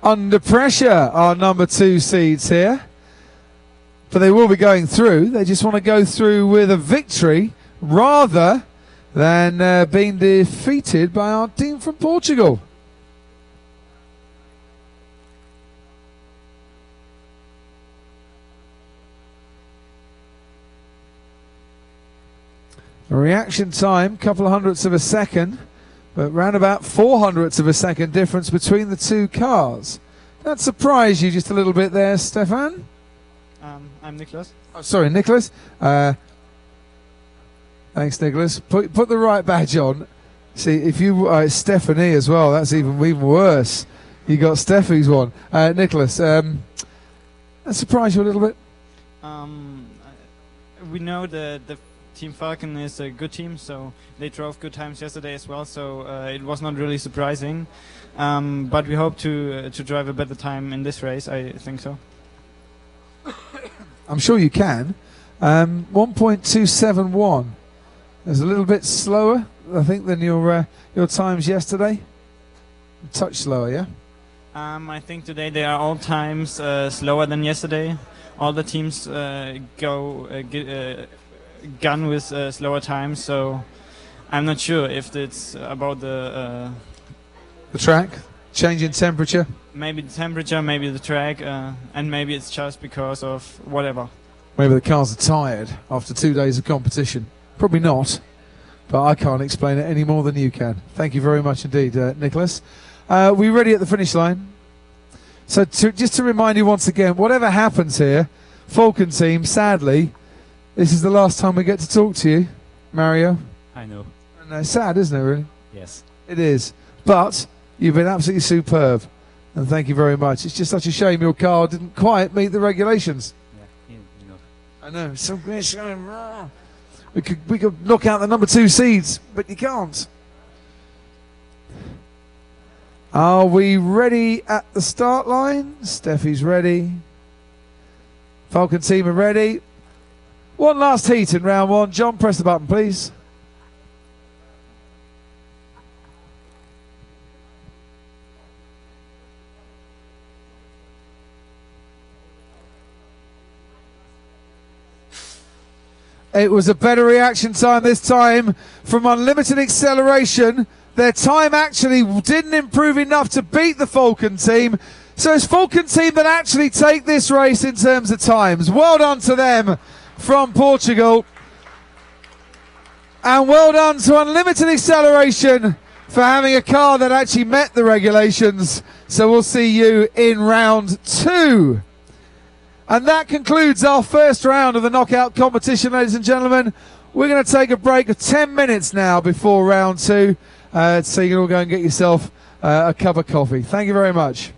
Under pressure, our number 2 seeds here. But they will be going through. They just want to go through with a victory rather than being defeated by our team from Portugal. A reaction time, couple of hundredths of a second, but round about 400ths of a second difference between the 2 cars. That surprised you just a little bit there, Stefan? I'm Nicholas. Oh, sorry, Nicholas. Thanks, Nicholas. Put the right badge on. See, if you Stephanie as well, that's even worse. You got Steffi's one. Nicholas, that surprised you a little bit? We know the Team Falcon is a good team, so they drove good times yesterday as well, so it was not really surprising. But we hope to drive a better time in this race, I think so. I'm sure you can. 1.271 is a little bit slower, I think, than your times yesterday. A touch slower, yeah? I think today they are all times slower than yesterday. All the teams gun with slower times, so I'm not sure if it's about the track, change in temperature. Maybe the temperature, maybe the track, and maybe it's just because of whatever. Maybe the cars are tired after 2 days of competition. Probably not, but I can't explain it any more than you can. Thank you very much indeed, Nicholas. We ready at the finish line? So just to remind you once again, whatever happens here, Falcon Team, sadly, this is the last time we get to talk to you, Mario. I know. And it's sad, isn't it, really? Yes. It is. But you've been absolutely superb. And thank you very much. It's just such a shame your car didn't quite meet the regulations. Yeah, you know. I know. It's so great. We could knock out the number 2 seeds, but you can't. Are we ready at the start line? Steffi's ready. Falcon Team are ready. One last heat in round 1. John, press the button, please. It was a better reaction time this time from Unlimited Acceleration. Their time actually didn't improve enough to beat the Falcon Team. So it's Falcon Team that actually take this race in terms of times. Well done to them from Portugal. And well done to Unlimited Acceleration for having a car that actually met the regulations. So we'll see you in round 2. And that concludes our first round of the knockout competition, ladies and gentlemen. We're going to take a break of 10 minutes now before round 2, so you can all go and get yourself a cup of coffee. Thank you very much.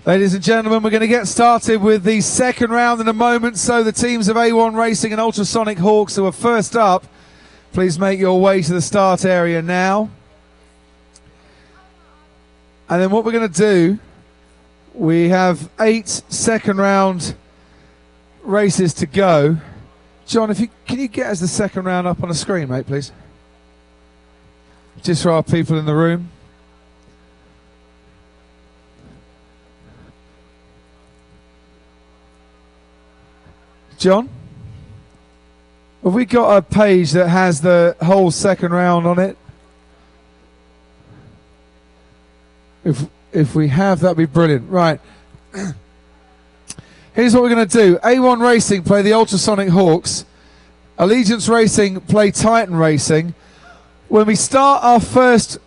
Ladies and gentlemen, we're going to get started with the second round in a moment. So the teams of A1 Racing and Ultrasonic Hawks who are first up, please make your way to the start area now. And then what we're going to do, we have 8 second round races to go. John, can you get us the second round up on the screen, mate, please? Just for our people in the room. John, have we got a page that has the whole second round on it? If we have, that'd be brilliant. Right. Here's what we're going to do. A1 Racing play the Ultrasonic Hawks. Allegiance Racing play Titan Racing. When we start our first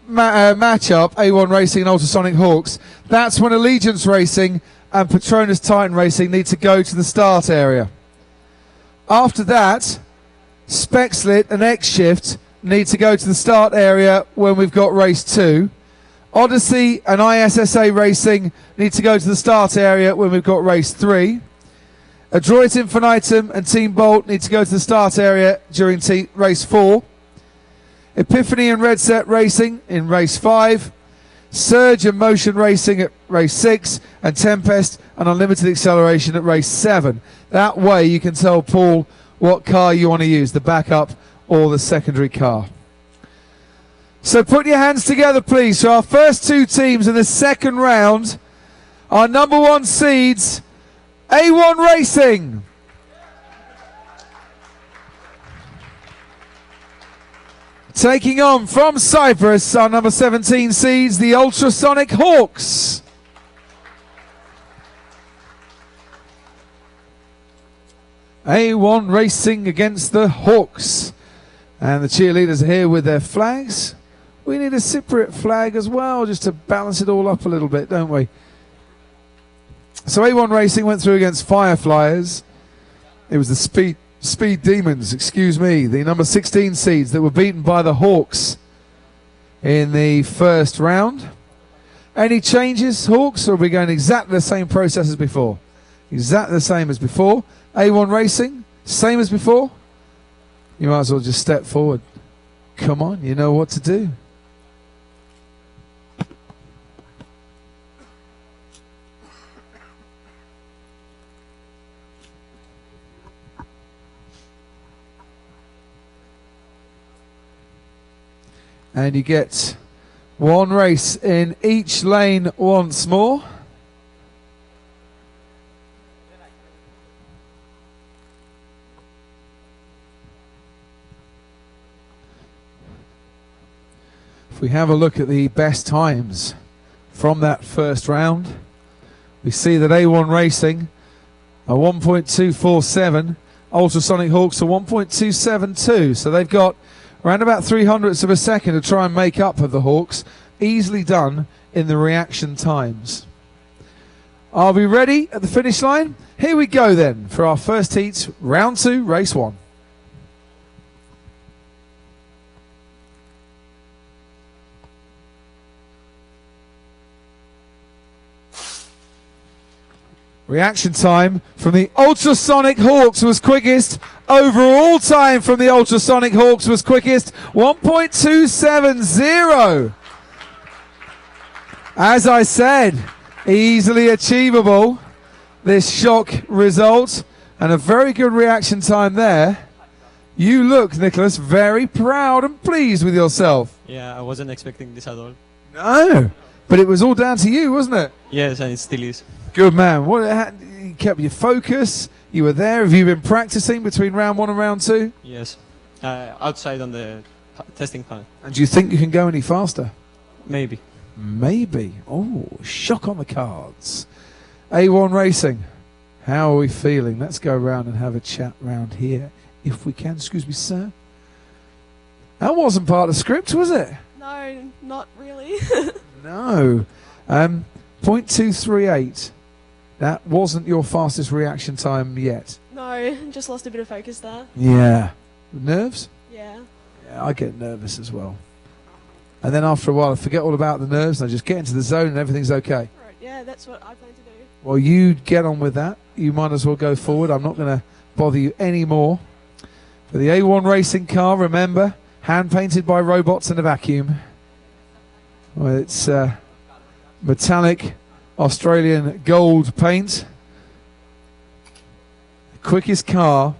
matchup, A1 Racing and Ultrasonic Hawks, that's when Allegiance Racing and Petronas Titan Racing need to go to the start area. After that, Spexlit and X-Shift need to go to the start area when we've got race 2. Odyssey and ISSA Racing need to go to the start area when we've got race 3. Adroit Infinitum and Team Bolt need to go to the start area during race 4. Epiphany and Red Set Racing in race 5. Surge and Motion Racing at race 6, and Tempest and Unlimited Acceleration at race 7. That way you can tell Paul what car you want to use, the backup or the secondary car. So put your hands together, please. So our first 2 teams in the second round, our number 1 seeds, A1 Racing. Taking on from Cyprus, our number 17 seeds, the Ultrasonic Hawks. A1 Racing against the Hawks. And the cheerleaders are here with their flags. We need a Cypriot flag as well, just to balance it all up a little bit, don't we? So A1 Racing went through against Fireflies. It was the Speed Demons, the number 16 seeds that were beaten by the Hawks in the first round. Any changes, Hawks, or are we going exactly the same process as before? Exactly the same as before. A1 Racing, same as before. You might as well just step forward. Come on, you know what to do. And you get 1 race in each lane once more. If we have a look at the best times from that first round, we see that A1 Racing are 1.247, Ultrasonic Hawks are 1.272, so they've got around about 300ths of a second to try and make up of the Hawks. Easily done in the reaction times. Are we ready at the finish line? Here we go then for our first heat, round 2, race 1. Reaction time from the Ultrasonic Hawks was quickest. Overall time from the Ultrasonic Hawks was quickest. 1.270. As I said, easily achievable, this shock result. And a very good reaction time there. You look, Nicholas, very proud and pleased with yourself. Yeah, I wasn't expecting this at all. No, but it was all down to you, wasn't it? Yes, and it still is. Good man. You kept your focus. You were there. Have you been practicing between round 1 and round 2? Yes. Outside on the testing panel. And do you think you can go any faster? Maybe. Maybe. Oh, shock on the cards. A1 Racing, how are we feeling? Let's go around and have a chat round here, if we can. Excuse me, sir. That wasn't part of the script, was it? No, not really. No. 0.238. That wasn't your fastest reaction time yet. No, just lost a bit of focus there. Yeah. Nerves? Yeah. Yeah, I get nervous as well. And then after a while, I forget all about the nerves and I just get into the zone and everything's okay. Right, yeah, Yeah, that's what I plan to do. Well, you get on with that. You might as well go forward. I'm not going to bother you anymore. For the A1 racing car, remember, hand-painted by robots in a vacuum. Well, it's metallic Australian gold paint. The quickest car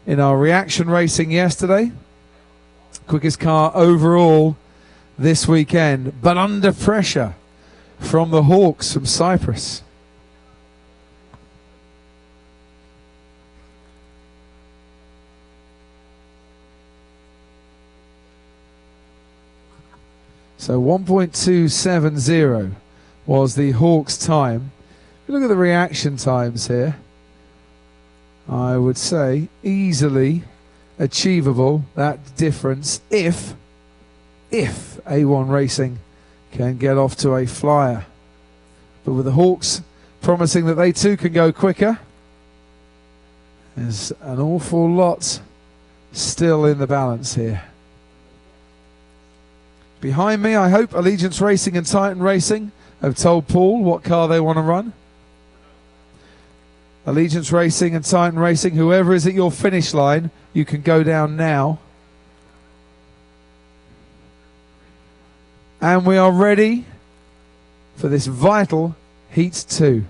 in our reaction racing yesterday. Quickest car overall this weekend, but under pressure from the Hawks from Cyprus. So 1.270 was the Hawks' time. If you look at the reaction times here, I would say easily achievable, that difference, if A1 Racing can get off to a flyer. But with the Hawks promising that they too can go quicker, there's an awful lot still in the balance here. Behind me, I hope Allegiance Racing and Titan Racing have told Paul what car they want to run. Allegiance Racing and Titan Racing, whoever is at your finish line, you can go down now. And we are ready for this vital Heat 2.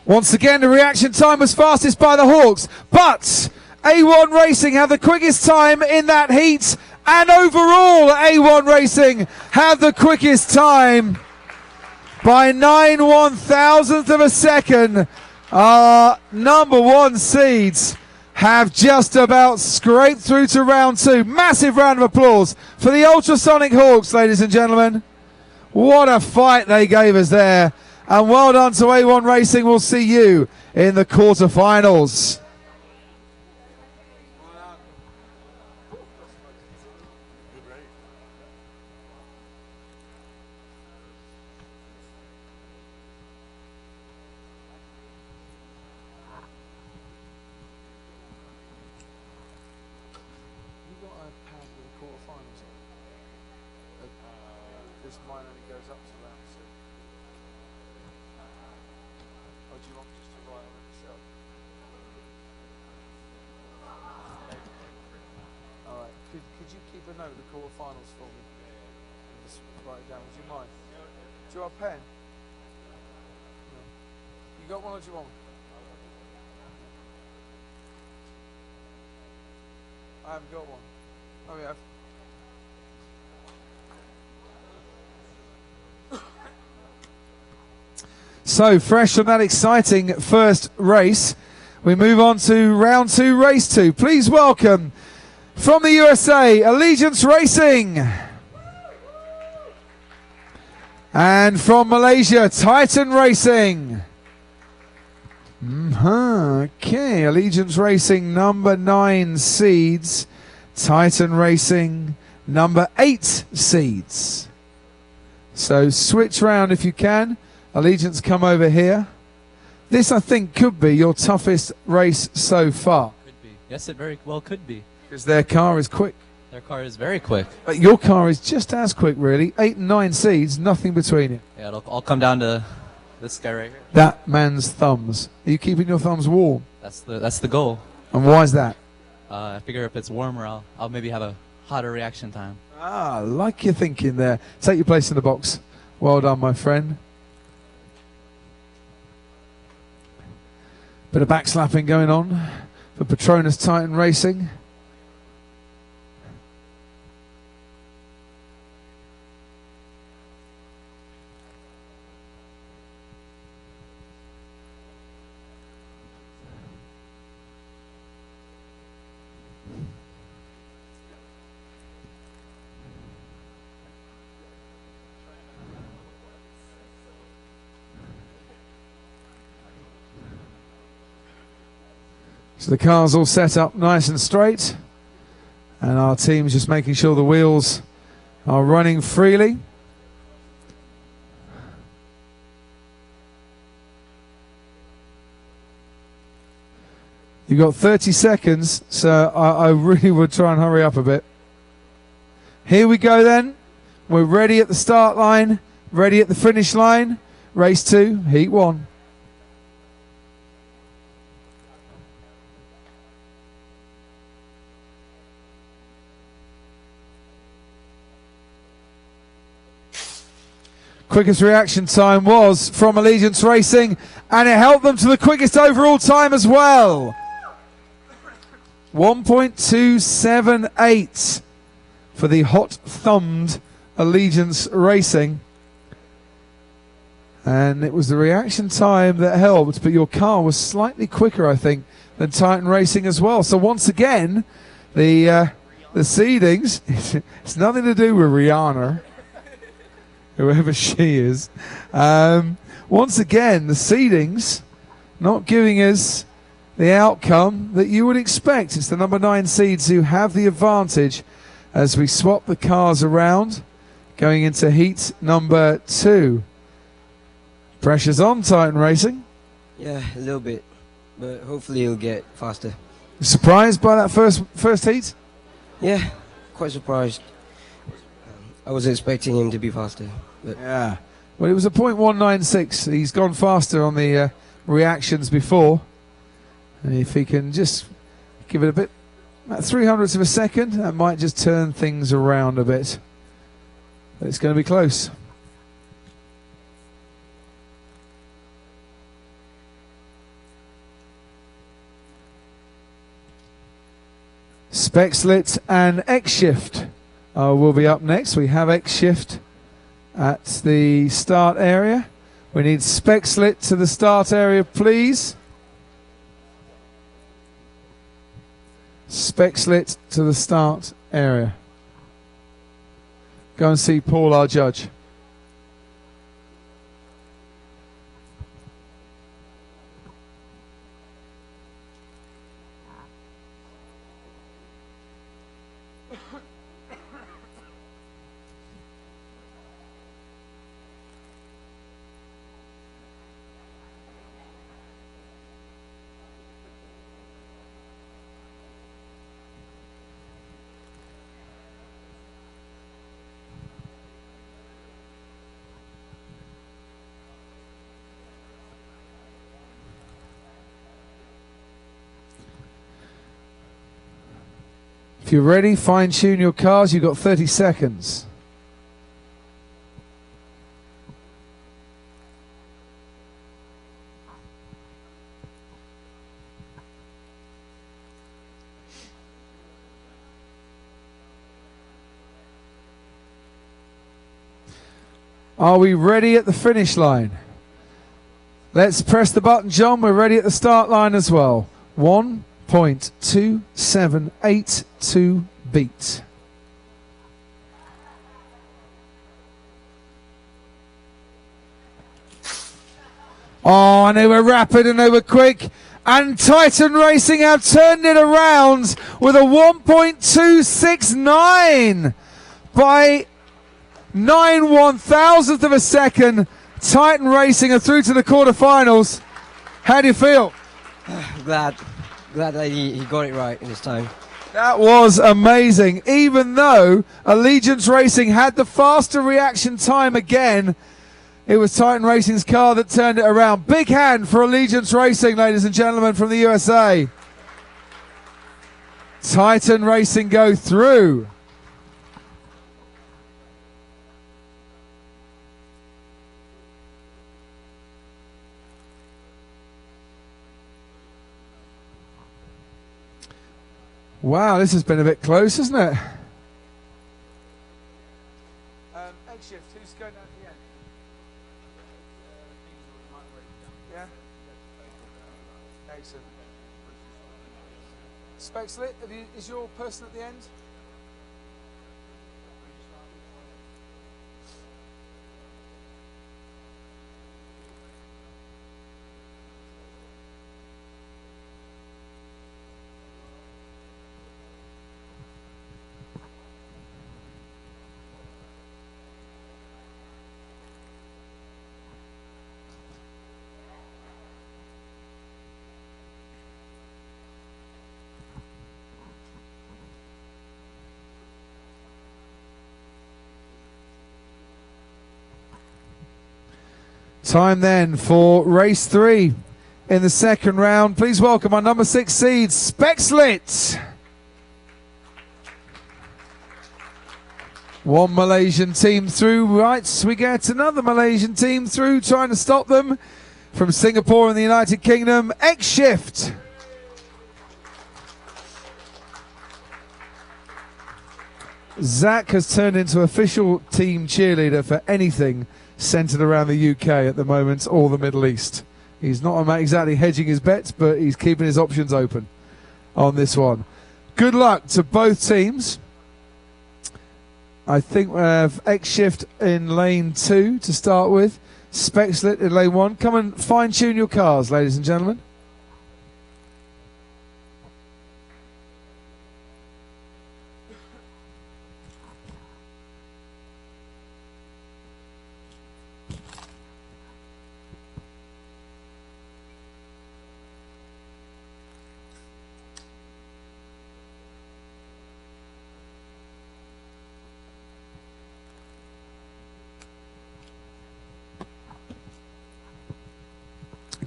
Once again, the reaction time was fastest by the Hawks, but A1 Racing have the quickest time in that heat, and overall A1 Racing have the quickest time by 9/1000th of a second. Our number one seeds have just about scraped through to round two. Massive round of applause for the Ultrasonic Hawks, ladies and gentlemen. What a fight they gave us there. And well done to A1 Racing. We'll see you in the quarterfinals. Could you keep a note of the quarterfinals for me? Just write it down. Would you mind? Do you want a pen? No. You got one or do you want one? I haven't got one. Oh, yeah. So, fresh from that exciting first race, we move on to round two, race two. Please welcome, from the USA, Allegiance Racing. And from Malaysia, Titan Racing. Okay, Allegiance Racing, number 9 seeds. Titan Racing, number 8 seeds. So switch round if you can. Allegiance, come over here. This, I think, could be your toughest race so far. Could be. Yes, it very well could be. Because their car is quick. Their car is very quick. But your car is just as quick, really. 8 and 9 seeds, nothing between you. Yeah, it'll all come down to this guy right here. That man's thumbs. Are you keeping your thumbs warm? That's the goal. And why is that? I figure if it's warmer, I'll maybe have a hotter reaction time. Ah, like you're thinking there. Take your place in the box. Well done, my friend. Bit of backslapping going on for Petronas Titan Racing. So the car's all set up nice and straight, and our team's just making sure the wheels are running freely. You've got 30 seconds, so I really would try and hurry up a bit. Here we go then. We're ready at the start line, ready at the finish line. Race 2, Heat 1. Quickest reaction time was from Allegiance Racing, and it helped them to the quickest overall time as well. 1.278 for the hot-thumbed Allegiance Racing. And it was the reaction time that helped, but your car was slightly quicker, I think, than Titan Racing as well. So once again, the seedings, it's nothing to do with Rihanna, whoever she is. Once again, the seedings not giving us the outcome that you would expect. It's the number 9 seeds who have the advantage as we swap the cars around going into heat number 2. Pressure's on Titan Racing. Yeah, a little bit, but hopefully he'll get faster. Surprised by that first heat? Yeah, quite surprised. I was expecting him to be faster. But yeah. Well, it was a .196. He's gone faster on the reactions before. And if he can just give it a bit, about 300ths of a second, that might just turn things around a bit. But it's going to be close. Spexlit and X-Shift will be up next. We have X-Shift at the start area. We need Spexlit to the start area, please. Spexlit to the start area. Go and see Paul, our judge. If you're ready, fine-tune your cars. You've got 30 seconds. Are we ready at the finish line? Let's press the button, John. We're ready at the start line as well. 1.2782 beat. Oh, and they were rapid and they were quick. And Titan Racing have turned it around with a 1.269 by 9/1000th of a second. Titan Racing are through to the quarterfinals. How do you feel? glad that he got it right this time. That was amazing. Even though Allegiance Racing had the faster reaction time again, it was Titan Racing's car that turned it around. Big hand for Allegiance Racing, ladies and gentlemen, from the USA. Titan Racing go through. Wow, this has been a bit close, hasn't it? X-Shift, who's going down at the end? Yeah? Excellent. Spexlit, is your person at the end? Time then for race 3 in the second round. Please welcome our number 6 seed, Spexlit. One Malaysian team through. Right, we get another Malaysian team through, trying to stop them. From Singapore and the United Kingdom, X-Shift. Zach has turned into official team cheerleader for anything centered around the UK at the moment, or the Middle East. He's not exactly hedging his bets, but he's keeping his options open on this one. Good luck to both teams. I think we have X-Shift in lane 2 to start with. Spexlit in lane 1. Come and fine-tune your cars, ladies and gentlemen.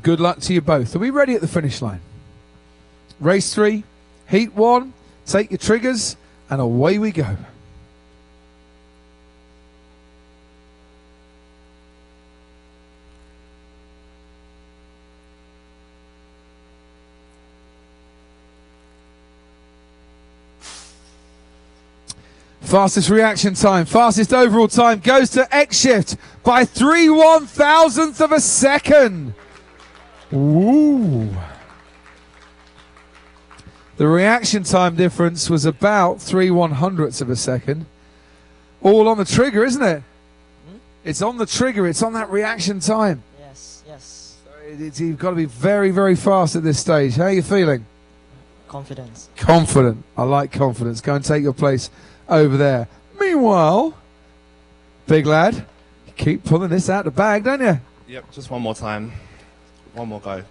Good luck to you both. Are we ready at the finish line? Race 3, heat 1, take your triggers, and away we go. Fastest reaction time, fastest overall time goes to X-Shift by 3/1000th of a second. Ooh. The reaction time difference was about 3/100ths of a second. All on the trigger, isn't it? It's on the trigger. It's on that reaction time. Yes, yes. So you've got to be very, very fast at this stage. How are you feeling? Confidence. Confident. I like confidence. Go and take your place over there. Meanwhile, big lad, you keep pulling this out the bag, don't you? Yep, just one more time. One more go.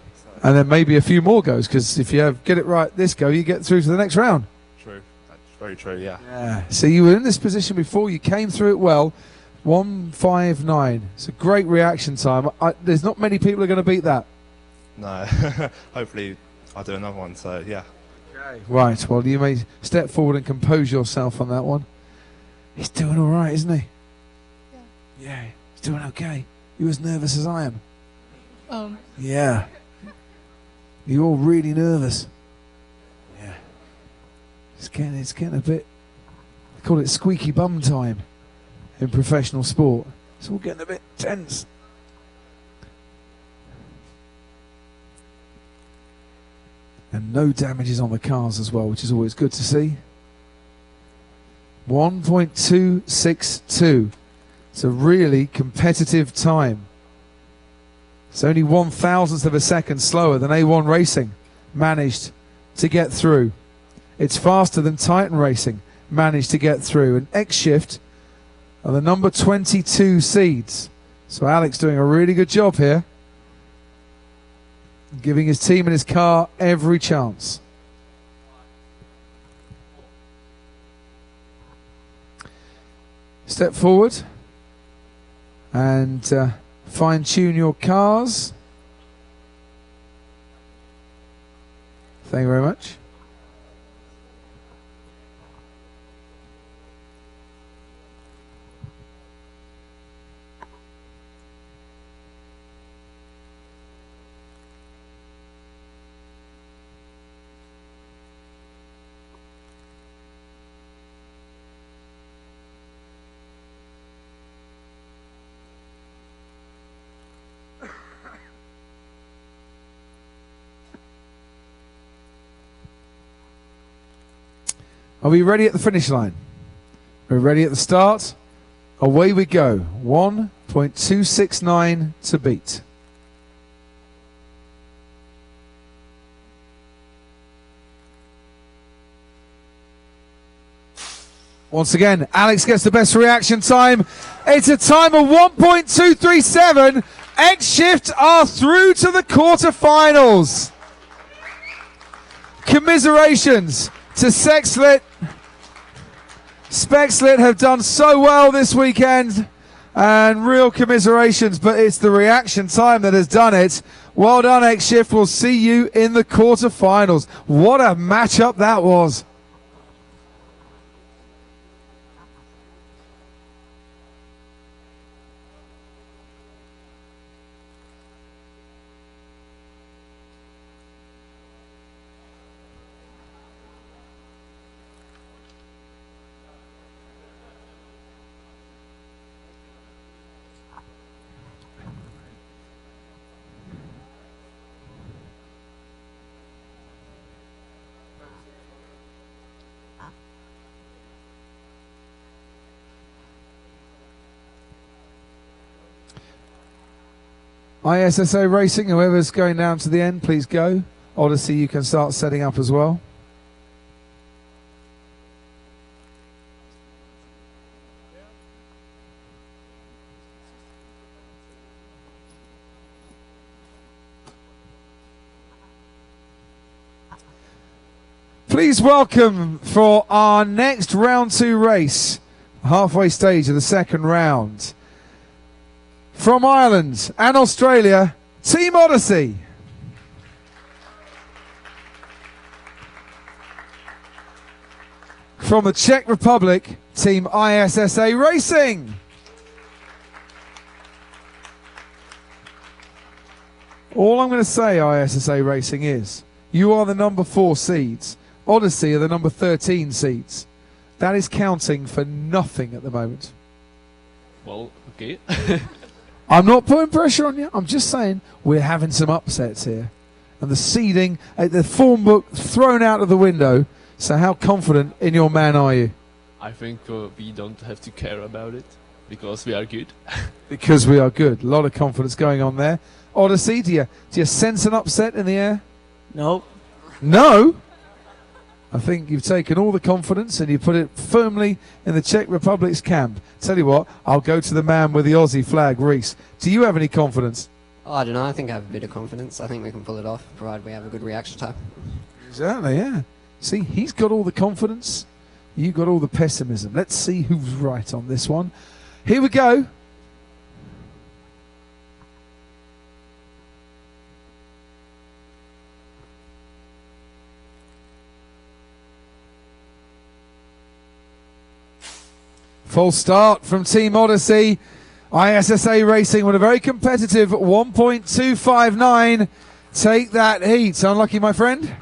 And then maybe a few more goes, because if you get it right this go, you get through to the next round. True. That's very true, yeah. Yeah. So you were in this position before, you came through it well. 1:59. It's a great reaction time. There's not many people who are going to beat that. No. Hopefully I'll do another one, so yeah. Okay. Right, well, you may step forward and compose yourself on that one. He's doing all right, isn't he? Yeah, he's doing okay. You as nervous as I am? Yeah. You're all really nervous. Yeah. It's getting a bit, they call it squeaky bum time in professional sport. It's all getting a bit tense. And no damages on the cars as well, which is always good to see. 1.262. It's a really competitive time. It's only 1/1000th of a second slower than A1 Racing managed to get through. It's faster than Titan Racing managed to get through. And X-Shift are the number 22 seeds. So Alex doing a really good job here, giving his team and his car every chance. Step forward and fine-tune your cars. Thank you very much. Are we ready at the finish line? We're ready at the start. Away we go. 1.269 to beat. Once again, Alex gets the best reaction time. It's a time of 1.237. X-Shift are through to the quarterfinals. Commiserations to Spexlit have done so well this weekend, And real commiserations, but it's the reaction time that has done it. Well done, X-Shift. We'll see you in the quarterfinals. What a matchup that was. ISSA Racing, whoever's going down to the end, please go. Odyssey, you can start setting up as well. Please welcome for our next round 2 race, halfway stage of the second round. From Ireland and Australia, Team Odyssey. From the Czech Republic, Team ISSA Racing. All I'm going to say, ISSA Racing, is you are the number 4 seeds. Odyssey are the number 13 seeds. That is counting for nothing at the moment. Well, okay. I'm not putting pressure on you. I'm just saying we're having some upsets here. And the seeding, the form book thrown out of the window. So how confident in your man are you? I think we don't have to care about it because we are good. Because we are good. A lot of confidence going on there. Odyssey, do you sense an upset in the air? No. No? I think you've taken all the confidence and you put it firmly in the Czech Republic's camp. Tell you what, I'll go to the man with the Aussie flag, Reese. Do you have any confidence? Oh, I don't know. I think I have a bit of confidence. I think we can pull it off, provided we have a good reaction time. Exactly, yeah. See, he's got all the confidence. You got all the pessimism. Let's see who's right on this one. Here we go. Full start from Team Odyssey. ISSA Racing with a very competitive 1.259. Take that heat. Unlucky, my friend.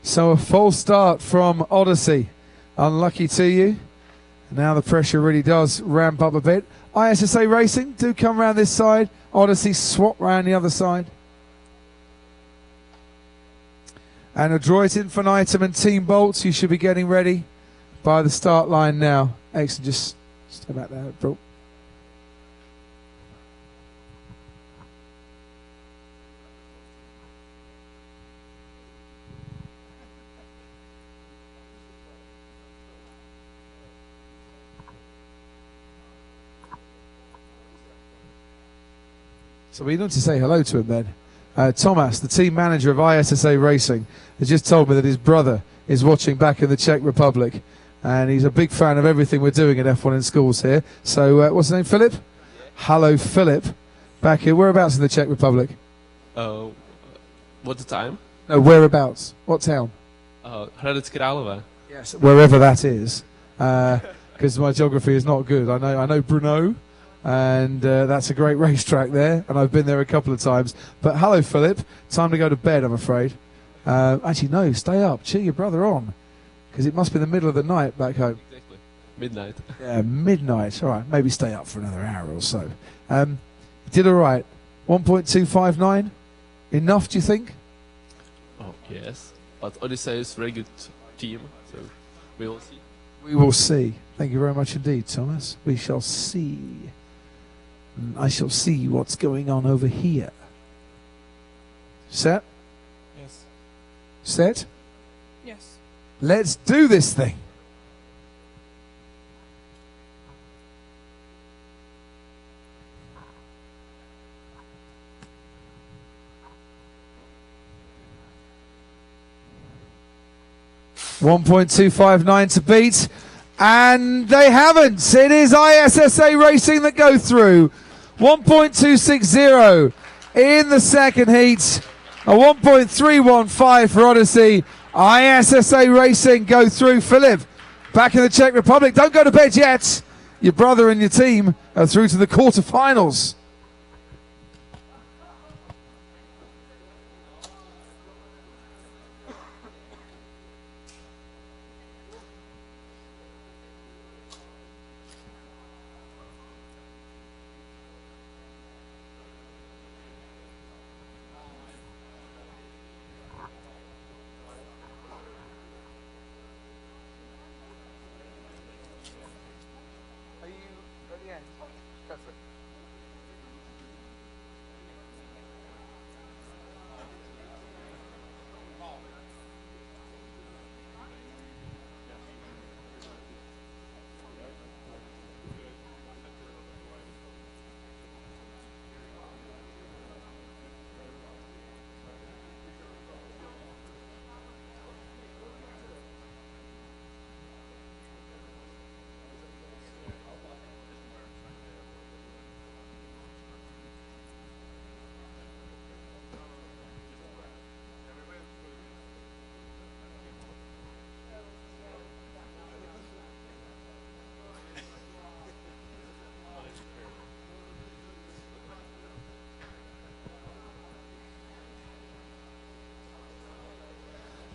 So a false start from Odyssey. Unlucky to you. Now the pressure really does ramp up a bit. ISSA Racing do come around this side. Odyssey swap round the other side. And Adroit Infinitum and Team Bolts, you should be getting ready by the start line now. Excellent, just stay back there, bro. So we need to say hello to him then. Thomas, the team manager of ISSA Racing, has just told me that his brother is watching back in the Czech Republic. And he's a big fan of everything we're doing at F1 in Schools here. So what's his name, Philip? Yeah. Hello, Philip. Back here. Whereabouts in the Czech Republic? What's the time? No, whereabouts? What town? Hradec Králové. Yes, wherever that is. Because my geography is not good. I know Brno. And that's a great racetrack there, and I've been there a couple of times. But hello, Philip. Time to go to bed, I'm afraid. Actually, no, stay up. Cheer your brother on, because it must be the middle of the night back home. Exactly. Midnight. Yeah, midnight. All right, maybe stay up for another hour or so. Did all right. 1.259. Enough, do you think? Oh, yes. But Odyssey is a very good team, so we will see. We will see. Thank you very much indeed, Thomas. We shall see. I shall see what's going on over here. Set? Yes. Set? Yes. Let's do this thing. .259 to beat, and they haven't. It is ISSA Racing that go through. 1.260 in the second heat, a 1.315 for Odyssey. ISSA Racing go through. Philip, back in the Czech Republic. Don't go to bed yet. Your brother and your team are through to the quarterfinals.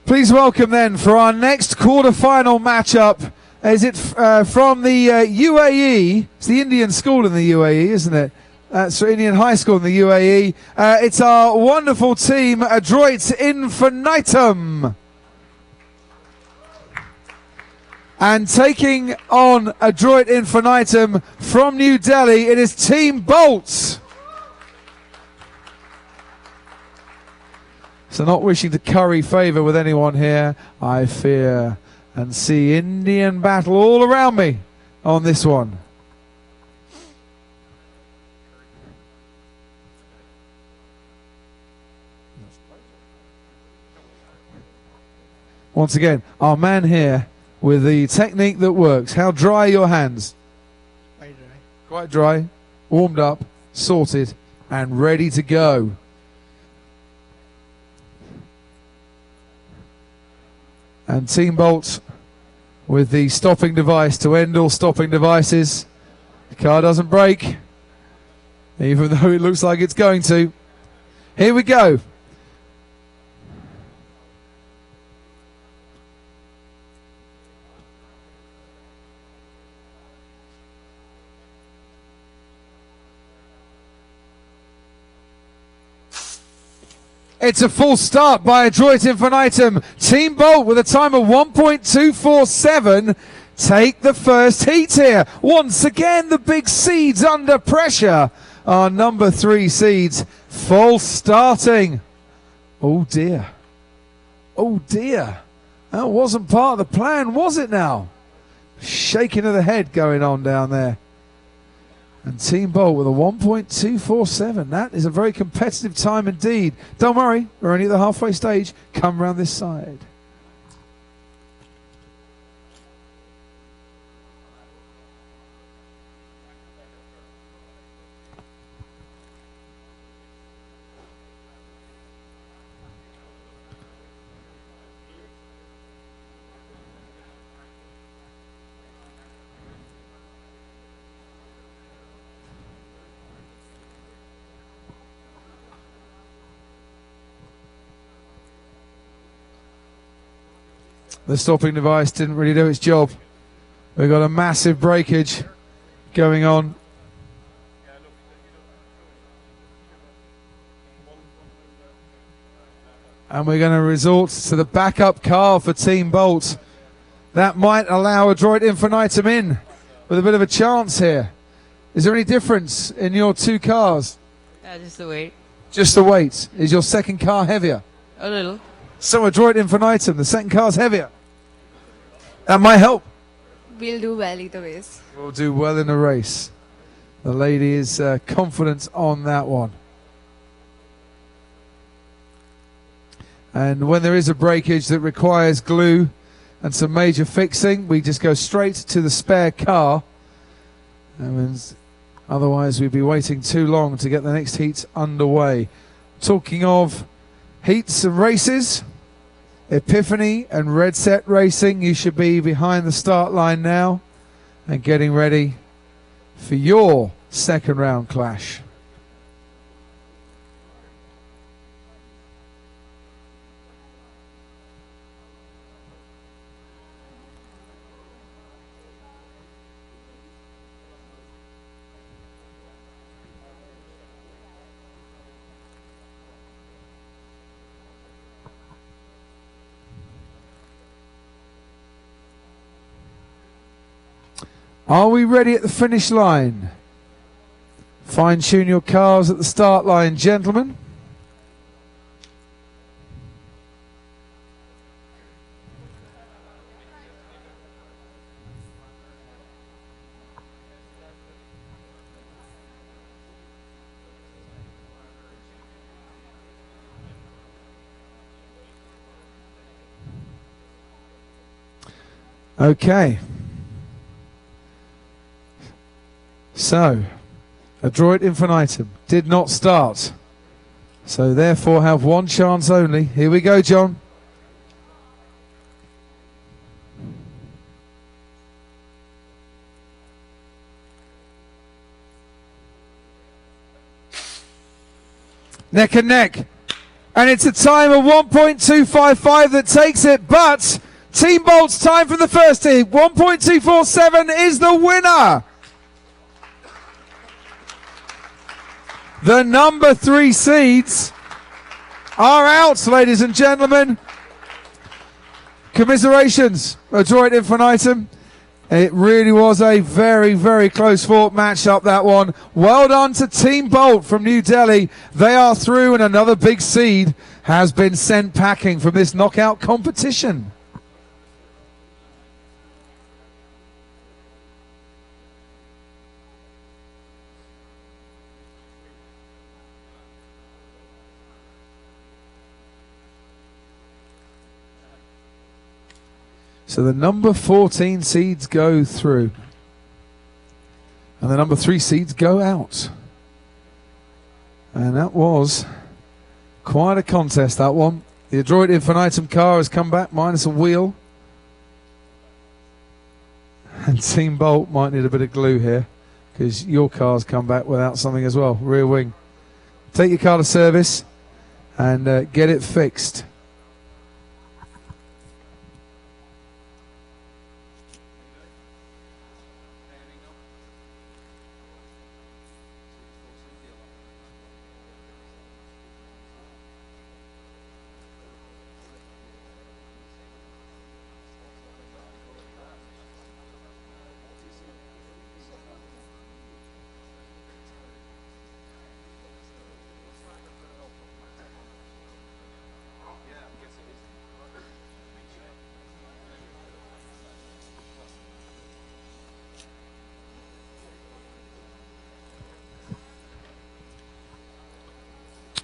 Please welcome then for our next quarter-final matchup. Is it from the UAE? It's the Indian school in the UAE, isn't it? That's Indian high school in the UAE. It's our wonderful team, Adroit Infinitum. And taking on Adroit Infinitum from New Delhi, it is Team Bolt. So not wishing to curry favour with anyone here, I fear and see Indian battle all around me on this one. Once again, our man here with the technique that works. How dry are your hands? Quite dry. Quite dry, warmed up, sorted, and ready to go. And Team Bolt with the stopping device to end all stopping devices. The car doesn't brake, even though it looks like it's going to. Here we go. It's a full start by Adroit Infinitum. Team Bolt with a time of 1.247 take the first heat here. Once again, the big seeds under pressure. Our number 3 seeds, false starting. Oh dear. Oh dear. That wasn't part of the plan, was it now? Shaking of the head going on down there. And Team Bolt with a 1.247. That is a very competitive time indeed. Don't worry, we're only at the halfway stage. Come round this side. The stopping device didn't really do its job. We've got a massive breakage going on. And we're going to resort to the backup car for Team Bolt. That might allow Adroit Infinitum in with a bit of a chance here. Is there any difference in your two cars? Just the weight. Just the weight. Is your second car heavier? A little. So Adroit Infinitum, the second car's heavier. That might help. We'll do well either ways. We'll do well in the race. The lady is confident on that one. And when there is a breakage that requires glue and some major fixing, we just go straight to the spare car. And otherwise we'd be waiting too long to get the next heat underway. Talking of heats and races, Epiphany and Red Set Racing, you should be behind the start line now and getting ready for your second round clash. Are we ready at the finish line? Fine-tune your cars at the start line, gentlemen. Okay. So, Adroit Infinitum did not start. So therefore have one chance only. Here we go, John. Neck and neck. And it's a time of 1.255 that takes it, but Team Bolt's time from the first heat, 1.247 is the winner. The number 3 seeds are out, ladies and gentlemen. Commiserations, Adroit Infinitum. It really was a very, very close fought matchup, that one. Well done to Team Bolt from New Delhi. They are through, and another big seed has been sent packing from this knockout competition. So the number 14 seeds go through. And the number 3 seeds go out. And that was quite a contest, that one. The Adroit Infinitum car has come back minus a wheel. And Team Bolt might need a bit of glue here, because your car's come back without something as well. Rear wing. Take your car to service and get it fixed.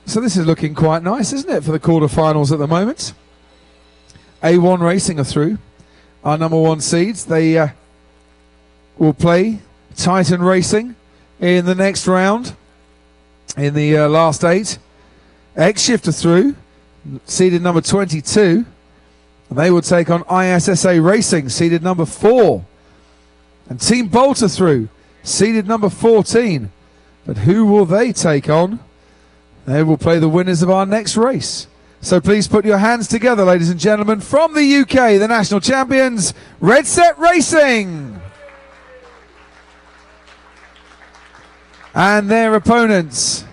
So this is looking quite nice, isn't it, for the quarterfinals at the moment? A1 Racing are through. Our number 1 seeds. They will play Titan Racing in the next round, in the last 8. X-Shift are through, seeded number 22. They will take on ISSA Racing, seeded number 4. And Team Bolt are through, seeded number 14. But who will they take on? They will play the winners of our next race. So please put your hands together, ladies and gentlemen, from the UK, the national champions, Red Set Racing. And their opponents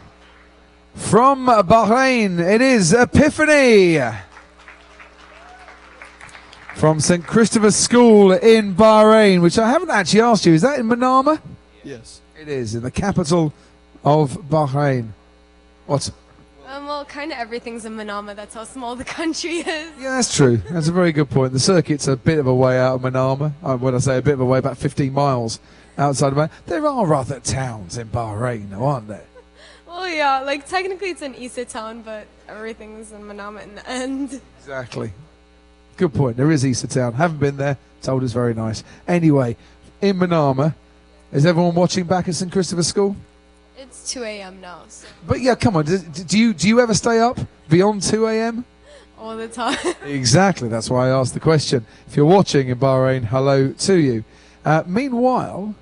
from Bahrain, it is Epiphany. from St. Christopher's School in Bahrain, which I haven't actually asked you. Is that in Manama? Yes. It is, in the capital of Bahrain. What? Well, kind of everything's in Manama. That's how small the country is. Yeah, that's true. That's a very good point. The circuit's a bit of a way out of Manama. When I say a bit of a way, about 15 miles outside of Bahrain. There are other towns in Bahrain, though, aren't there? Well, yeah, like technically it's an Isa town, but everything's in Manama in the end. Exactly. Good point. There is Isa Town. Haven't been there. Told us very nice. Anyway, in Manama, is everyone watching back at St. Christopher's School? It's 2 a.m. now, so But yeah, come on. Do you ever stay up beyond 2 a.m.? all the time. Exactly. That's why I asked the question. If you're watching in Bahrain, hello to you. Meanwhile,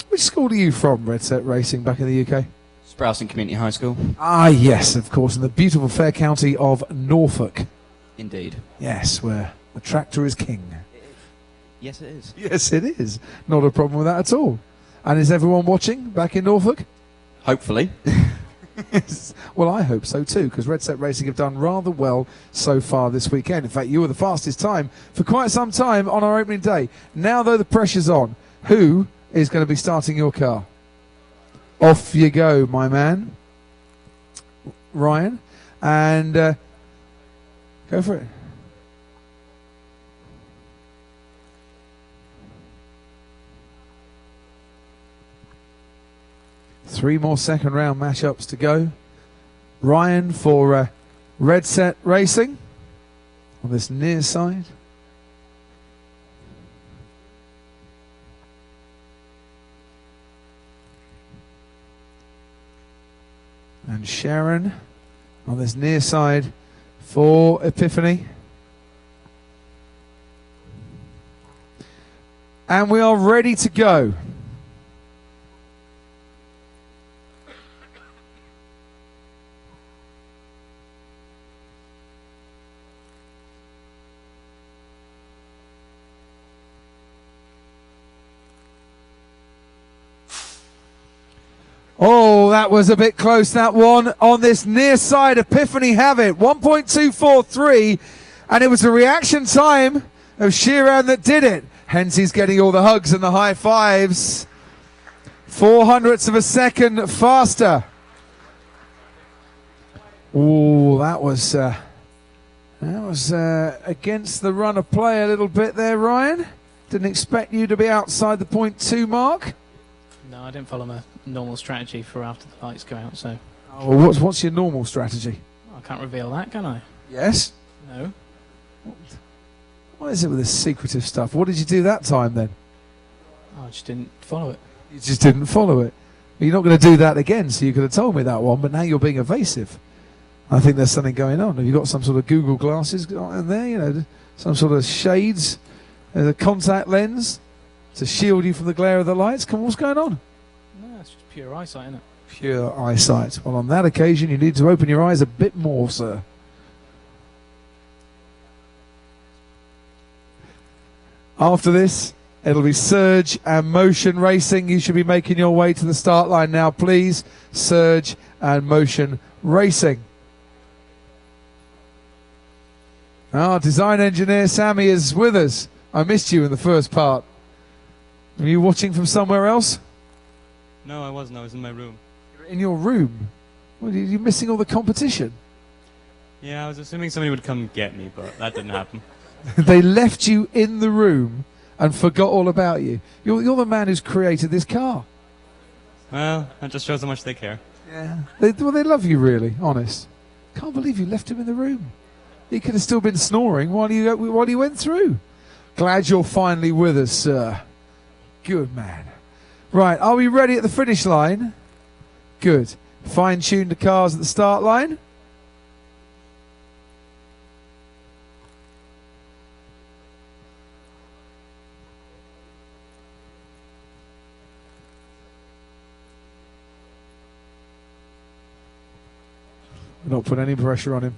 which school are you from, Red Set Racing, back in the UK? Sprowston Community High School. Ah, yes, of course, in the beautiful fair county of Norfolk. Indeed. Yes, where the tractor is king. Yes, it is. Yes, it is. Not a problem with that at all. And is everyone watching back in Norfolk? Hopefully. Well, I hope so too, because Red Set Racing have done rather well so far this weekend. In fact, you were the fastest time for quite some time on our opening day. Now, though, the pressure's on. Who is going to be starting your car? Off you go, my man. Ryan. And go for it. Three more second round matchups to go. Ryan for Red Set Racing on this near side. And Sharon on this near side for Epiphany. And we are ready to go. Oh, that was a bit close, that one. On this near side, Epiphany have it. 1.243. And it was the reaction time of Sheeran that did it. Hence, he's getting all the hugs and the high fives. 0.04 of a second faster. Oh, that was against the run of play a little bit there, Ryan. Didn't expect you to be outside the 0.2 mark. No, I didn't follow my normal strategy for after the lights go out, so... Oh, well, what's your normal strategy? I can't reveal that, can I? Yes? No. What is it with this secretive stuff? What did you do that time, then? I just didn't follow it. You just didn't follow it. Well, you're not going to do that again, so you could have told me that one, but now you're being evasive. I think there's something going on. Have you got some sort of Google glasses in there? You know, some sort of shades, a contact lens to shield you from the glare of the lights? Come on, what's going on? No, it's just pure eyesight, isn't it? Pure eyesight. Well, on that occasion, you need to open your eyes a bit more, sir. After this, it'll be Surge and Motion Racing. You should be making your way to the start line now, please. Surge and Motion Racing. Our design engineer, Sammy, is with us. I missed you in the first part. Were you watching from somewhere else? No, I wasn't. I was in my room. In your room? Well, you're missing all the competition. Yeah, I was assuming somebody would come get me, but that didn't happen. They left you in the room and forgot all about you. You're the man who's created this car. Well, that just shows how much they care. Yeah. They love you, really, honest. Can't believe you left him in the room. He could have still been snoring while you went through. Glad you're finally with us, sir. Good man. Right, are we ready at the finish line? Good. Fine-tuned the cars at the start line. Not put any pressure on him.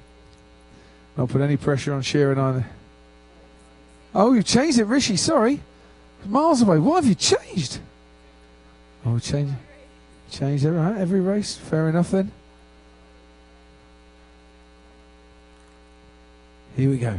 Not put any pressure on Sheeran either. Oh, you've changed it, Rishi. Sorry. Miles away. What have you changed? Oh, change every race. Fair enough then. Here we go.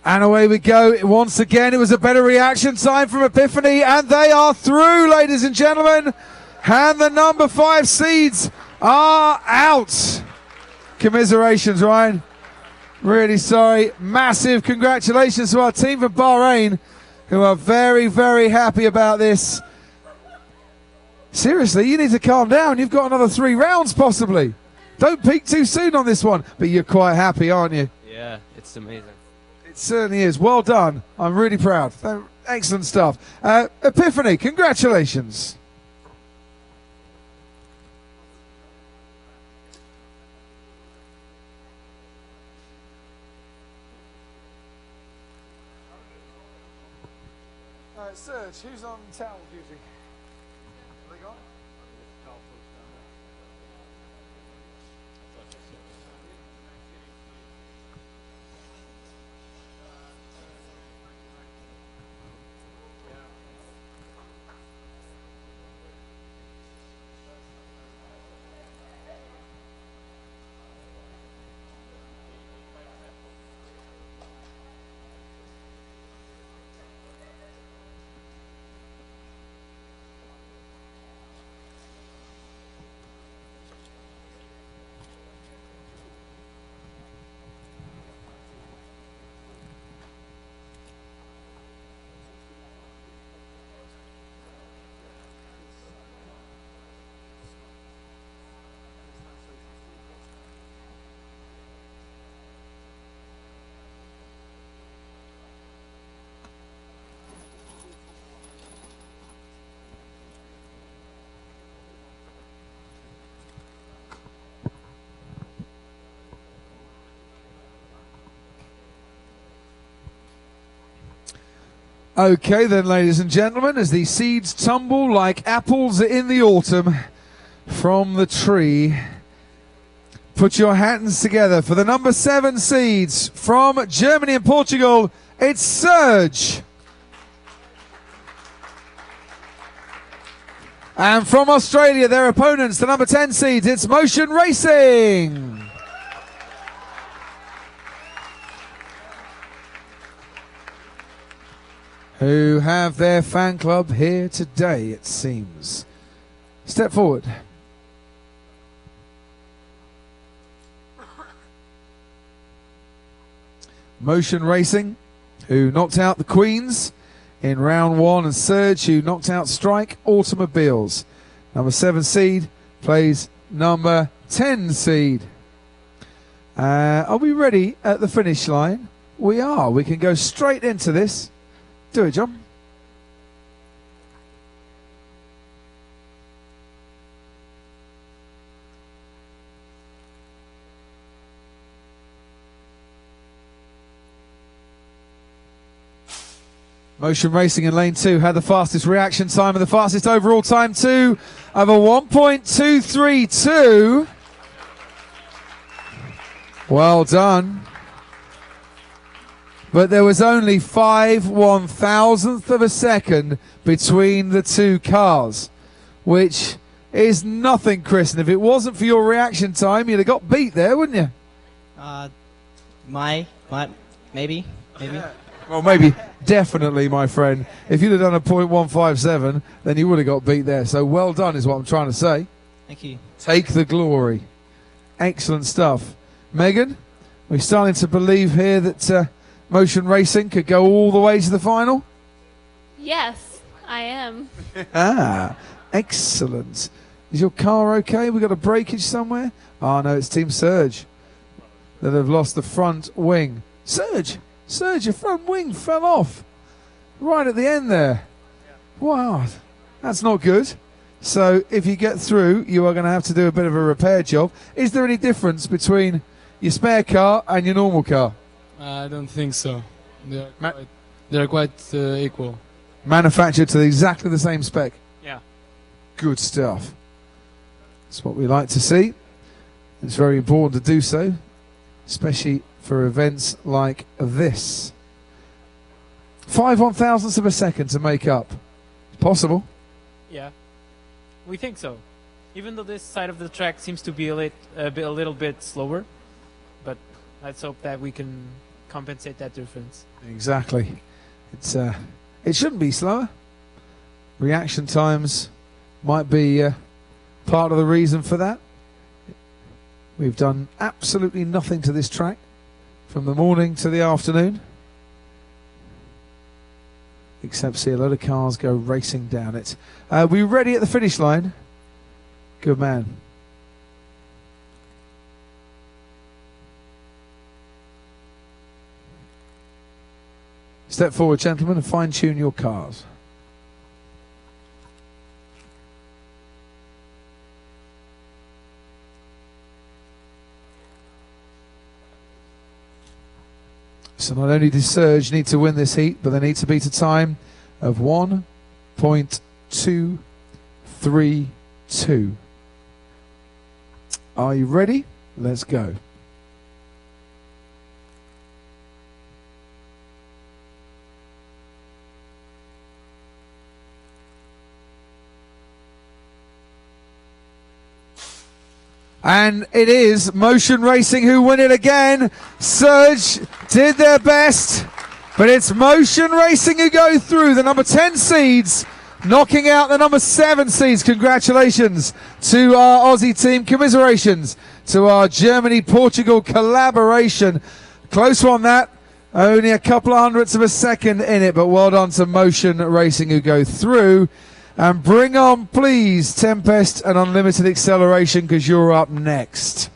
And away we go. Once again, it was a better reaction time from Epiphany, and they are through, ladies and gentlemen. And the number 5 seeds are out. Commiserations, Ryan. Really sorry. Massive congratulations to our team from Bahrain, who are very, very happy about this. Seriously, you need to calm down. You've got another 3 rounds, possibly. Don't peak too soon on this one. But you're quite happy, aren't you? Yeah, it's amazing. It certainly is. Well done. I'm really proud. Excellent stuff. Epiphany, congratulations. Serge, who's on towel duty? Are they gone? Okay then, ladies and gentlemen, as the seeds tumble like apples in the autumn from the tree, put your hands together for the number 7 seeds from Germany and Portugal. It's Serge. And from Australia, their opponents, the number 10 seeds, it's Motion Racing. Who have their fan club here today, it seems. Step forward. Motion Racing, who knocked out the Queens in round 1, and Serge, who knocked out Strike Automobiles. Number 7 seed plays number 10 seed. Are we ready at the finish line? We are. We can go straight into this. Do it, John. Motion Racing in lane 2 had the fastest reaction time and the fastest overall time too, of a 1.232. Well done. But there was only 5/1000th of a second between the two cars, which is nothing, Chris. And if it wasn't for your reaction time, you'd have got beat there, wouldn't you? Maybe. Well, maybe, definitely, my friend. If you'd have done a .157, then you would have got beat there. So well done is what I'm trying to say. Thank you. Take the glory. Excellent stuff. Megan, we're starting to believe here that Motion Racing could go all the way to the final? Yes, I am. Excellent. Is your car okay? We got a breakage somewhere? Oh, no, it's Team Surge that have lost the front wing. Surge, your front wing fell off right at the end there. Wow, that's not good. So if you get through, you are going to have to do a bit of a repair job. Is there any difference between your spare car and your normal car? I don't think so. They're quite equal. Manufactured to exactly the same spec? Yeah. Good stuff. That's what we like to see. It's very important to do so, especially for events like this. 5/1000ths of a second to make up. It's possible. Yeah, we think so. Even though this side of the track seems to be a little bit slower, but let's hope that we can compensate that difference. Exactly. It shouldn't be slower. Reaction times might be part of the reason for that. We've done absolutely nothing to this track from the morning to the afternoon, except see a lot of cars go racing down it. We ready at the finish line? Good man. Step forward, gentlemen, and fine-tune your cars. So not only does Surge need to win this heat, but they need to beat a time of 1.232. Are you ready? Let's go. And it is Motion Racing who win it again. Surge did their best, but it's Motion Racing who go through. The number 10 seeds, knocking out the number 7 seeds. Congratulations to our Aussie team. Commiserations to our Germany-Portugal collaboration. Close one, that. Only a couple of hundredths of a second in it, but well done to Motion Racing who go through. And bring on, please, Tempest and Unlimited Acceleration, because you're up next.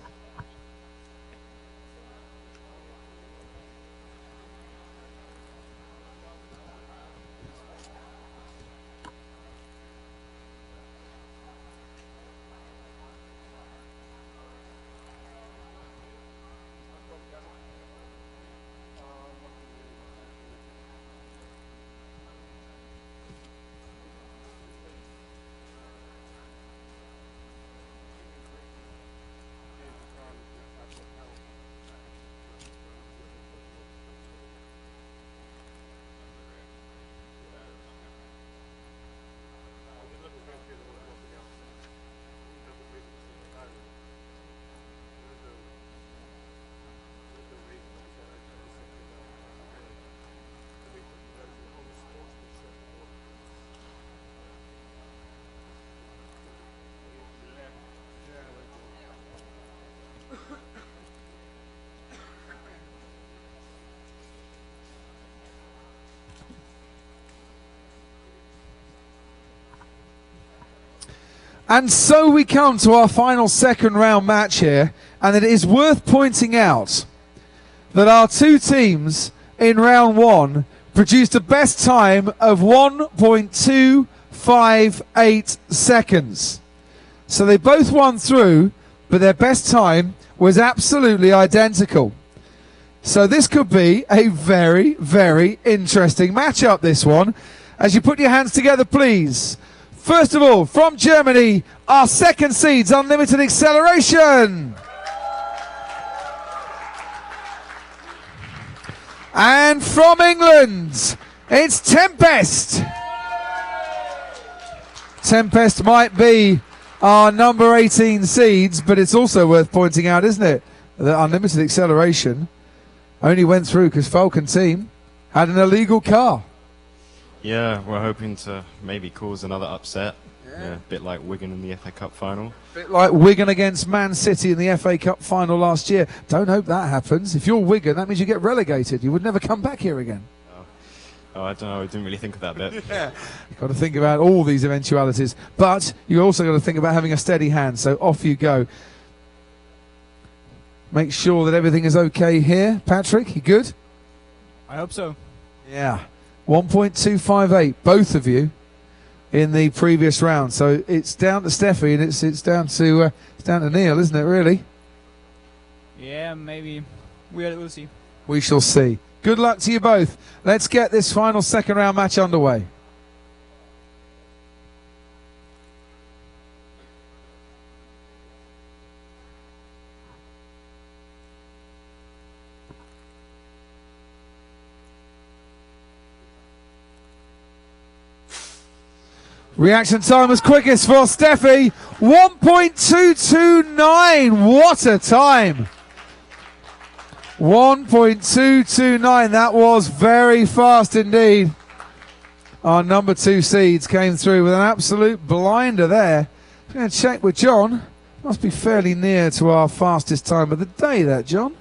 And so we come to our final second round match here, and it is worth pointing out that our two teams in round one produced a best time of 1.258 seconds. So they both won through, but their best time was absolutely identical. So this could be a very, very interesting matchup, this one. As you put your hands together, please. First of all, from Germany, our second seeds, Unlimited Acceleration. And from England, it's Tempest. Tempest might be our number 18 seeds, but it's also worth pointing out, isn't it, that Unlimited Acceleration only went through because Falcon Team had an illegal car. Yeah, we're hoping to maybe cause another upset. Yeah, a bit like Wigan in the FA Cup final. A bit like Wigan against Man City in the FA Cup final last year. Don't hope that happens. If you're Wigan, that means you get relegated. You would never come back here again. Oh, I don't know. I didn't really think of that bit. Yeah. You've got to think about all these eventualities. But you've also got to think about having a steady hand. So off you go. Make sure that everything is okay here. Patrick, you good? I hope so. Yeah. 1.258, both of you, in the previous round. So it's down to Steffi and it's down to Neil, isn't it? Really? Yeah, maybe. We'll see. We shall see. Good luck to you both. Let's get this final second round match underway. Reaction time was quickest for Steffi, 1.229. What a time. 1.229. That was very fast indeed. Our number 2 seeds came through with an absolute blinder there. I'm going to check with John. Must be fairly near to our fastest time of the day, that, John.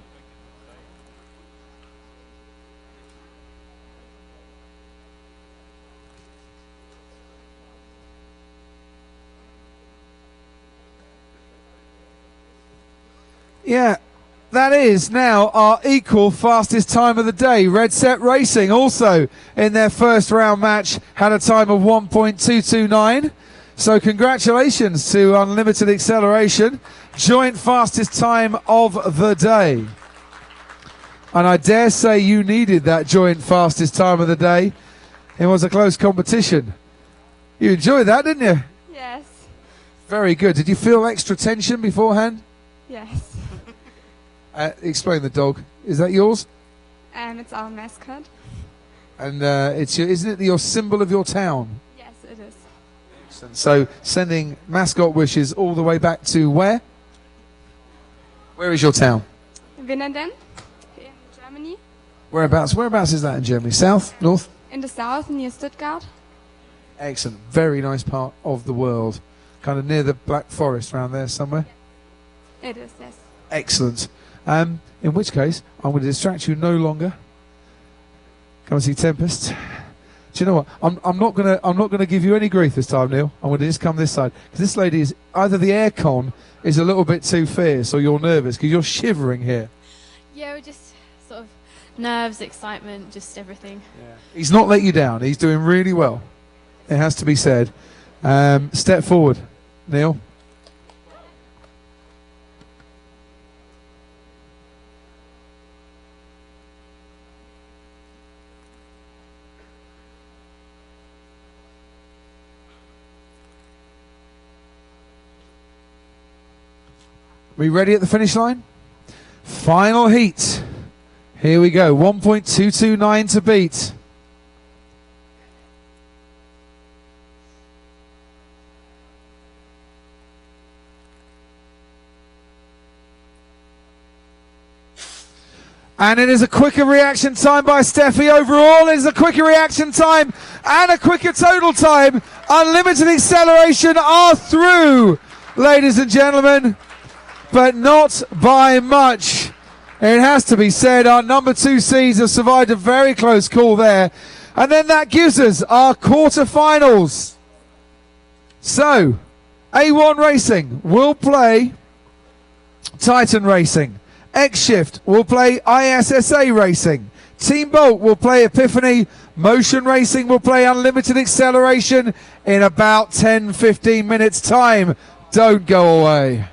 Yeah, that is now our equal fastest time of the day. Red Set Racing also in their first round match had a time of 1.229. So congratulations to Unlimited Acceleration, joint fastest time of the day. And I dare say you needed that joint fastest time of the day. It was a close competition. You enjoyed that, didn't you? Yes. Very good. Did you feel extra tension beforehand? Yes. Explain the dog. Is that yours? It's our mascot. And isn't it your symbol of your town? Yes, it is. So sending mascot wishes all the way back to where? Where is your town? Winnenden in Germany. Whereabouts? Whereabouts is that in Germany? South? North? In the south, near Stuttgart. Excellent. Very nice part of the world. Kind of near the Black Forest around there somewhere? It is, yes. Excellent. In which case, I'm going to distract you no longer. Come and see Tempest. Do you know what? I'm not gonna give you any grief this time, Neil. I'm going to just come this side because this lady is either the aircon is a little bit too fierce or you're nervous because you're shivering here. Yeah, we're just sort of nerves, excitement, just everything. Yeah. He's not let you down. He's doing really well. It has to be said. Step forward, Neil. We ready at the finish line? Final heat. Here we go. 1.229 to beat. And it is a quicker reaction time by Steffi. Overall, it is a quicker reaction time and a quicker total time. Unlimited Acceleration are through, ladies and gentlemen, but not by much. It has to be said, our number 2 seeds have survived a very close call there. And then that gives us our quarterfinals. So, A1 Racing will play Titan Racing. X-Shift will play ISSA Racing. Team Bolt will play Epiphany. Motion Racing will play Unlimited Acceleration in about 10-15 minutes time. Don't go away.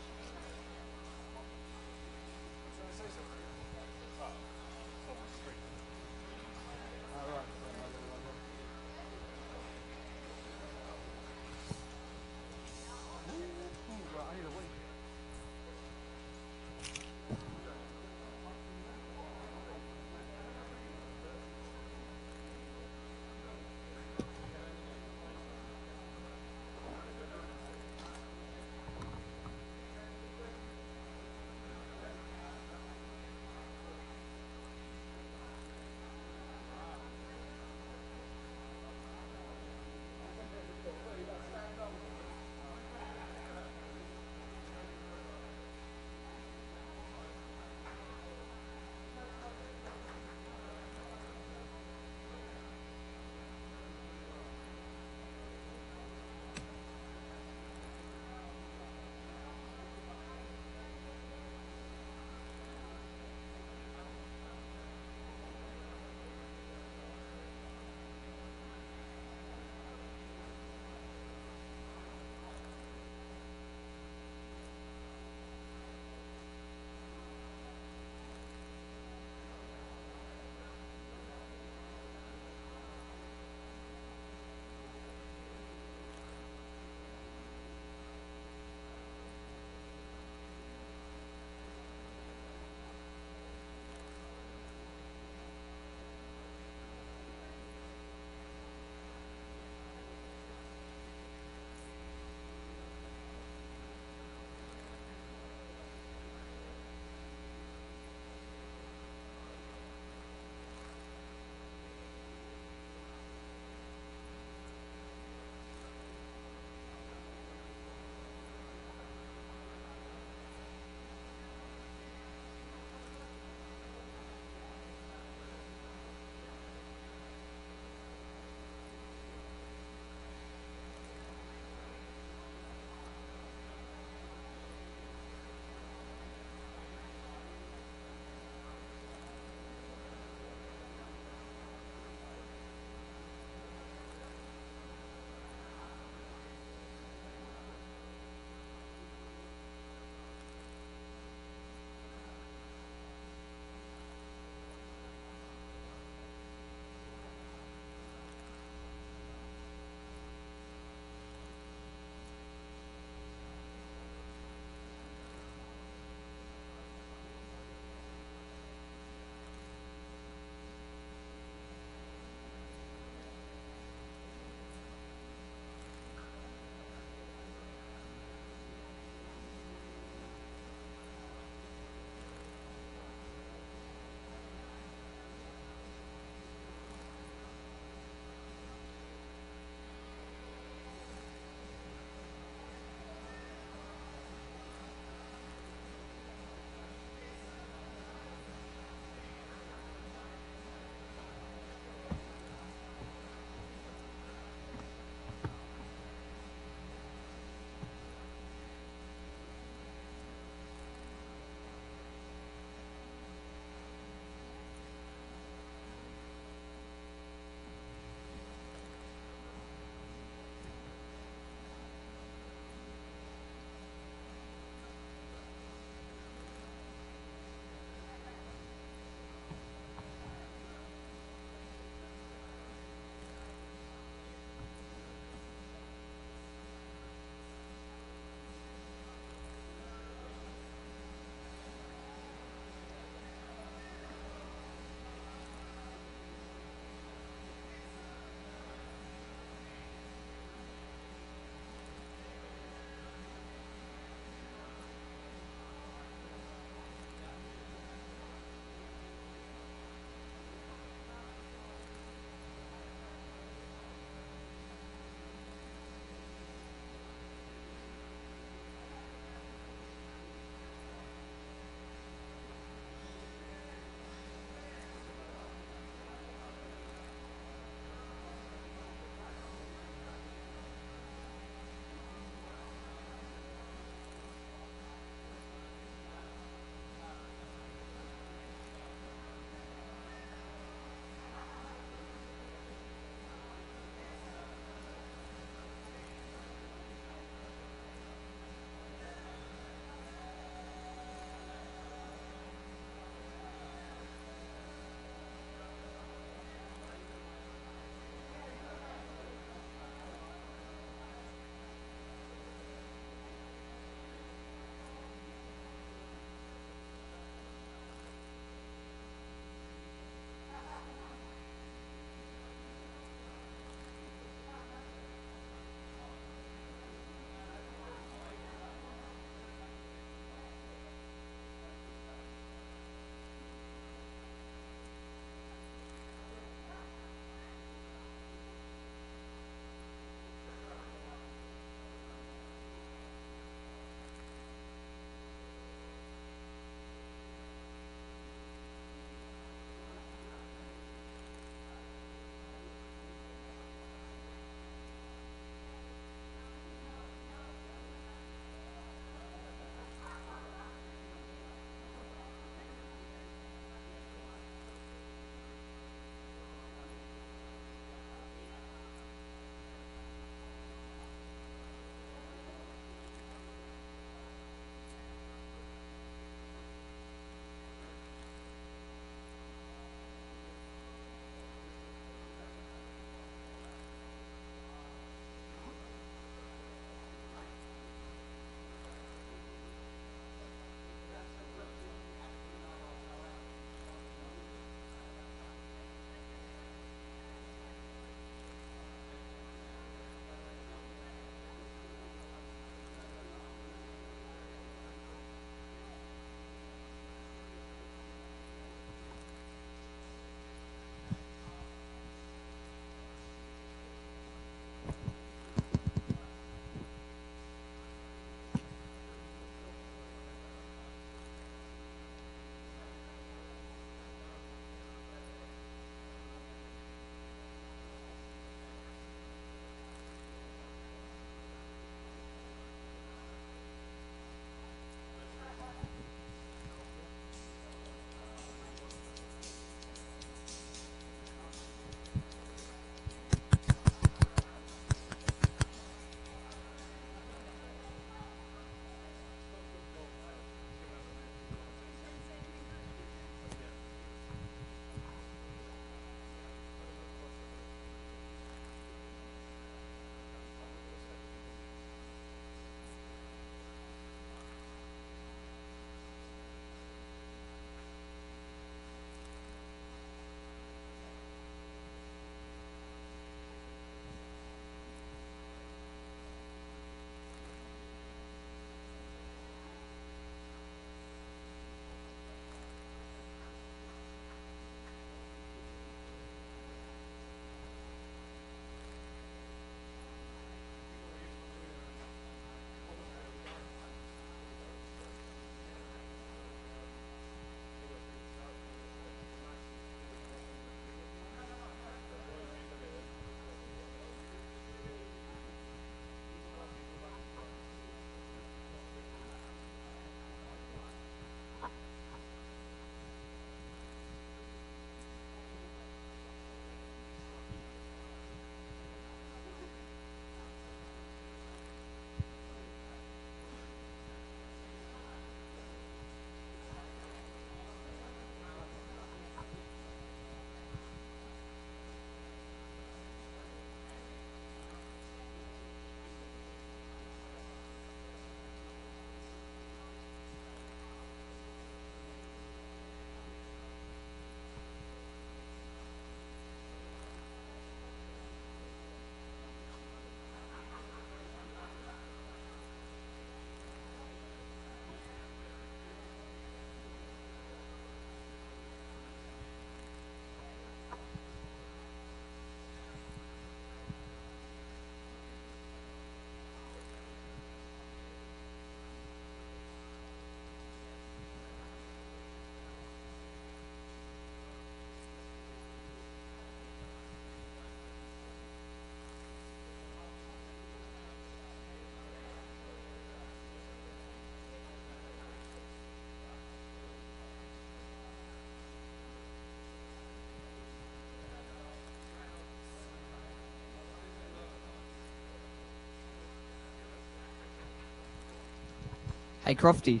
Hey, Crofty.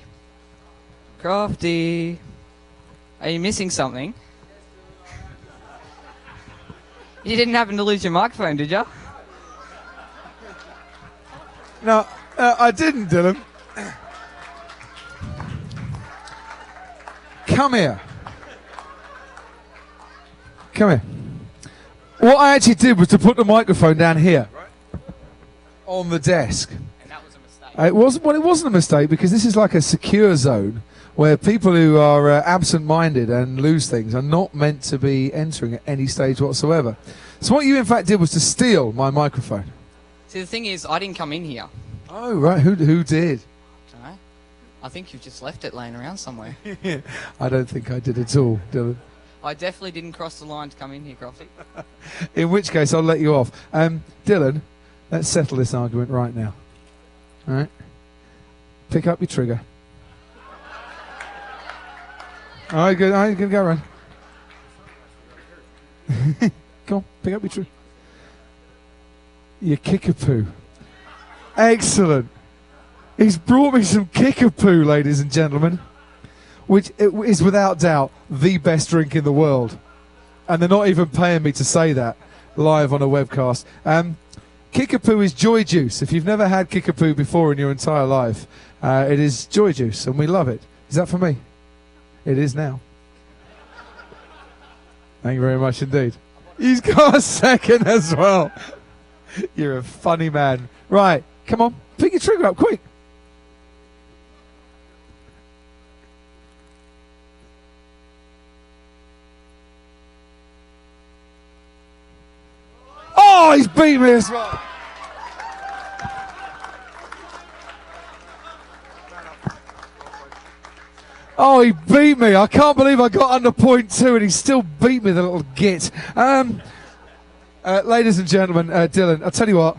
Crofty. Are you missing something? You didn't happen to lose your microphone, did you? No, I didn't, Dylan. Come here. Come here. What I actually did was to put the microphone down here on the desk. And that was a mistake. It wasn't a mistake because this is like a secure zone where people who are absent-minded and lose things are not meant to be entering at any stage whatsoever. So what you in fact did was to steal my microphone. See, the thing is, I didn't come in here. Oh, right. Who did? Dunno. I think you've just left it laying around somewhere. I don't think I did at all, Dylan. I definitely didn't cross the line to come in here, Crofty. In which case, I'll let you off. Dylan, let's settle this argument right now. All right? Pick up your trigger. All right, good. All right, good. Go around. Come on, pick up your trigger. Your kickapoo. Excellent. He's brought me some kickapoo, ladies and gentlemen, which is without doubt the best drink in the world. And they're not even paying me to say that live on a webcast. Kickapoo is joy juice. If you've never had kickapoo before in your entire life, it is joy juice, and we love it. Is that for me? It is now. Thank you very much indeed. He's got a second as well. You're a funny man. Right, come on, pick your trigger up, quick. Oh, he's beat me as well. Oh, he beat me. I can't believe I got under .2 and he still beat me, the little git. Ladies and gentlemen, Dylan, I'll tell you what.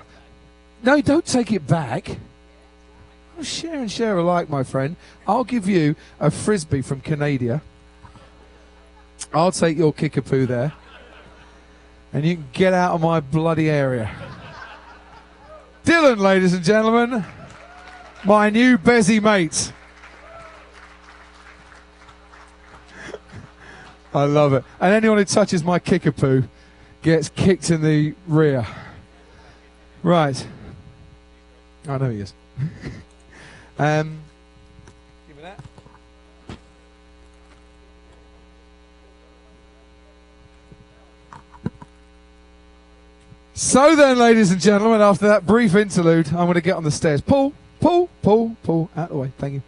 No, don't take it back. Oh, share and share alike, my friend. I'll give you a frisbee from Canada. I'll take your kickapoo there. And you can get out of my bloody area. Dylan, ladies and gentlemen, my new Bezzy mate. I love it. And anyone who touches my kickapoo gets kicked in the rear. Right. I know he is. Give me that. So then, ladies and gentlemen, after that brief interlude, I'm going to get on the stairs. Pull, out of the way. Thank you.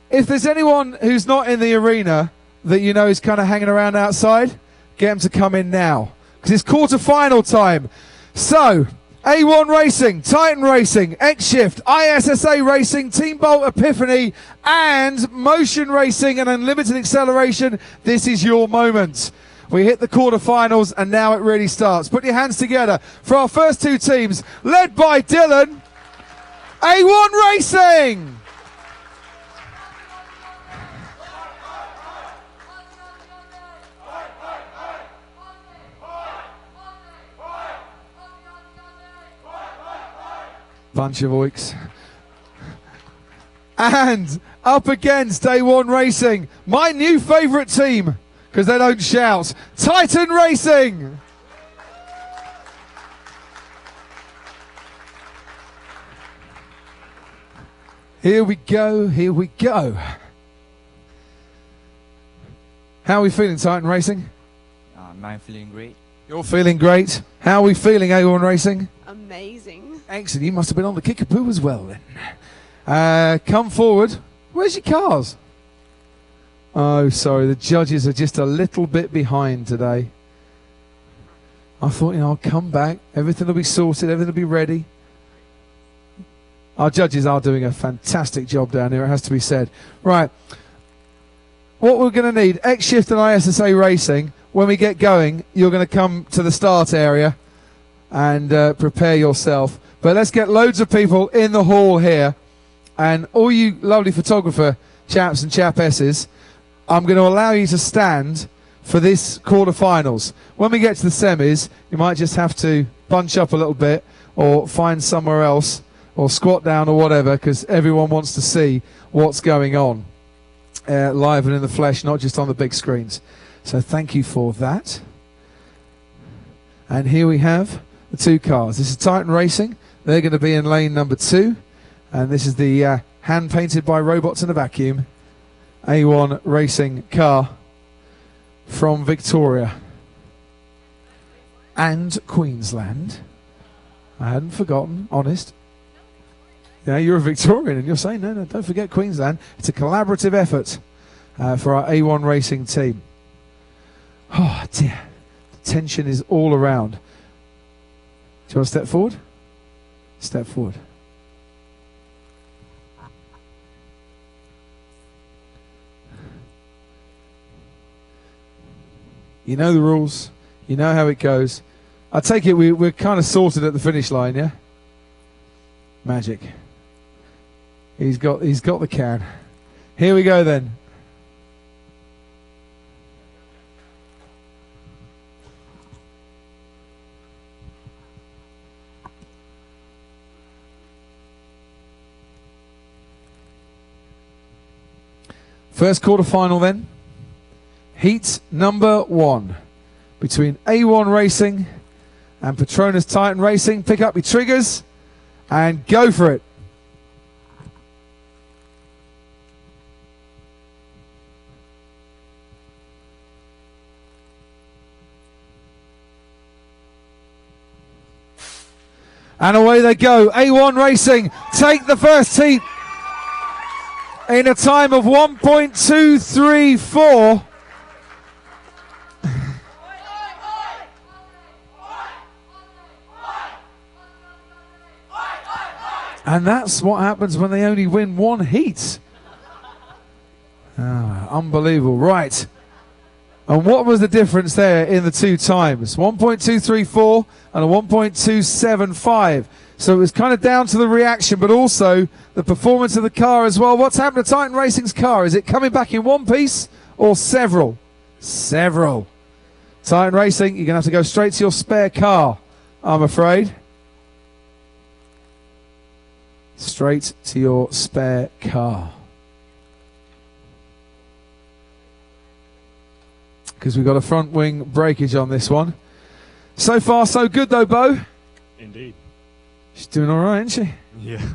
If there's anyone who's not in the arena that you know is kind of hanging around outside, get them to come in now, because it's quarter-final time. So, A1 Racing, Titan Racing, X-Shift, ISSA Racing, Team Bolt Epiphany, and Motion Racing and Unlimited Acceleration, this is your moment. We hit the quarterfinals, and now it really starts. Put your hands together for our first two teams, led by Dylan, A1 Racing! Bunch of oiks. And up against A1 Racing, my new favourite team, because they don't shout, Titan Racing! Here we go, here we go. How are we feeling, Titan Racing? I'm feeling great. You're feeling great. How are we feeling, A1 Racing? Amazing. Excellent. You must have been on the kickapoo as well then. Come forward. Where's your cars? Oh, sorry. The judges are just a little bit behind today. I thought, I'll come back. Everything will be sorted. Everything will be ready. Our judges are doing a fantastic job down here, it has to be said. Right. What we're going to need, X-Shift and ISSA Racing, when we get going, you're going to come to the start area and prepare yourself. But let's get loads of people in the hall here. And all you lovely photographer chaps and chapesses, I'm going to allow you to stand for this quarterfinals. When we get to the semis, you might just have to bunch up a little bit or find somewhere else or squat down or whatever, because everyone wants to see what's going on live and in the flesh, not just on the big screens. So thank you for that. And here we have the two cars. This is Titan Racing. They're going to be in lane number 2. And this is the hand-painted by robots in a vacuum A1 racing car from Victoria and Queensland. I hadn't forgotten, honest. Yeah, you're a Victorian and you're saying, no, don't forget Queensland. It's a collaborative effort for our A1 racing team. Oh dear, the tension is all around. Do you want to step forward? Step forward. You know the rules. You know how it goes. I take it we're kind of sorted at the finish line, yeah? Magic. He's got the can. Here we go then. First quarterfinal then. Heat number 1 between A1 Racing and Petronas Titan Racing. Pick up your triggers and go for it. And away they go. A1 Racing take the first heat in a time of 1.234. And that's what happens when they only win one heat. Unbelievable. Right. And what was the difference there in the two times? 1.234 and a 1.275. So it was kind of down to the reaction, but also the performance of the car as well. What's happened to Titan Racing's car? Is it coming back in one piece or several? Several. Titan Racing, you're going to have to go straight to your spare car, I'm afraid. Straight to your spare car. Because we've got a front wing breakage on this one. So far, so good though, Bo. Indeed. She's doing all right, isn't she? Yeah.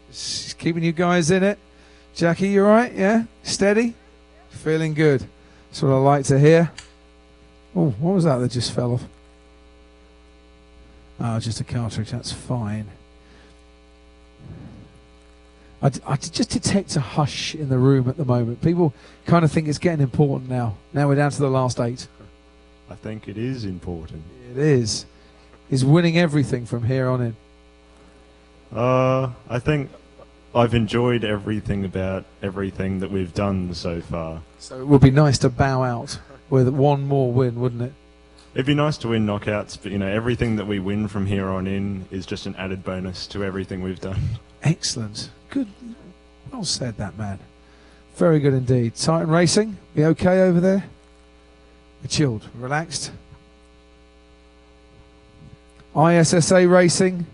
She's keeping you guys in it. Jackie, you all right? Yeah? Steady? Feeling good. That's what I like to hear. Oh, what was that just fell off? Oh, just a cartridge. That's fine. I just detect a hush in the room at the moment. People kind of think it's getting important now. Now we're down to the last 8. I think it is important. It is. Is winning everything from here on in. I think I've enjoyed everything about everything that we've done so far. So it would be nice to bow out with one more win, wouldn't it? It'd be nice to win knockouts, but everything that we win from here on in is just an added bonus to everything we've done. Excellent. Good. Well said, that man. Very good indeed. Titan Racing, be okay over there? You're chilled, relaxed. ISSA Racing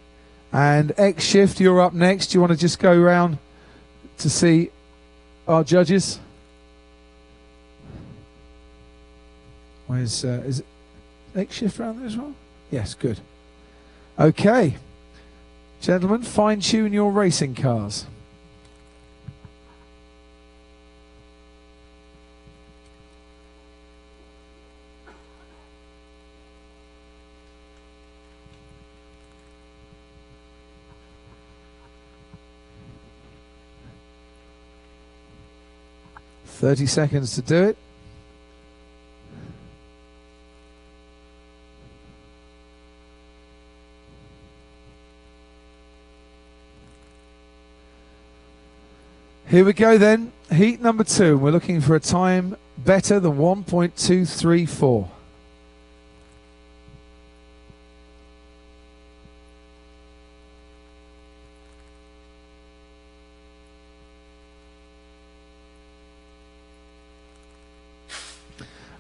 and X Shift, you're up next. Do you want to just go round to see our judges? Where's is it X Shift round there as well? Yes, good. Okay. Gentlemen, fine-tune your racing cars. $30 seconds to do it. Here we go then, heat number 2. We're looking for a time better than 1.234.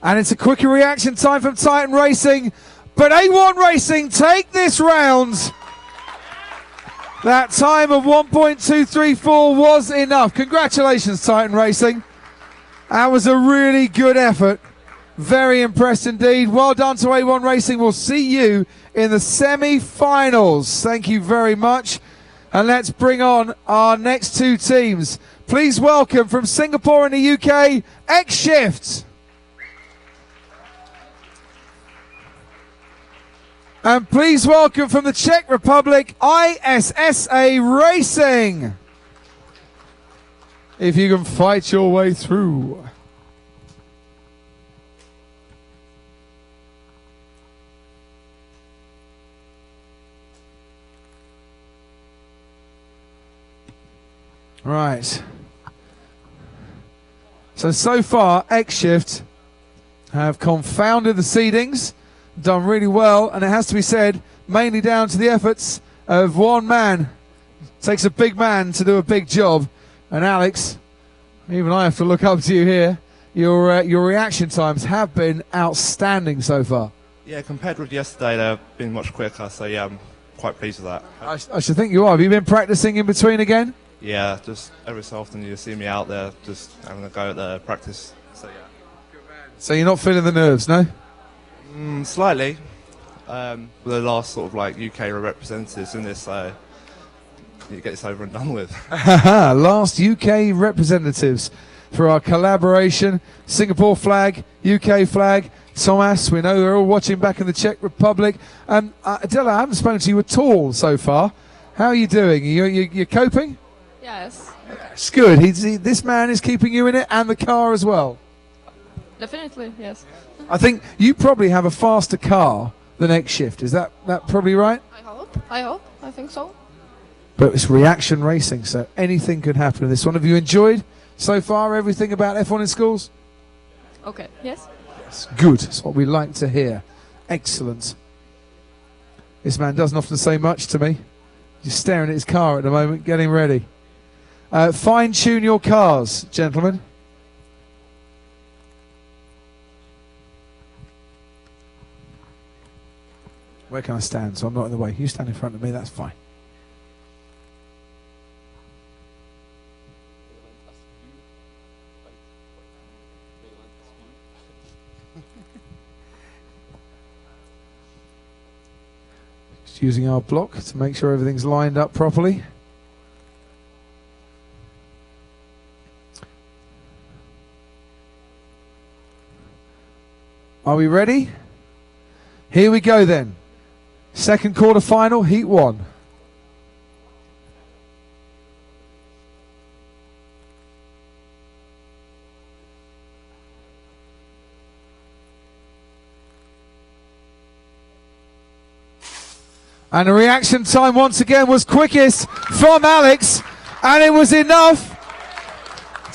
And it's a quicker reaction time from Titan Racing, but A1 Racing take this round That time of 1.234 was enough. Congratulations, Titan Racing. That was a really good effort. Very impressed indeed. Well done to A1 Racing. We'll see you in the semi-finals. Thank you very much. And let's bring on our next two teams. Please welcome from Singapore in the UK, X-Shift. And please welcome from the Czech Republic, ISSA Racing. If you can fight your way through. Right. So far, X-Shift have confounded the seedings, done really well, and it has to be said, mainly down to the efforts of one man. It takes a big man to do a big job. And Alex, even I have to look up to you here. Your reaction times have been outstanding so far. Yeah, compared with yesterday, they've been much quicker, so yeah, I'm quite pleased with that. I should think you are. Have you been practicing in between again? Yeah, just every so often you see me out there just having a go at the practice. So yeah. So you're not feeling the nerves, no? Slightly. With the last sort of like UK representatives in this, so you get this over and done with. Last UK representatives for our collaboration. Singapore flag, UK flag. Thomas, we know they're all watching back in the Czech Republic. Adela, I haven't spoken to you at all so far. How are you doing? You're coping? Yes. It's good. This man is keeping you in it and the car as well. Definitely, yes. I think you probably have a faster car than X-Shift. Is that probably right? I hope. I think so. But it's reaction racing, so anything could happen in this one. Have you enjoyed so far everything about F1 in schools? Okay, yes. Yes, good. That's what we like to hear. Excellent. This man doesn't often say much to me. He's staring at his car at the moment, getting ready. Fine-tune your cars, gentlemen. Where can I stand so I'm not in the way? You stand in front of me, that's fine. Just using our block to make sure everything's lined up properly. Are we ready? Here we go then. Second quarter final, heat 1. And the reaction time once again was quickest from Alex, and it was enough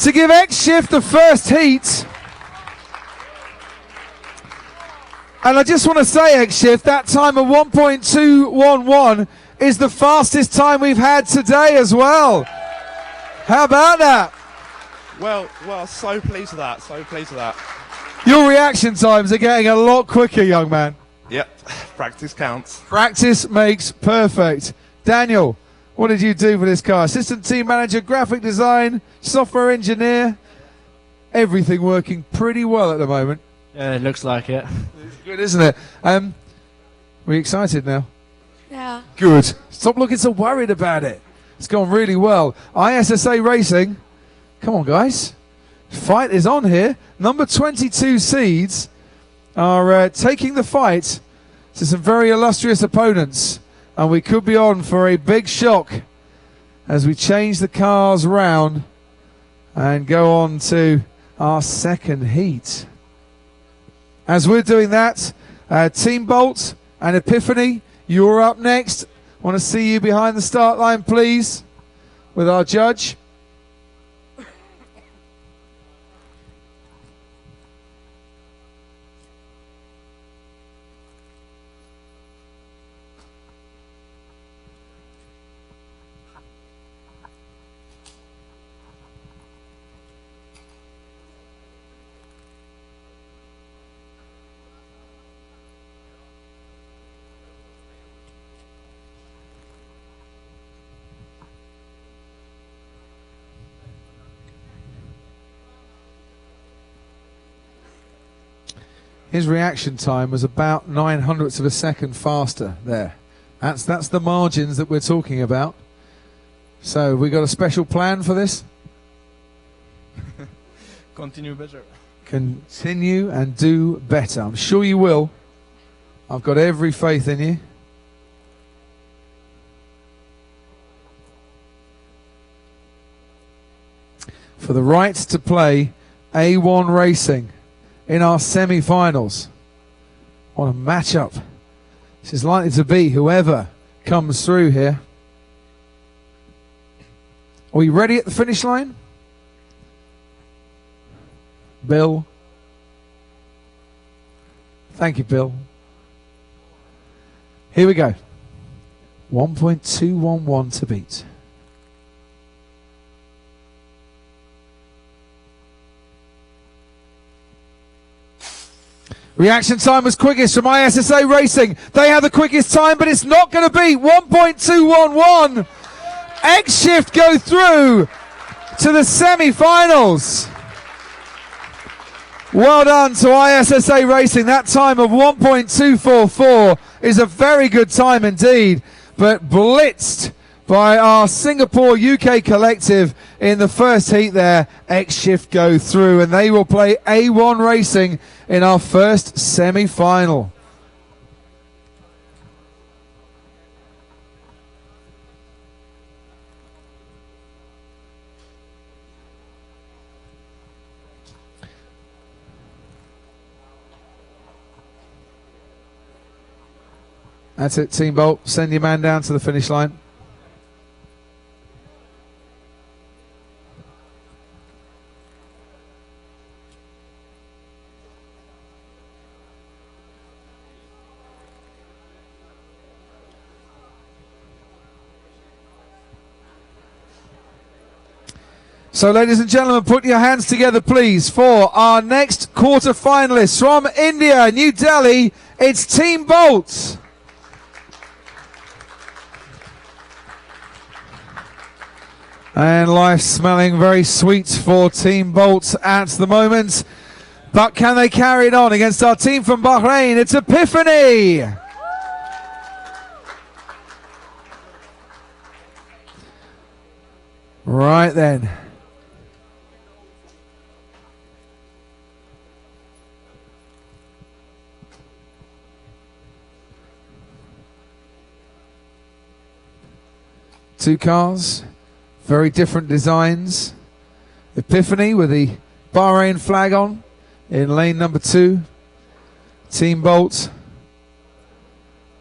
to give X-Shift the first heat. And I just want to say, X-Shift, that time of 1.211 is the fastest time we've had today as well. How about that? Well, so pleased with that, so pleased with that. Your reaction times are getting a lot quicker, young man. Yep, practice counts. Practice makes perfect. Daniel, what did you do for this car? Assistant team manager, graphic design, software engineer. Everything working pretty well at the moment. Yeah, it looks like it. It's good, isn't it? We excited now? Yeah. Good. Stop looking so worried about it. It's gone really well. ISSA Racing. Come on, guys. Fight is on here. Number 22 seeds are taking the fight to some very illustrious opponents. And we could be on for a big shock as we change the cars round and go on to our second heat. As we're doing that, Team Bolt and Epiphany, you're up next. Want to see you behind the start line, please, with our judge. His reaction time was about 900ths of a second faster there. That's the margins that we're talking about. So we got a special plan for this? Continue better. Continue and do better. I'm sure you will. I've got every faith in you. For the right to play A1 Racing in our semi-finals. What a matchup. This is likely to be whoever comes through here. Are we ready at the finish line? Bill. Thank you, Bill. Here we go. 1.211 to beat. Reaction time was quickest from ISSA Racing. They have the quickest time, but it's not going to be 1.211. X-Shift go through to the semi-finals. Well done to ISSA Racing. That time of 1.244 is a very good time indeed, but blitzed by our Singapore UK collective in the first heat there. X-Shift go through and they will play A1 Racing in our first semi-final. That's it, Team Bolt. Send your man down to the finish line. So, ladies and gentlemen, put your hands together, please, for our next quarter-finalists from India, New Delhi. It's Team Bolt. And life smelling very sweet for Team Bolt at the moment. But can they carry it on against our team from Bahrain? It's Epiphany. Right then. Two cars, very different designs. Epiphany with the Bahrain flag on in lane number 2. Team Bolt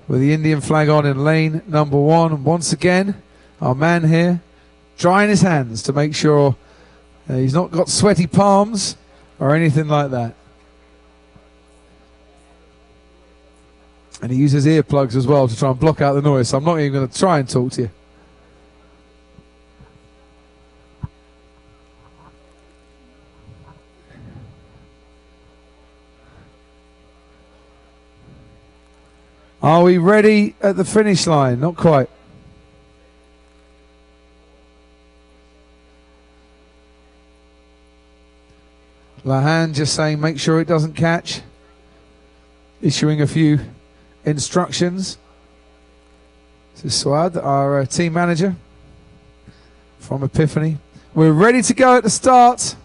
with the Indian flag on in lane number 1. And once again, our man here drying his hands to make sure he's not got sweaty palms or anything like that. And he uses earplugs as well to try and block out the noise, so I'm not even going to try and talk to you. Are we ready at the finish line? Not quite. Lahan just saying make sure it doesn't catch. Issuing a few instructions. This is Swad, our team manager from Epiphany. We're ready to go at the start.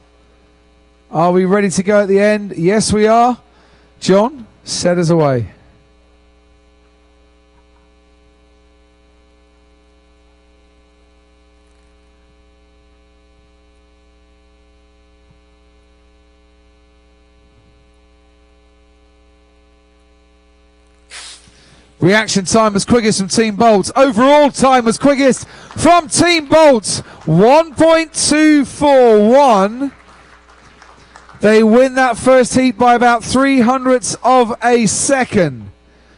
Are we ready to go at the end? Yes, we are. John, set us away. Reaction time was quickest from Team Bolt. Overall time was quickest from Team Bolt. 1.241. They win that first heat by about 0.03 of a second.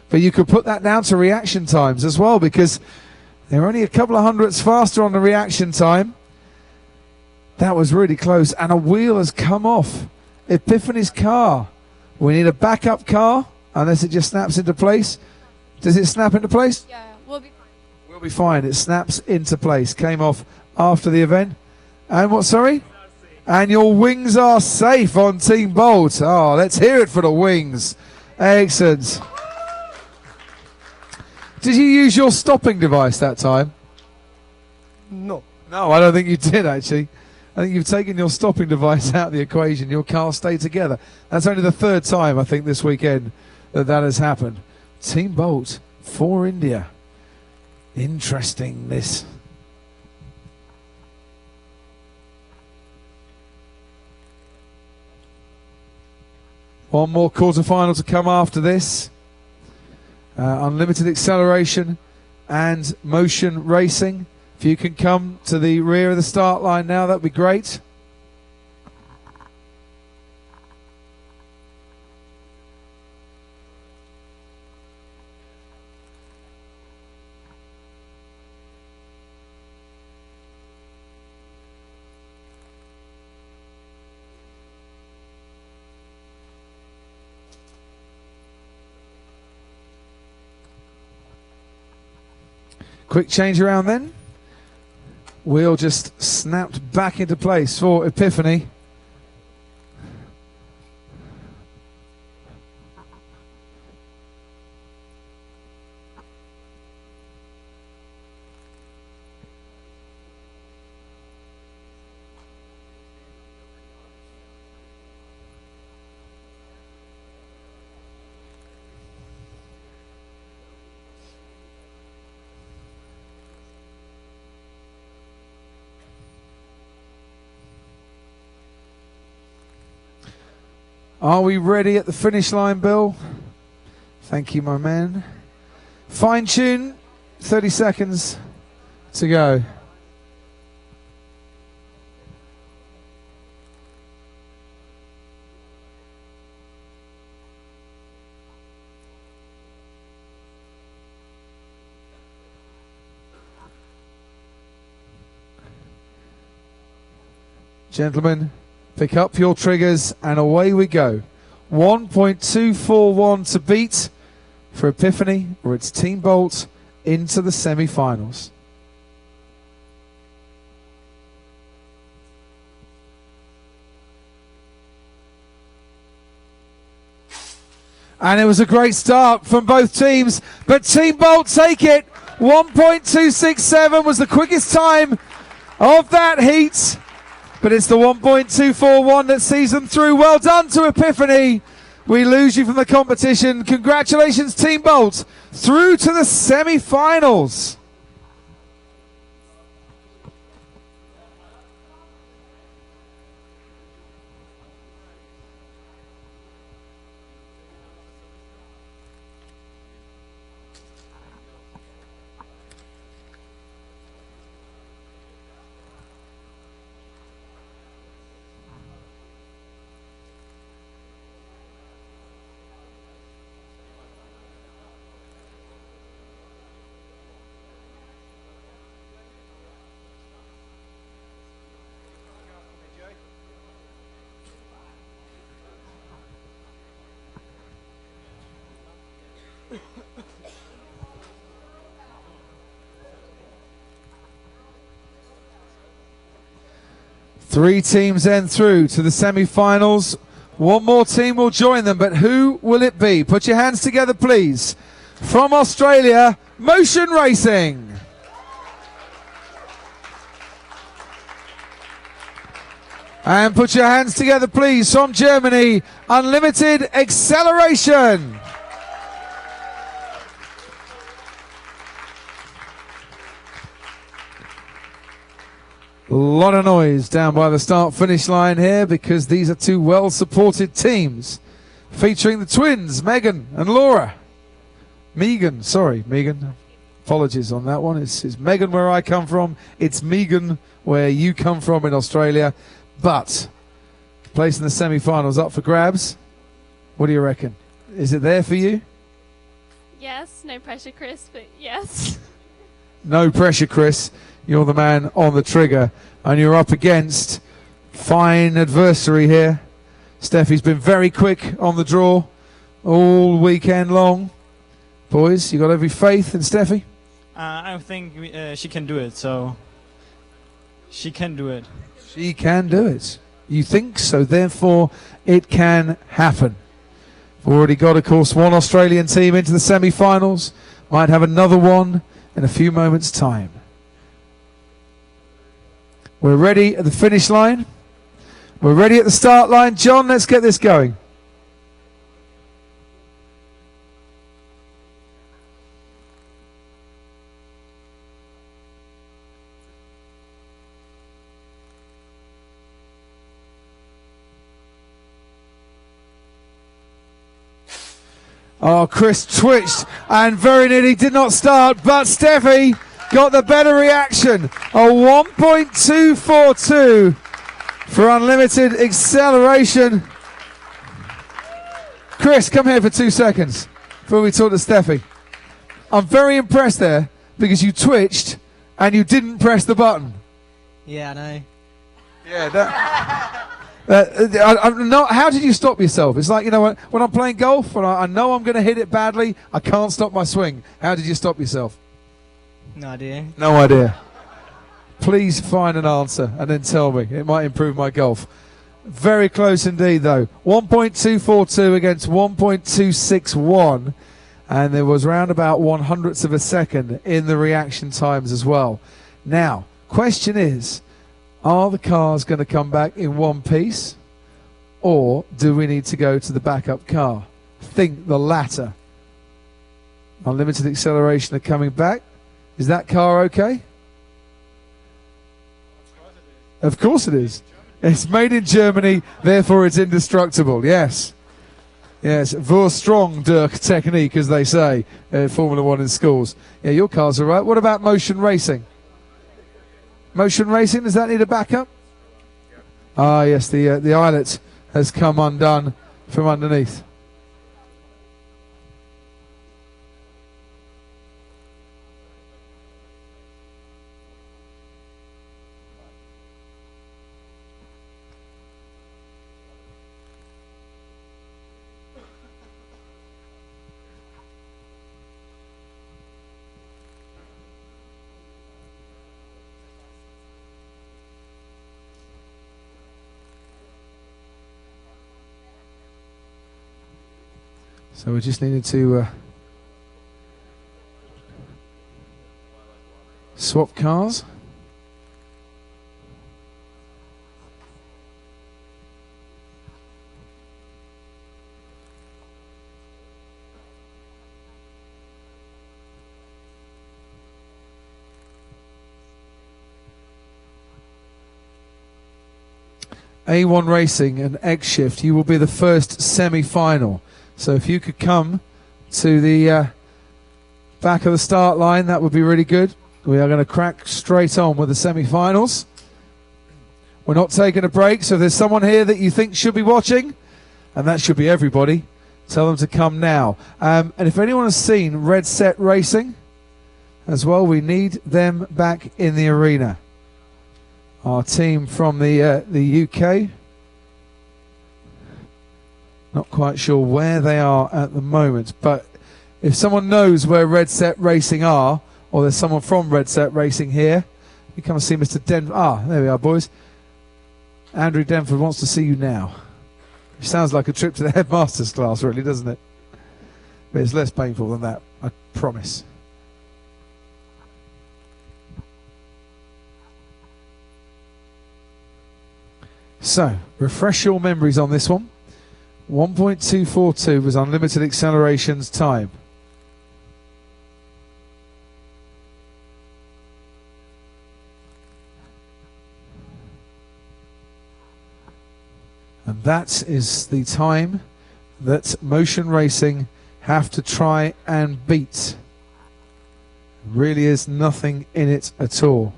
But you could put that down to reaction times as well, because they're only a couple of hundredths faster on the reaction time. That was really close. And a wheel has come off Epiphany's car. We need a backup car, unless it just snaps into place. Does it snap into place? Yeah, we'll be fine. We'll be fine. It snaps into place. Came off after the event. And what, sorry? And your wings are safe on Team Bolt. Oh, let's hear it for the wings. Excellent. Did you use your stopping device that time? No. No, I don't think you did, actually. I think you've taken your stopping device out of the equation. Your car stayed together. That's only the third time, I think, this weekend that has happened. Team Bolt for India. Interesting, this. One more quarterfinal to come after this. Unlimited acceleration and motion racing. If you can come to the rear of the start line now, that'd be great. Quick change around then. Wheel just snapped back into place for Epiphany. Are we ready at the finish line, Bill? Thank you, my man. Fine tune, 30 seconds to go. Gentlemen, pick up your triggers and away we go. 1.241 to beat for Epiphany, or it's Team Bolt into the semi-finals. And it was a great start from both teams, but Team Bolt take it. 1.267 was the quickest time of that heat. But it's the 1.241 that sees them through. Well done to Epiphany. We lose you from the competition. Congratulations, Team Bolt, through to the semi-finals. Three teams then through to the semi-finals. One more team will join them, but who will it be? Put your hands together, please. From Australia, Motion Racing. And put your hands together, please, from Germany, Unlimited Acceleration. A lot of noise down by the start-finish line here because these are two well-supported teams featuring the twins, Megan and Laura. Megan. Apologies on that one. It's Megan where I come from. It's Megan where you come from in Australia. But place in the semi-finals up for grabs. What do you reckon? Is it there for you? Yes, no pressure, Chris, but yes. No pressure, Chris. You're the man on the trigger, and you're up against fine adversary here. Steffi's been very quick on the draw all weekend long. Boys, you got every faith in Steffi? I think she can do it, so she can do it. She can do it. you think, so therefore it can happen. We've already got, of course, one Australian team into the semi-finals. Might have another one in a few moments' time. We're ready at the finish line. We're ready at the start line. John, let's get this going. Oh, Chris twitched and very nearly did not start, but Steffi got the better reaction. A 1.242 for unlimited acceleration. Chris, come here for 2 seconds before we talk to Steffi. I'm very impressed there because you twitched and you didn't press the button. Yeah, I know. Yeah, I'm not. How did you stop yourself? It's like, you know, when I'm playing golf and I know I'm going to hit it badly, I can't stop my swing. How did you stop yourself? No idea. No idea. Please find an answer and then tell me. It might improve my golf. Very close indeed, though. 1.242 against 1.261. And there was round about 1/100th of a second in the reaction times as well. Now, question is, are the cars going to come back in one piece, or do we need to go to the backup car? Think the latter. Unlimited acceleration are coming back. Is that car okay? Of course it is. It's made in Germany, therefore it's indestructible. Yes. Yes, vor strong Dirk technique, as they say, Formula 1 in schools. Yeah, your car's all right. What about motion racing? Motion racing, does that need a backup? Ah, yes, the eyelet has come undone from underneath. So we just needed to swap cars. A1 Racing and X Shift, you will be the first semi-final. So if you could come to the back of the start line, that would be really good. We are going to crack straight on with the semi-finals. We're not taking a break, so if there's someone here that you think should be watching, and that should be everybody, tell them to come now. And if anyone has seen Red Set Racing as well, we need them back in the arena. Our team from the UK. Not quite sure where they are at the moment, but if someone knows where Red Set Racing are, or there's someone from Red Set Racing here, you come and see Mr. Denford. Ah, there we are, boys. Andrew Denford wants to see you now. It sounds like a trip to the headmaster's class, really, doesn't it? But it's less painful than that, I promise. So, refresh your memories on this one. 1.242 was unlimited accelerations time. And that is the time that Motion Racing have to try and beat. Really is nothing in it at all.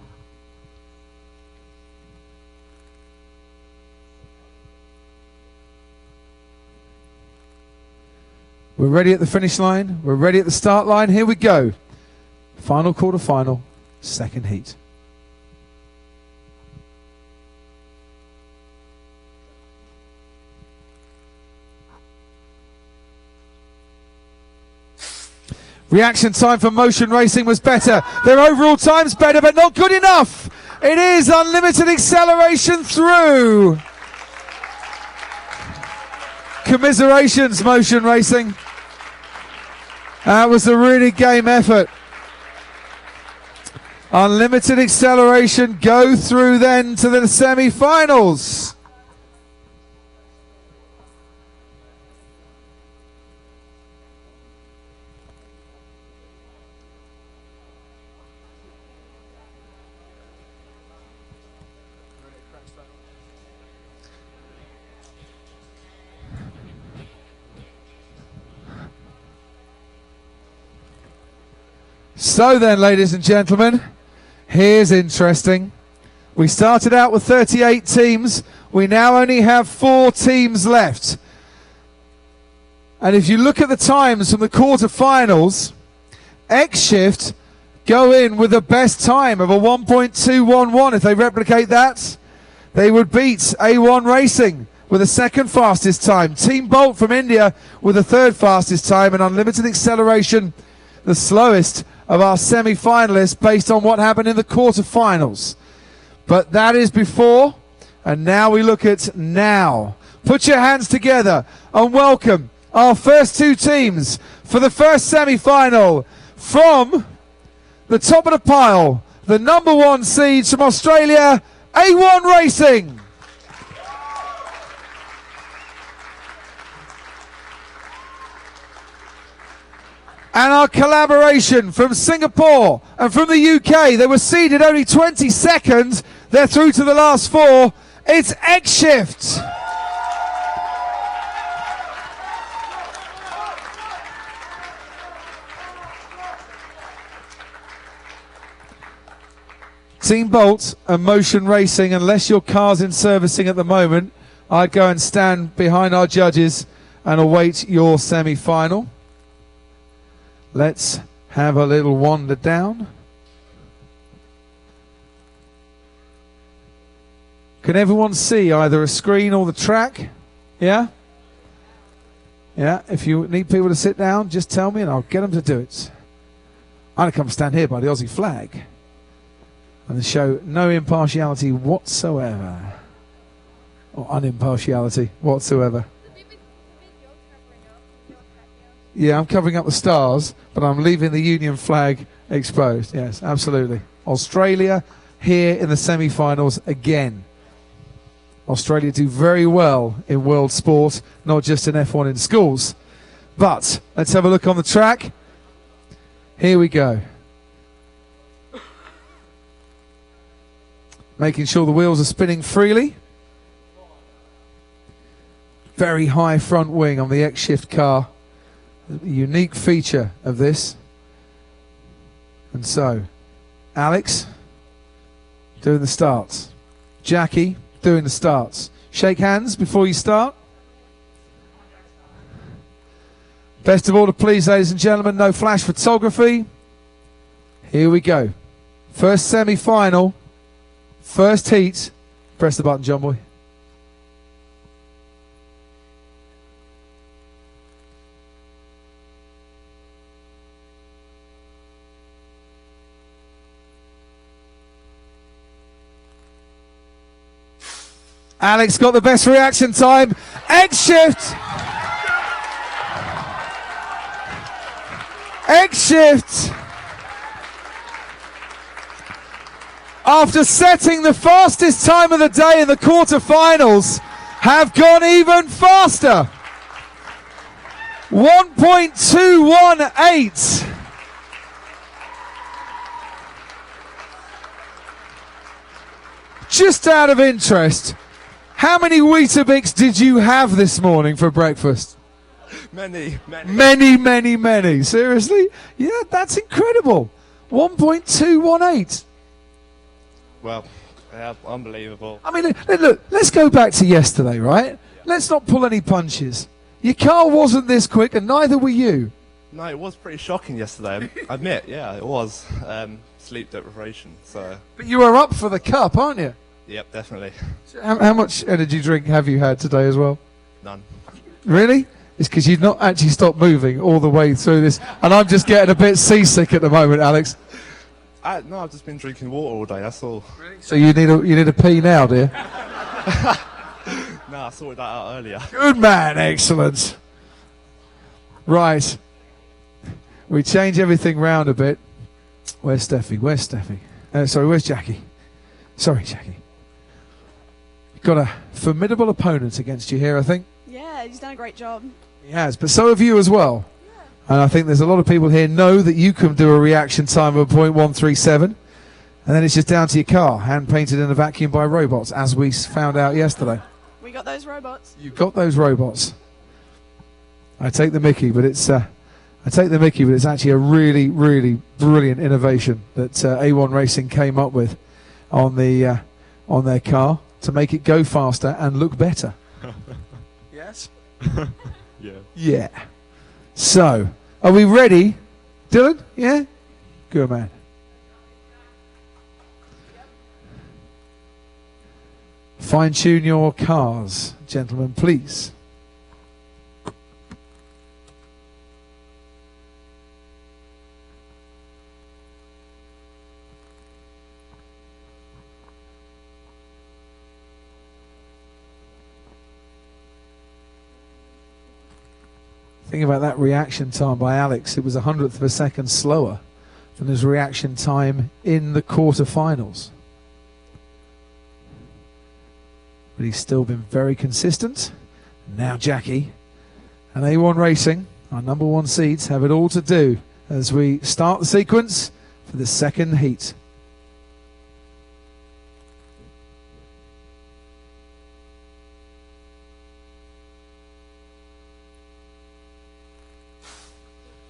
We're ready at the finish line. We're ready at the start line. Here we go. Final quarterfinal, second heat. Reaction time for Motion Racing was better. Their overall time's better, but not good enough. It is unlimited acceleration through. Commiserations, Motion Racing. That was a really game effort. Unlimited acceleration go through then to the semi-finals. So then, ladies and gentlemen, here's interesting. We started out with 38 teams. We now only have 4 teams left. And if you look at the times from the quarterfinals, X-Shift go in with the best time of a 1.211. If they replicate that, they would beat A1 Racing with the second fastest time. Team Bolt from India with the third fastest time, and Unlimited Acceleration the slowest of our semi-finalists based on what happened in the quarterfinals. But that is before, and now we look at now. Put your hands together and welcome our first 2 teams for the first semi-final. From the top of the pile, the number 1 seeds from Australia, A1 Racing. And our collaboration from Singapore and from the UK. They were seeded only 22nd. They're through to the last 4. It's X-Shift. Team Bolt and Motion Racing, unless your car's in servicing at the moment, I'd go and stand behind our judges and await your semi-final. Let's have a little wander down. Can everyone see either a screen or the track? Yeah? Yeah, if you need people to sit down, just tell me and I'll get them to do it. I'm going to come stand here by the Aussie flag and show no impartiality whatsoever. Or unimpartiality whatsoever. Yeah, I'm covering up the stars, but I'm leaving the Union flag exposed. Yes, absolutely. Australia here in the semi-finals again. Australia do very well in world sport, not just in F1 in schools. But let's have a look on the track. Here we go. Making sure the wheels are spinning freely. Very high front wing on the X-Shift car. The unique feature of this. And so, Alex doing the starts. Jackie doing the starts. Shake hands before you start. Best of all to please, ladies and gentlemen, no flash photography. Here we go. First semi-final. First heat. Press the button, John Boy. Alex got the best reaction time. X-Shift. X-Shift. After setting the fastest time of the day in the quarterfinals, have gone even faster. 1.218. Just out of interest, how many Weetabix did you have this morning for breakfast? Many. Many. Seriously? Yeah, that's incredible. 1.218. Well, yeah, unbelievable. I mean, look, let's go back to yesterday, right? Yeah. Let's not pull any punches. Your car wasn't this quick, and neither were you. No, it was pretty shocking yesterday. I admit, yeah, it was. Sleep deprivation, so... But you were up for the cup, aren't you? Yep, definitely. So how much energy drink have you had today as well? None. Really? It's because you've not actually stopped moving all the way through this, and I'm just getting a bit seasick at the moment, Alex. No, I've just been drinking water all day, that's all. Really? So you need a pee now, dear? No, I sorted that out earlier. Good man, excellent. Right. We change everything round a bit. Where's Steffi? Where's Steffi? Sorry, where's Jackie? Sorry, Jackie. You've got a formidable opponent against you here, I think. Yeah, he's done a great job. He has, but so have you as well. And I think there's a lot of people here know that you can do a reaction time of 0.137. And then it's just down to your car, hand-painted in a vacuum by robots, as we found out yesterday. We got those robots. You've got those robots. I take the mickey, but it's actually a really, really brilliant innovation that A1 Racing came up with on their car to make it go faster and look better. Yes? Yeah. Yeah. So, are we ready? Dylan? Yeah? Good man. Fine-tune your cars, gentlemen, please. Think about that reaction time by Alex. It was 100th of a second slower than his reaction time in the quarterfinals. But he's still been very consistent. Now Jackie and A1 Racing, our number one seeds, have it all to do as we start the sequence for the second heat.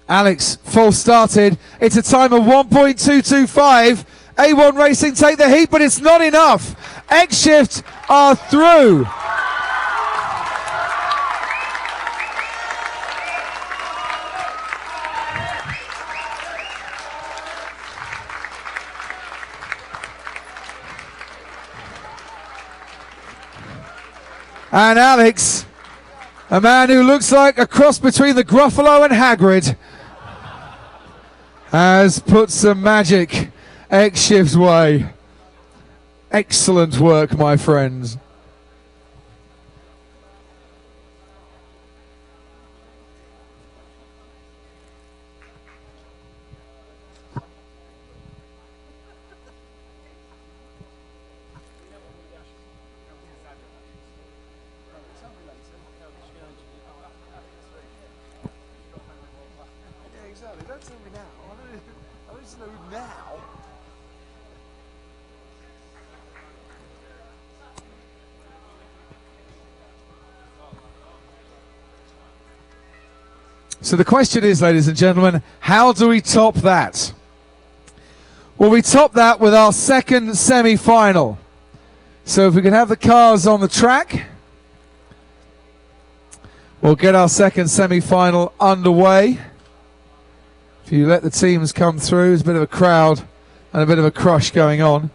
Alex, full started. It's a time of 1.225. A1 Racing take the heat, but it's not enough. X-Shift are through. And Alex, a man who looks like a cross between the Gruffalo and Hagrid, has put some magic X-Shift's way. Excellent work, my friends. So the question is, ladies and gentlemen, how do we top that? Well, we top that with our second semi-final. So if we can have the cars on the track, we'll get our second semi-final underway. If you let the teams come through, there's a bit of a crowd and a bit of a crush going on.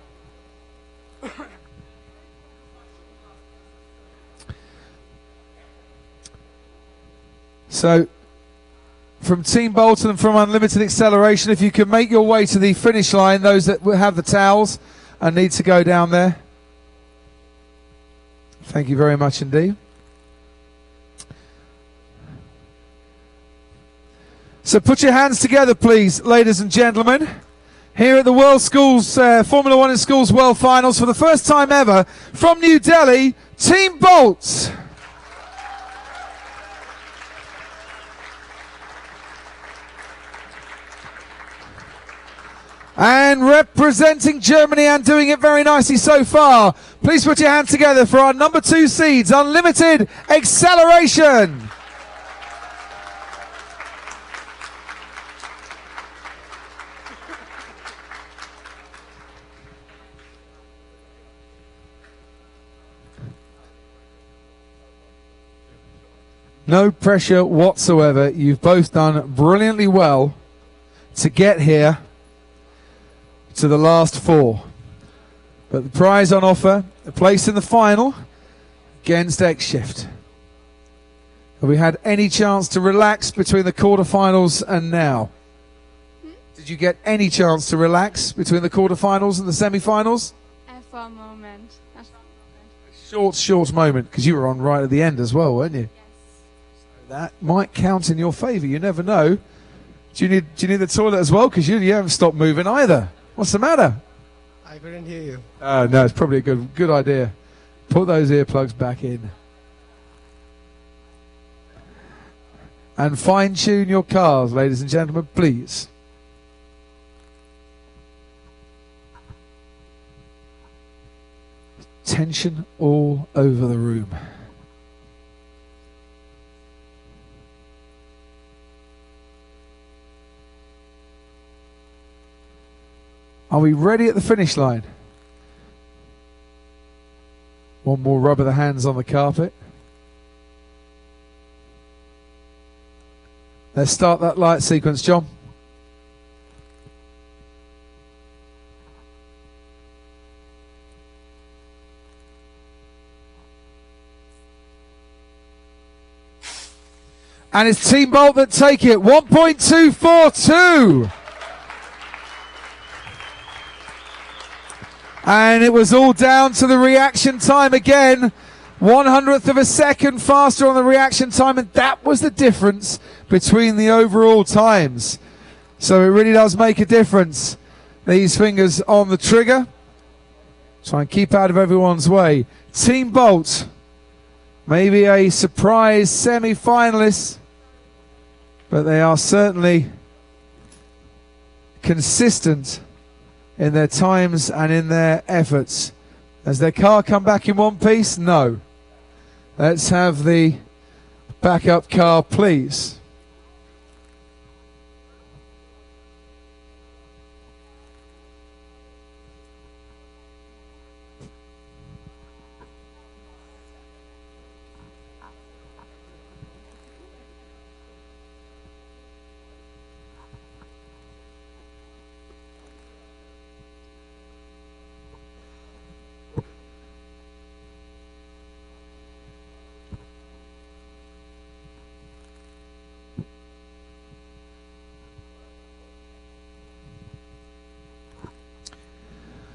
So, from Team Bolton and from Unlimited Acceleration, if you can make your way to the finish line, those that have the towels and need to go down there. Thank you very much indeed. So put your hands together, please, ladies and gentlemen. Here at the World Schools, Formula One in Schools World Finals, for the first time ever, from New Delhi, Team Bolt. And representing Germany and doing it very nicely so far, please put your hands together for our number 2 seeds, Unlimited Acceleration. No pressure whatsoever. You've both done brilliantly well to get here to the last 4. But the prize on offer, a place in the final against X-Shift. Have we had any chance to relax between the quarterfinals and now? Did you get any chance to relax between the quarterfinals and the semifinals? For a moment. Short moment, because you were on right at the end as well, weren't you? So that might count in your favour. You never know. Do you need the toilet as well? Because you haven't stopped moving either. What's the matter? I couldn't hear you. No, it's probably a good idea. Put those earplugs back in. And fine-tune your cars, ladies and gentlemen, please. Tension all over the room. Are we ready at the finish line? One more rub of the hands on the carpet. Let's start that light sequence, John. And it's Team Bolt that take it, 1.242. And it was all down to the reaction time again. 1/100th of a second faster on the reaction time, and that was the difference between the overall times. So it really does make a difference. These fingers on the trigger. Try and keep out of everyone's way. Team Bolt, maybe a surprise semi-finalist, but they are certainly consistent in their times and in their efforts. Has their car come back in one piece? No. Let's have the backup car, please.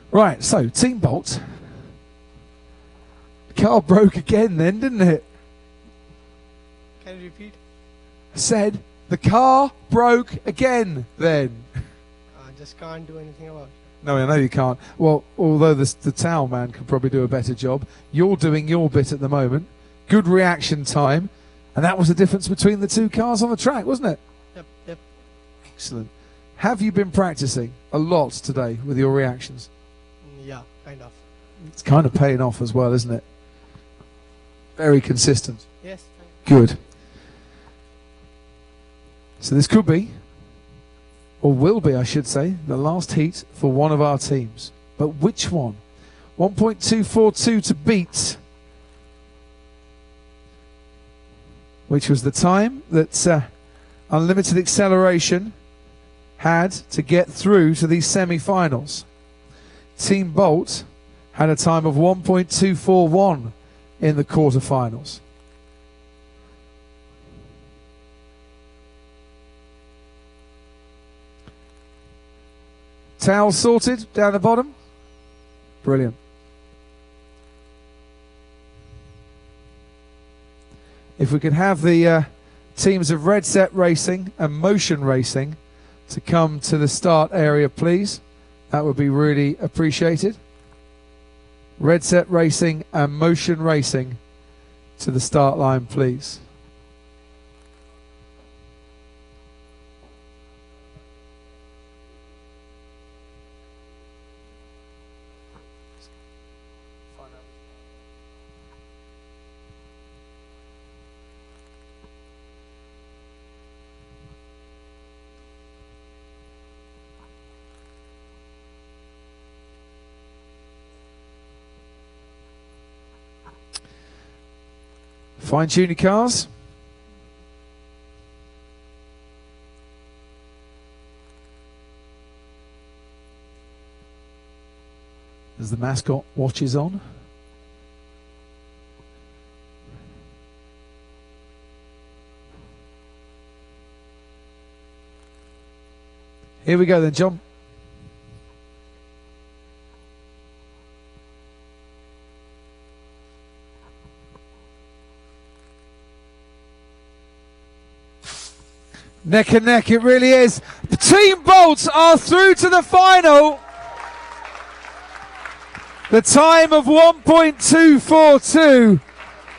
Right, so Team Bolt. The car broke again then, didn't it? Can you repeat? I said the car broke again then. I just can't do anything about it. No, I know you can't. Well, although the towel man could probably do a better job. You're doing your bit at the moment. Good reaction time. And that was the difference between the two cars on the track, wasn't it? Yep. Excellent. Have you been practicing a lot today with your reactions? Yeah, kind of. It's kind of paying off as well, isn't it? Very consistent. Yes. Good. So this could be, or will be, I should say, the last heat for one of our teams. But which one? 1.242 to beat, which was the time that Unlimited Acceleration had to get through to these semi-finals. Team Bolt had a time of 1.241 in the quarterfinals. Towel sorted down the bottom. Brilliant. If we could have the teams of Red Set Racing and Motion Racing to come to the start area, please. That would be really appreciated. Red Set Racing and Motion Racing to the start line, please. Fine-tune your cars. As the mascot watches on. Here we go then, John. Neck and neck, it really is. Team Bolts are through to the final. The time of 1.242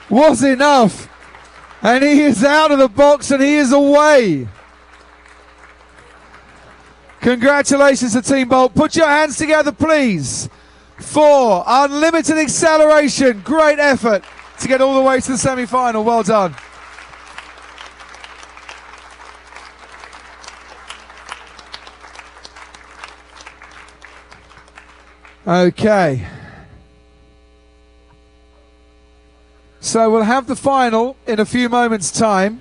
was enough. And he is out of the box and he is away. Congratulations to Team Bolt. Put your hands together, please, for unlimited acceleration. Great effort to get all the way to the semi-final. Well done. Okay. So we'll have the final in a few moments' time.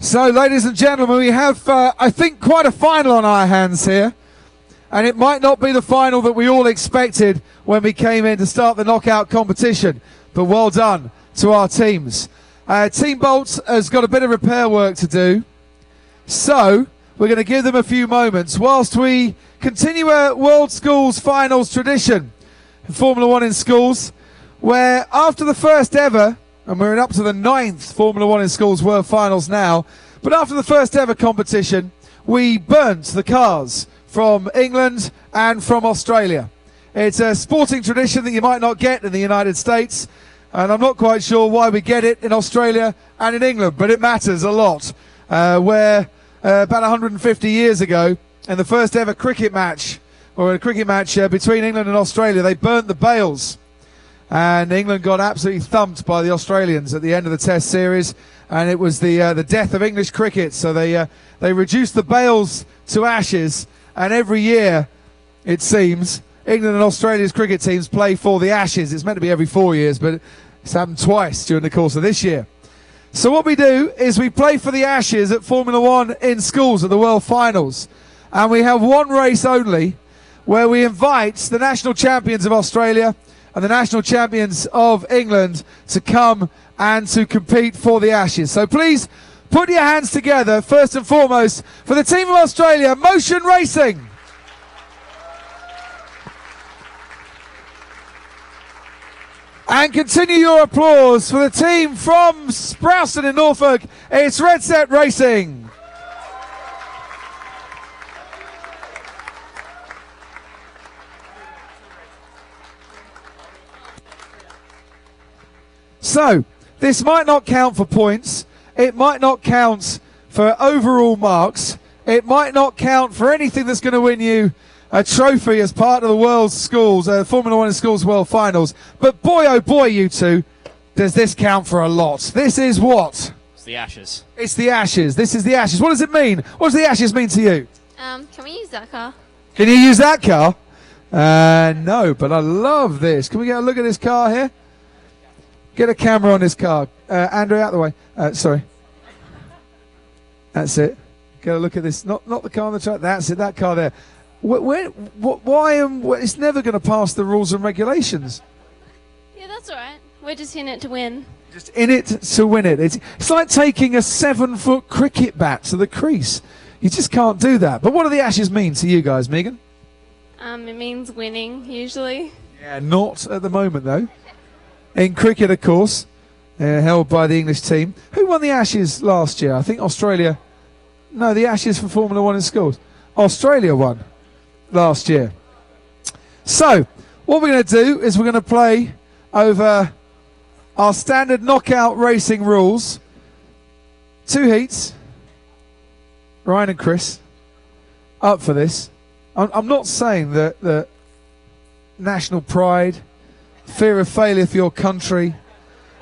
So, ladies and gentlemen, we have, I think, quite a final on our hands here. And it might not be the final that we all expected when we came in to start the knockout competition. But well done to our teams. Team Bolt has got a bit of repair work to do. So, we're going to give them a few moments whilst we continue a World Schools Finals tradition in Formula One in schools, where after the first ever, and we're up to the 9th Formula One in schools World Finals now, but after the first ever competition, we burnt the cars from England and from Australia. It's a sporting tradition that you might not get in the United States, and I'm not quite sure why we get it in Australia and in England, but it matters a lot. Where about 150 years ago, in the first ever cricket match, or a cricket match between England and Australia, they burnt the bails. And England got absolutely thumped by the Australians at the end of the Test series, and it was the death of English cricket. So they reduced the bails to ashes, and every year, it seems, England and Australia's cricket teams play for the Ashes. It's meant to be every 4 years, but it's happened twice during the course of this year. So what we do is we play for the Ashes at Formula One in schools at the World Finals, and we have one race only, where we invite the national champions of Australia and the national champions of England to come and to compete for the Ashes. So please put your hands together, first and foremost, for the team of Australia, Motion Racing. And continue your applause for the team from Sprowston in Norfolk. It's Red Set Racing. So, this might not count for points, it might not count for overall marks, it might not count for anything that's going to win you a trophy as part of the World Schools, Formula One in Schools World Finals, but boy oh boy you two, does this count for a lot. This is what? It's the Ashes. It's the Ashes. This is the Ashes. What does it mean? What does the Ashes mean to you? Can we use that car? Can you use that car? No, but I love this. Can we get a look at this car here? Get a camera on this car. Andrew, out the way. Sorry. That's it. Get a look at this. Not the car on the track. That's it. That car there. Why? It's never going to pass the rules and regulations. Yeah, that's all right. We're just in it to win. Just in it to win it. It's like taking a 7-foot cricket bat to the crease. You just can't do that. But what do the Ashes mean to you guys, Megan? It means winning, usually. Yeah, not at the moment, though. In cricket, of course, held by the English team. Who won the Ashes last year? I think Australia. No, the Ashes for Formula One in schools. Australia won last year. So, what we're going to do is we're going to play over our standard knockout racing rules. 2 heats. Ryan and Chris up for this. I'm not saying that the national pride, fear of failure for your country,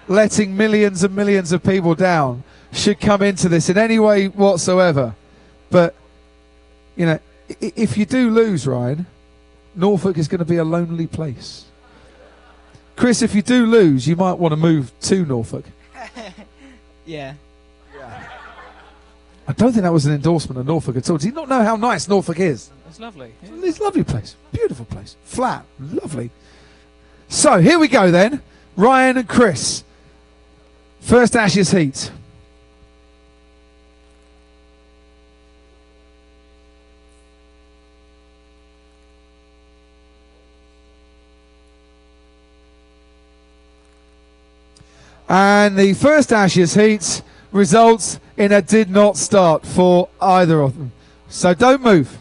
letting millions and millions of people down should come into this in any way whatsoever. But, you know, if you do lose, Ryan, Norfolk is going to be a lonely place. Chris, if you do lose, you might want to move to Norfolk. Yeah. I don't think that was an endorsement of Norfolk at all. Do you not know how nice Norfolk is? It's lovely. Yeah. It's a lovely place. Beautiful place. Flat. Lovely. So, here we go then. Ryan and Chris. First Ashes heat. And the first Ashes heat results in a did not start for either of them. So don't move.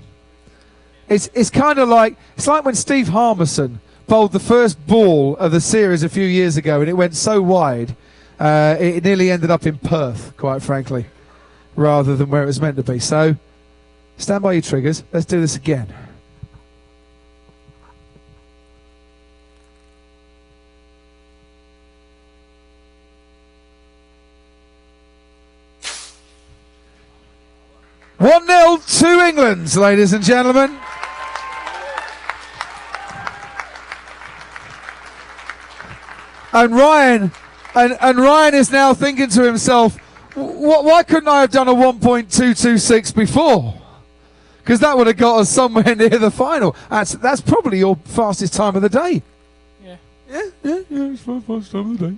It's kind of like, it's like when Steve Harmison bowled the first ball of the series a few years ago and it went so wide, it nearly ended up in Perth, quite frankly, rather than where it was meant to be. So stand by your triggers. Let's do this again. One 0 to England, ladies and gentlemen. And Ryan is now thinking to himself, why couldn't I have done a 1.226 before? Because that would have got us somewhere near the final. That's probably your fastest time of the day. Yeah. Yeah, it's my fastest time of the day.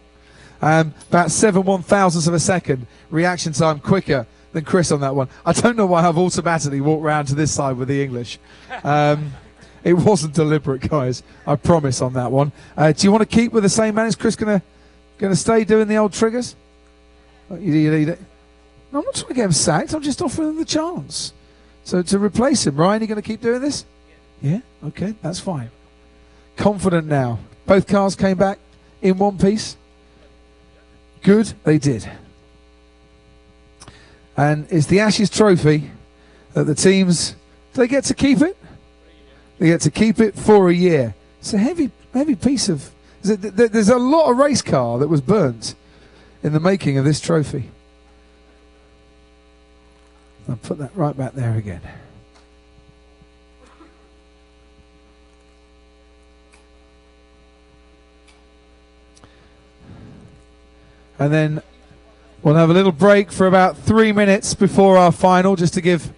About 7/1000ths of a second reaction time quicker than Chris on that one. I don't know why I've automatically walked round to this side with the English. It wasn't deliberate, guys. I promise on that one. Do you want to keep with the same man? Is Chris gonna stay doing the old triggers? No, I'm not trying to get him sacked. I'm just offering him the chance. So to replace him, Ryan, you going to keep doing this? Yeah. Okay, that's fine. Confident now. Both cars came back in one piece. Good, they did. And it's the Ashes trophy that the teams, they get to keep it. They get to keep it for a year. It's a heavy piece of... There's a lot of race car that was burnt in the making of this trophy. I'll put that right back there again. And then we'll have a little break for about 3 minutes before our final, just to give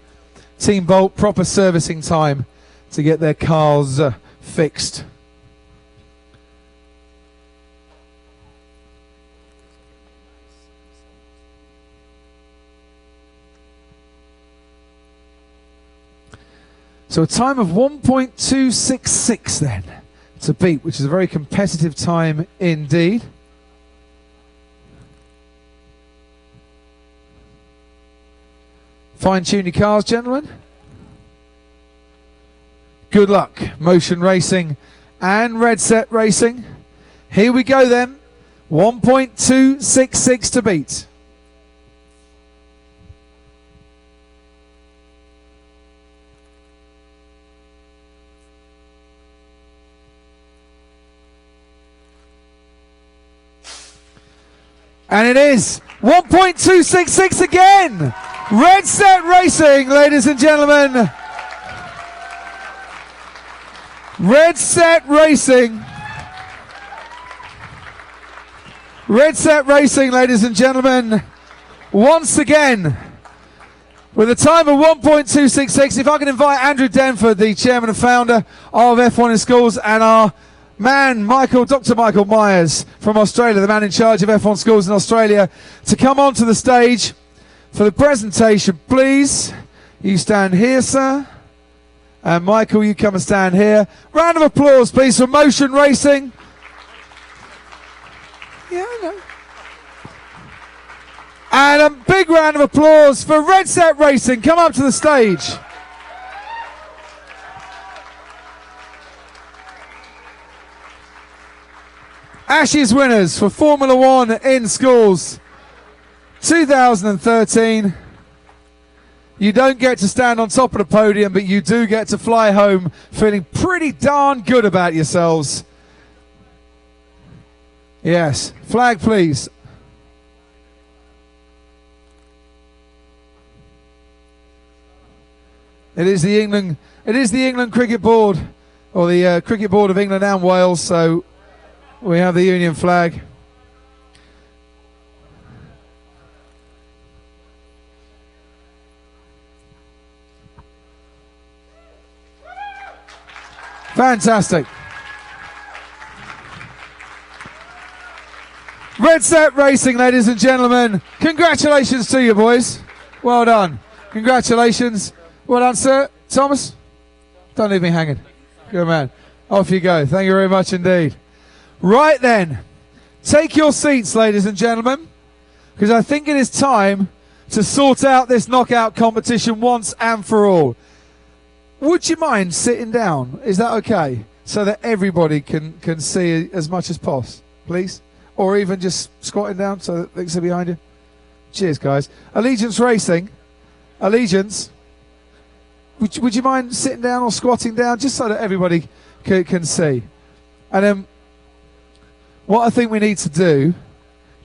Team Bolt proper servicing time to get their cars fixed. So a time of 1.266 then to beat, which is a very competitive time indeed. Fine-tune your cars, gentlemen. Good luck, Motion Racing and Red Set Racing. Here we go then. 1.266 to beat. And it is 1.266 again. Red Set Racing, ladies and gentlemen. Red Set Racing. Red Set Racing, ladies and gentlemen. Once again, with a time of 1.266. If I can invite Andrew Denford, the chairman and founder of F1 in Schools, and our man, Dr. Michael Myers from Australia, the man in charge of F1 Schools in Australia, to come onto the stage for the presentation, please. You stand here, sir. And Michael, you come and stand here. Round of applause, please, for Motion Racing. Yeah, I know. And a big round of applause for Red Set Racing. Come up to the stage. Ashes winners for Formula One in Schools 2013. You don't get to stand on top of the podium, but you do get to fly home feeling pretty darn good about yourselves. Yes, flag please. It is the England Cricket Board, or the Cricket Board of England and Wales, so we have the Union flag. Fantastic. Red Set Racing, ladies and gentlemen. Congratulations to you, boys. Well done. Congratulations. Well done, sir. Thomas, don't leave me hanging. Good man. Off you go. Thank you very much indeed. Right then, take your seats, ladies and gentlemen, because I think it is time to sort out this knockout competition once and for all. Would you mind sitting down? Is that okay? So that everybody can see as much as possible, please? Or even just squatting down so that they can see behind you. Cheers, guys. Allegiance Racing. Allegiance. Would you mind sitting down or squatting down just so that everybody can see? And then what I think we need to do,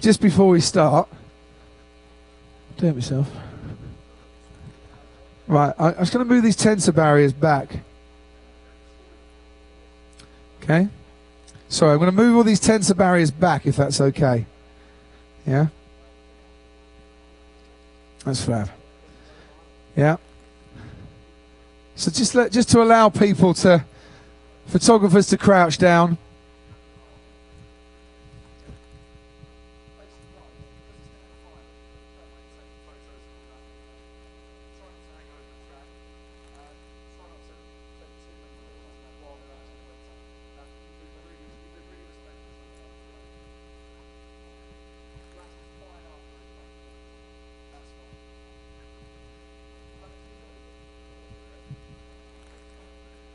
just before we start, do it myself. Right, I'm just going to move these tensor barriers back. Okay. Sorry, I'm going to move all these tensor barriers back, if that's okay. Yeah? That's fab. Yeah? So just to allow people to, photographers to crouch down.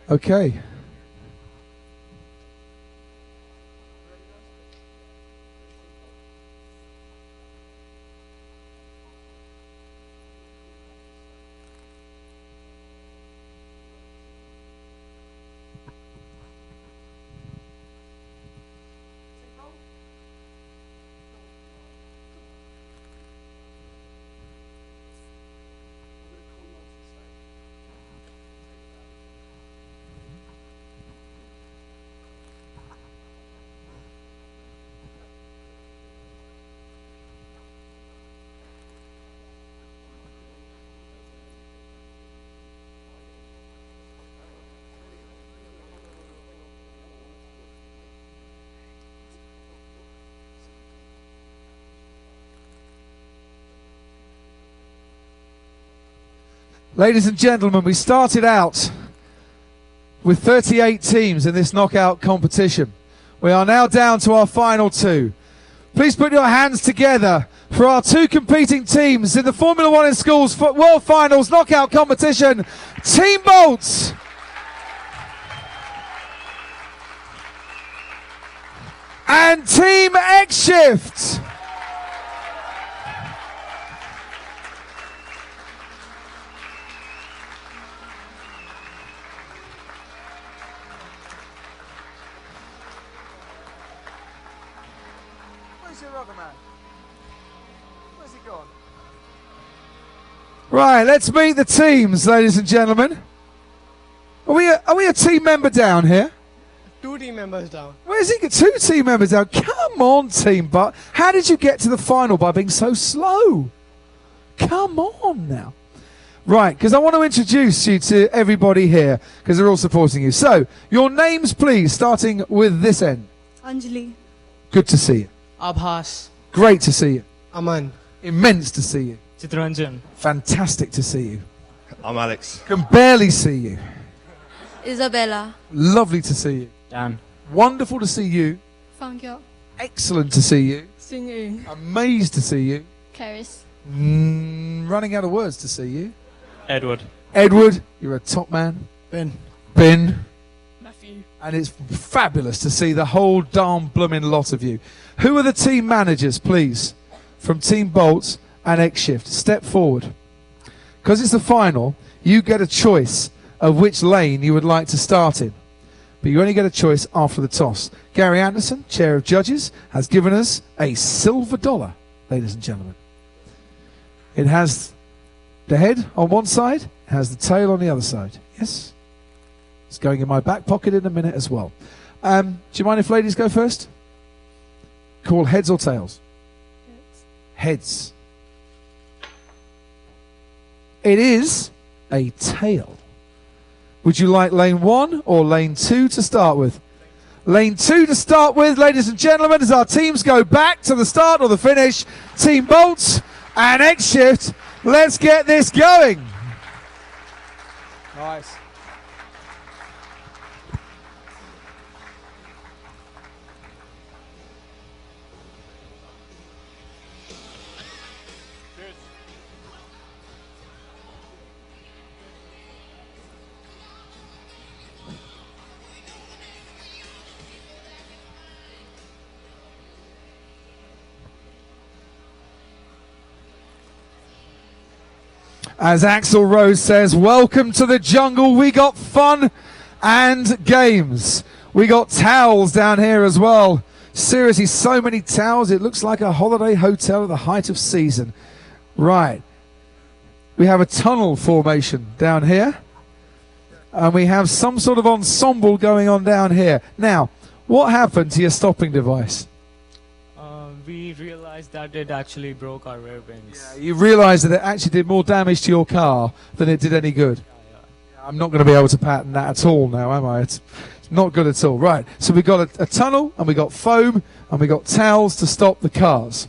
Okay. Ladies and gentlemen, we started out with 38 teams in this knockout competition. We are now down to our final two. Please put your hands together for our two competing teams in the Formula One in Schools World Finals knockout competition. Team Bolts and Team X-Shift. Right, let's meet the teams, ladies and gentlemen. Are we a team member down here? 2 team members down. Where's he? 2 team members down. Come on, team. But how did you get to the final by being so slow? Come on now. Right, because I want to introduce you to everybody here because they're all supporting you. So, your names, please, starting with this end. Anjali. Good to see you. Abhas. Great to see you. Aman. Immense to see you. Chitranjan. Fantastic to see you. I'm Alex. Can barely see you. Isabella. Lovely to see you. Dan. Wonderful to see you. Fangyo. Excellent to see you. Singing. Amazed to see you. Karis. Running out of words to see you. Edward. Edward, you're a top man. Ben. Ben. Matthew. And it's fabulous to see the whole darn blooming lot of you. Who are the team managers, please? From Team Bolts and X-Shift. Step forward. Because it's the final, you get a choice of which lane you would like to start in. But you only get a choice after the toss. Gary Anderson, Chair of Judges, has given us a silver dollar, ladies and gentlemen. It has the head on one side, it has the tail on the other side. Yes? It's going in my back pocket in a minute as well. Do you mind if ladies go first? Call heads or tails? Heads. It is a tail. Would you like lane 1 or lane 2 to start with? Lane 2 to start with, ladies and gentlemen, as our teams go back to the start or the finish. Team Bolt and X Shift, let's get this going. Nice. As Axel Rose says, welcome to the jungle. We got fun and games. We got towels down here as well. Seriously, so many towels. It looks like a holiday hotel at the height of season. Right. We have a tunnel formation down here. And we have some sort of ensemble going on down here. Now, what happened to your stopping device? We realized that it actually broke our rear wings. Yeah, you realised that it actually did more damage to your car than it did any good. I'm not going to be able to patent that at all now, am I? It's not good at all. Right, so we got a tunnel, and we got foam, and we got towels to stop the cars.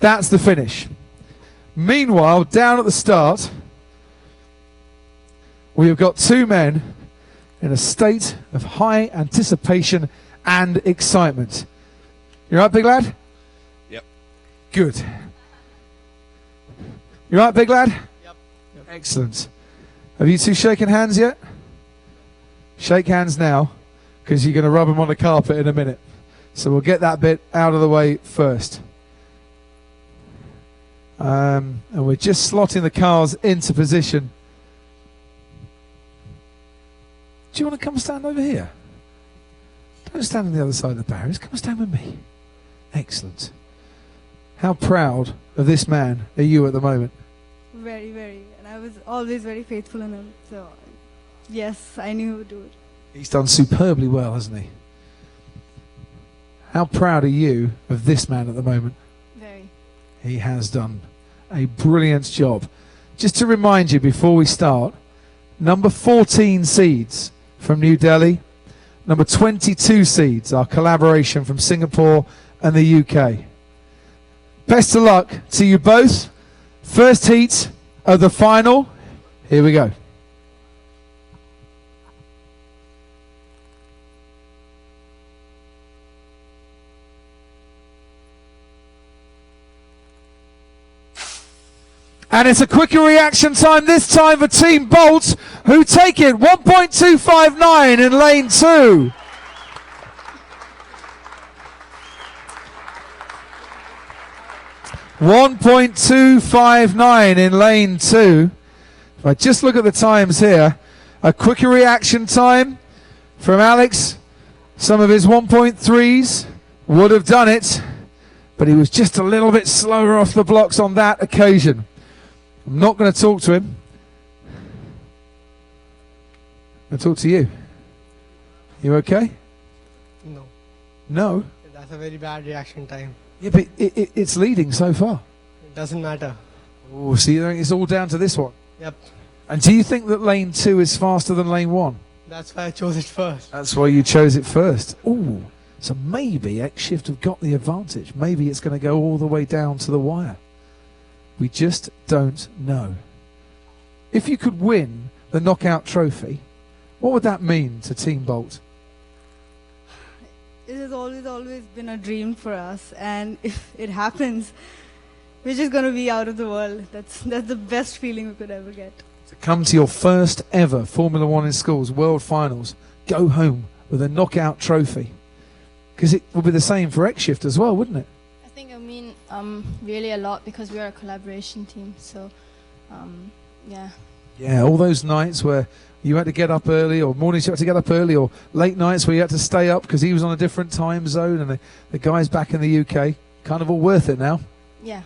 That's the finish. Meanwhile, down at the start, we have got two men in a state of high anticipation and excitement. You right, big lad? Yep. Good. You right, big lad? Yep. Excellent. Have you two shaken hands yet? Shake hands now, because you're going to rub them on the carpet in a minute. So we'll get that bit out of the way first. And we're just slotting the cars into position. Do you want to come stand over here? Don't stand on the other side of the barriers. Come and stand with me. Excellent. How proud of this man are you at the moment? Very, very. And I was always very faithful in him. So, yes, I knew he would do it. He's done superbly well, hasn't he? How proud are you of this man at the moment? Very. He has done a brilliant job. Just to remind you before we start, number 14 seeds from New Delhi, number 22 seeds, our collaboration from Singapore and the UK. Best of luck to you both. First heat of the final. Here we go. And it's a quicker reaction time, this time for Team Bolt, who take it 1.259 in lane 2. .259 in lane 2. If I just look at the times here, a quicker reaction time from Alex. Some of his 1.3s would have done it, but he was just a little bit slower off the blocks on that occasion. I'm not going to talk to him. I'm going to talk to you. You okay? No. No? That's a very bad reaction time. Yeah, but it's leading so far. It doesn't matter. Oh, see, it's all down to this one. Yep. And do you think that lane 2 is faster than lane 1? That's why I chose it first. That's why you chose it first. Oh, so maybe X-Shift have got the advantage. Maybe it's going to go all the way down to the wire. We just don't know. If you could win the knockout trophy, what would that mean to Team Bolt? It has always been a dream for us, and if it happens, we're just going to be out of the world. That's the best feeling we could ever get. To come to your first ever Formula One in Schools World Finals, go home with a knockout trophy. Because it would be the same for X-Shift as well, wouldn't it? I think it mean really a lot because we are a collaboration team. So, yeah. Yeah, all those nights where you had to get up early, or mornings you had to get up early, or late nights where you had to stay up because he was on a different time zone and the guys back in the UK, kind of all worth it now. Yeah.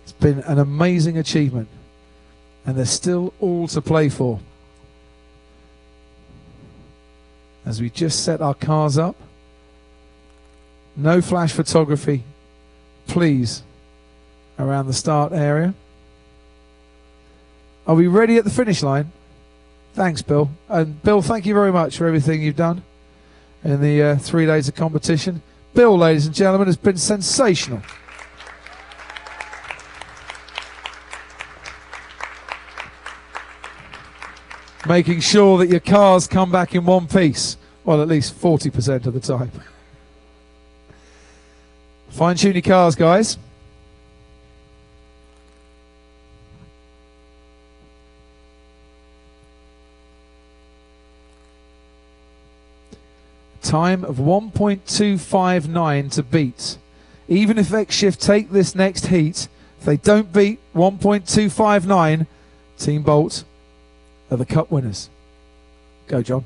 It's been an amazing achievement. And there's still all to play for. As we just set our cars up. No flash photography, please, around the start area. Are we ready at the finish line? Thanks, Bill. And Bill, thank you very much for everything you've done in the 3 days of competition. Bill, ladies and gentlemen, has been sensational. Making sure that your cars come back in one piece. Well, at least 40% of the time. Fine-tune your cars, guys. Time of 1.259 to beat. Even if X-Shift take this next heat, if they don't beat 1.259, Team Bolt are the cup winners. Go, John.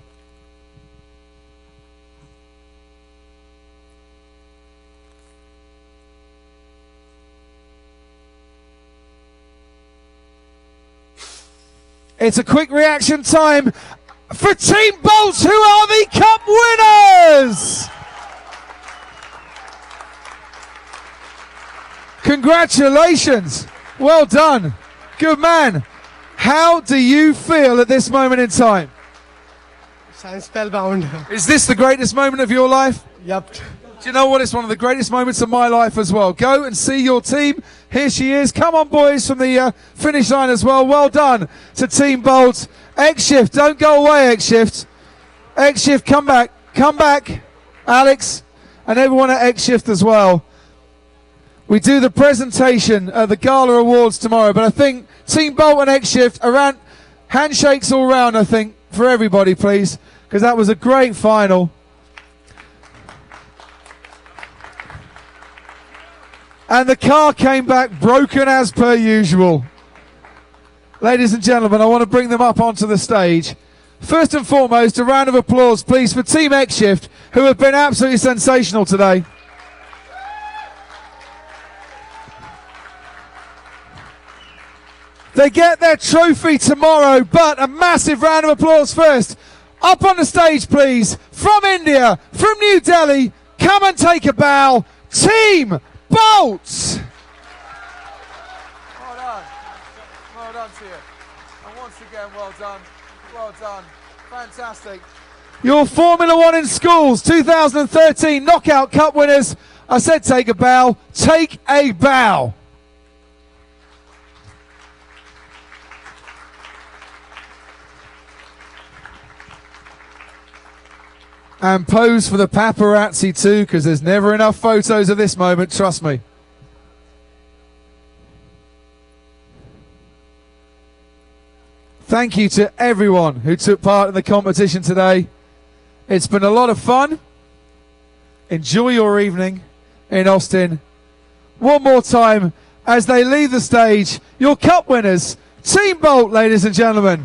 It's a quick reaction time for Team Bolt, who are the cup winners! Congratulations. Well done. Good man. How do you feel at this moment in time? I'm spellbound. Is this the greatest moment of your life? Yep. Do you know what? It's one of the greatest moments of my life as well. Go and see your team. Here she is. Come on, boys, from the finish line as well. Well done to Team Bolt. X-Shift, don't go away, X-Shift. X-Shift, come back. Come back, Alex, and everyone at X-Shift as well. We do the presentation at the Gala Awards tomorrow, but I think Team Bolt and X-Shift, around handshakes all round, I think, for everybody, please, because that was a great final. And the car came back broken as per usual. Ladies and gentlemen, I want to bring them up onto the stage. First and foremost, a round of applause, please, for Team X-Shift, who have been absolutely sensational today. They get their trophy tomorrow, but a massive round of applause first. Up on the stage, please, from India, from New Delhi, come and take a bow, Team Bolt! Well done. Well done to you. And once again, well done. Well done. Fantastic. Your Formula One in Schools 2013 Knockout Cup winners. I said take a bow. Take a bow. And pose for the paparazzi too, because there's never enough photos of this moment, trust me. Thank you to everyone who took part in the competition today. It's been a lot of fun. Enjoy your evening in Austin. One more time as they leave the stage, your cup winners, Team Bolt, ladies and gentlemen.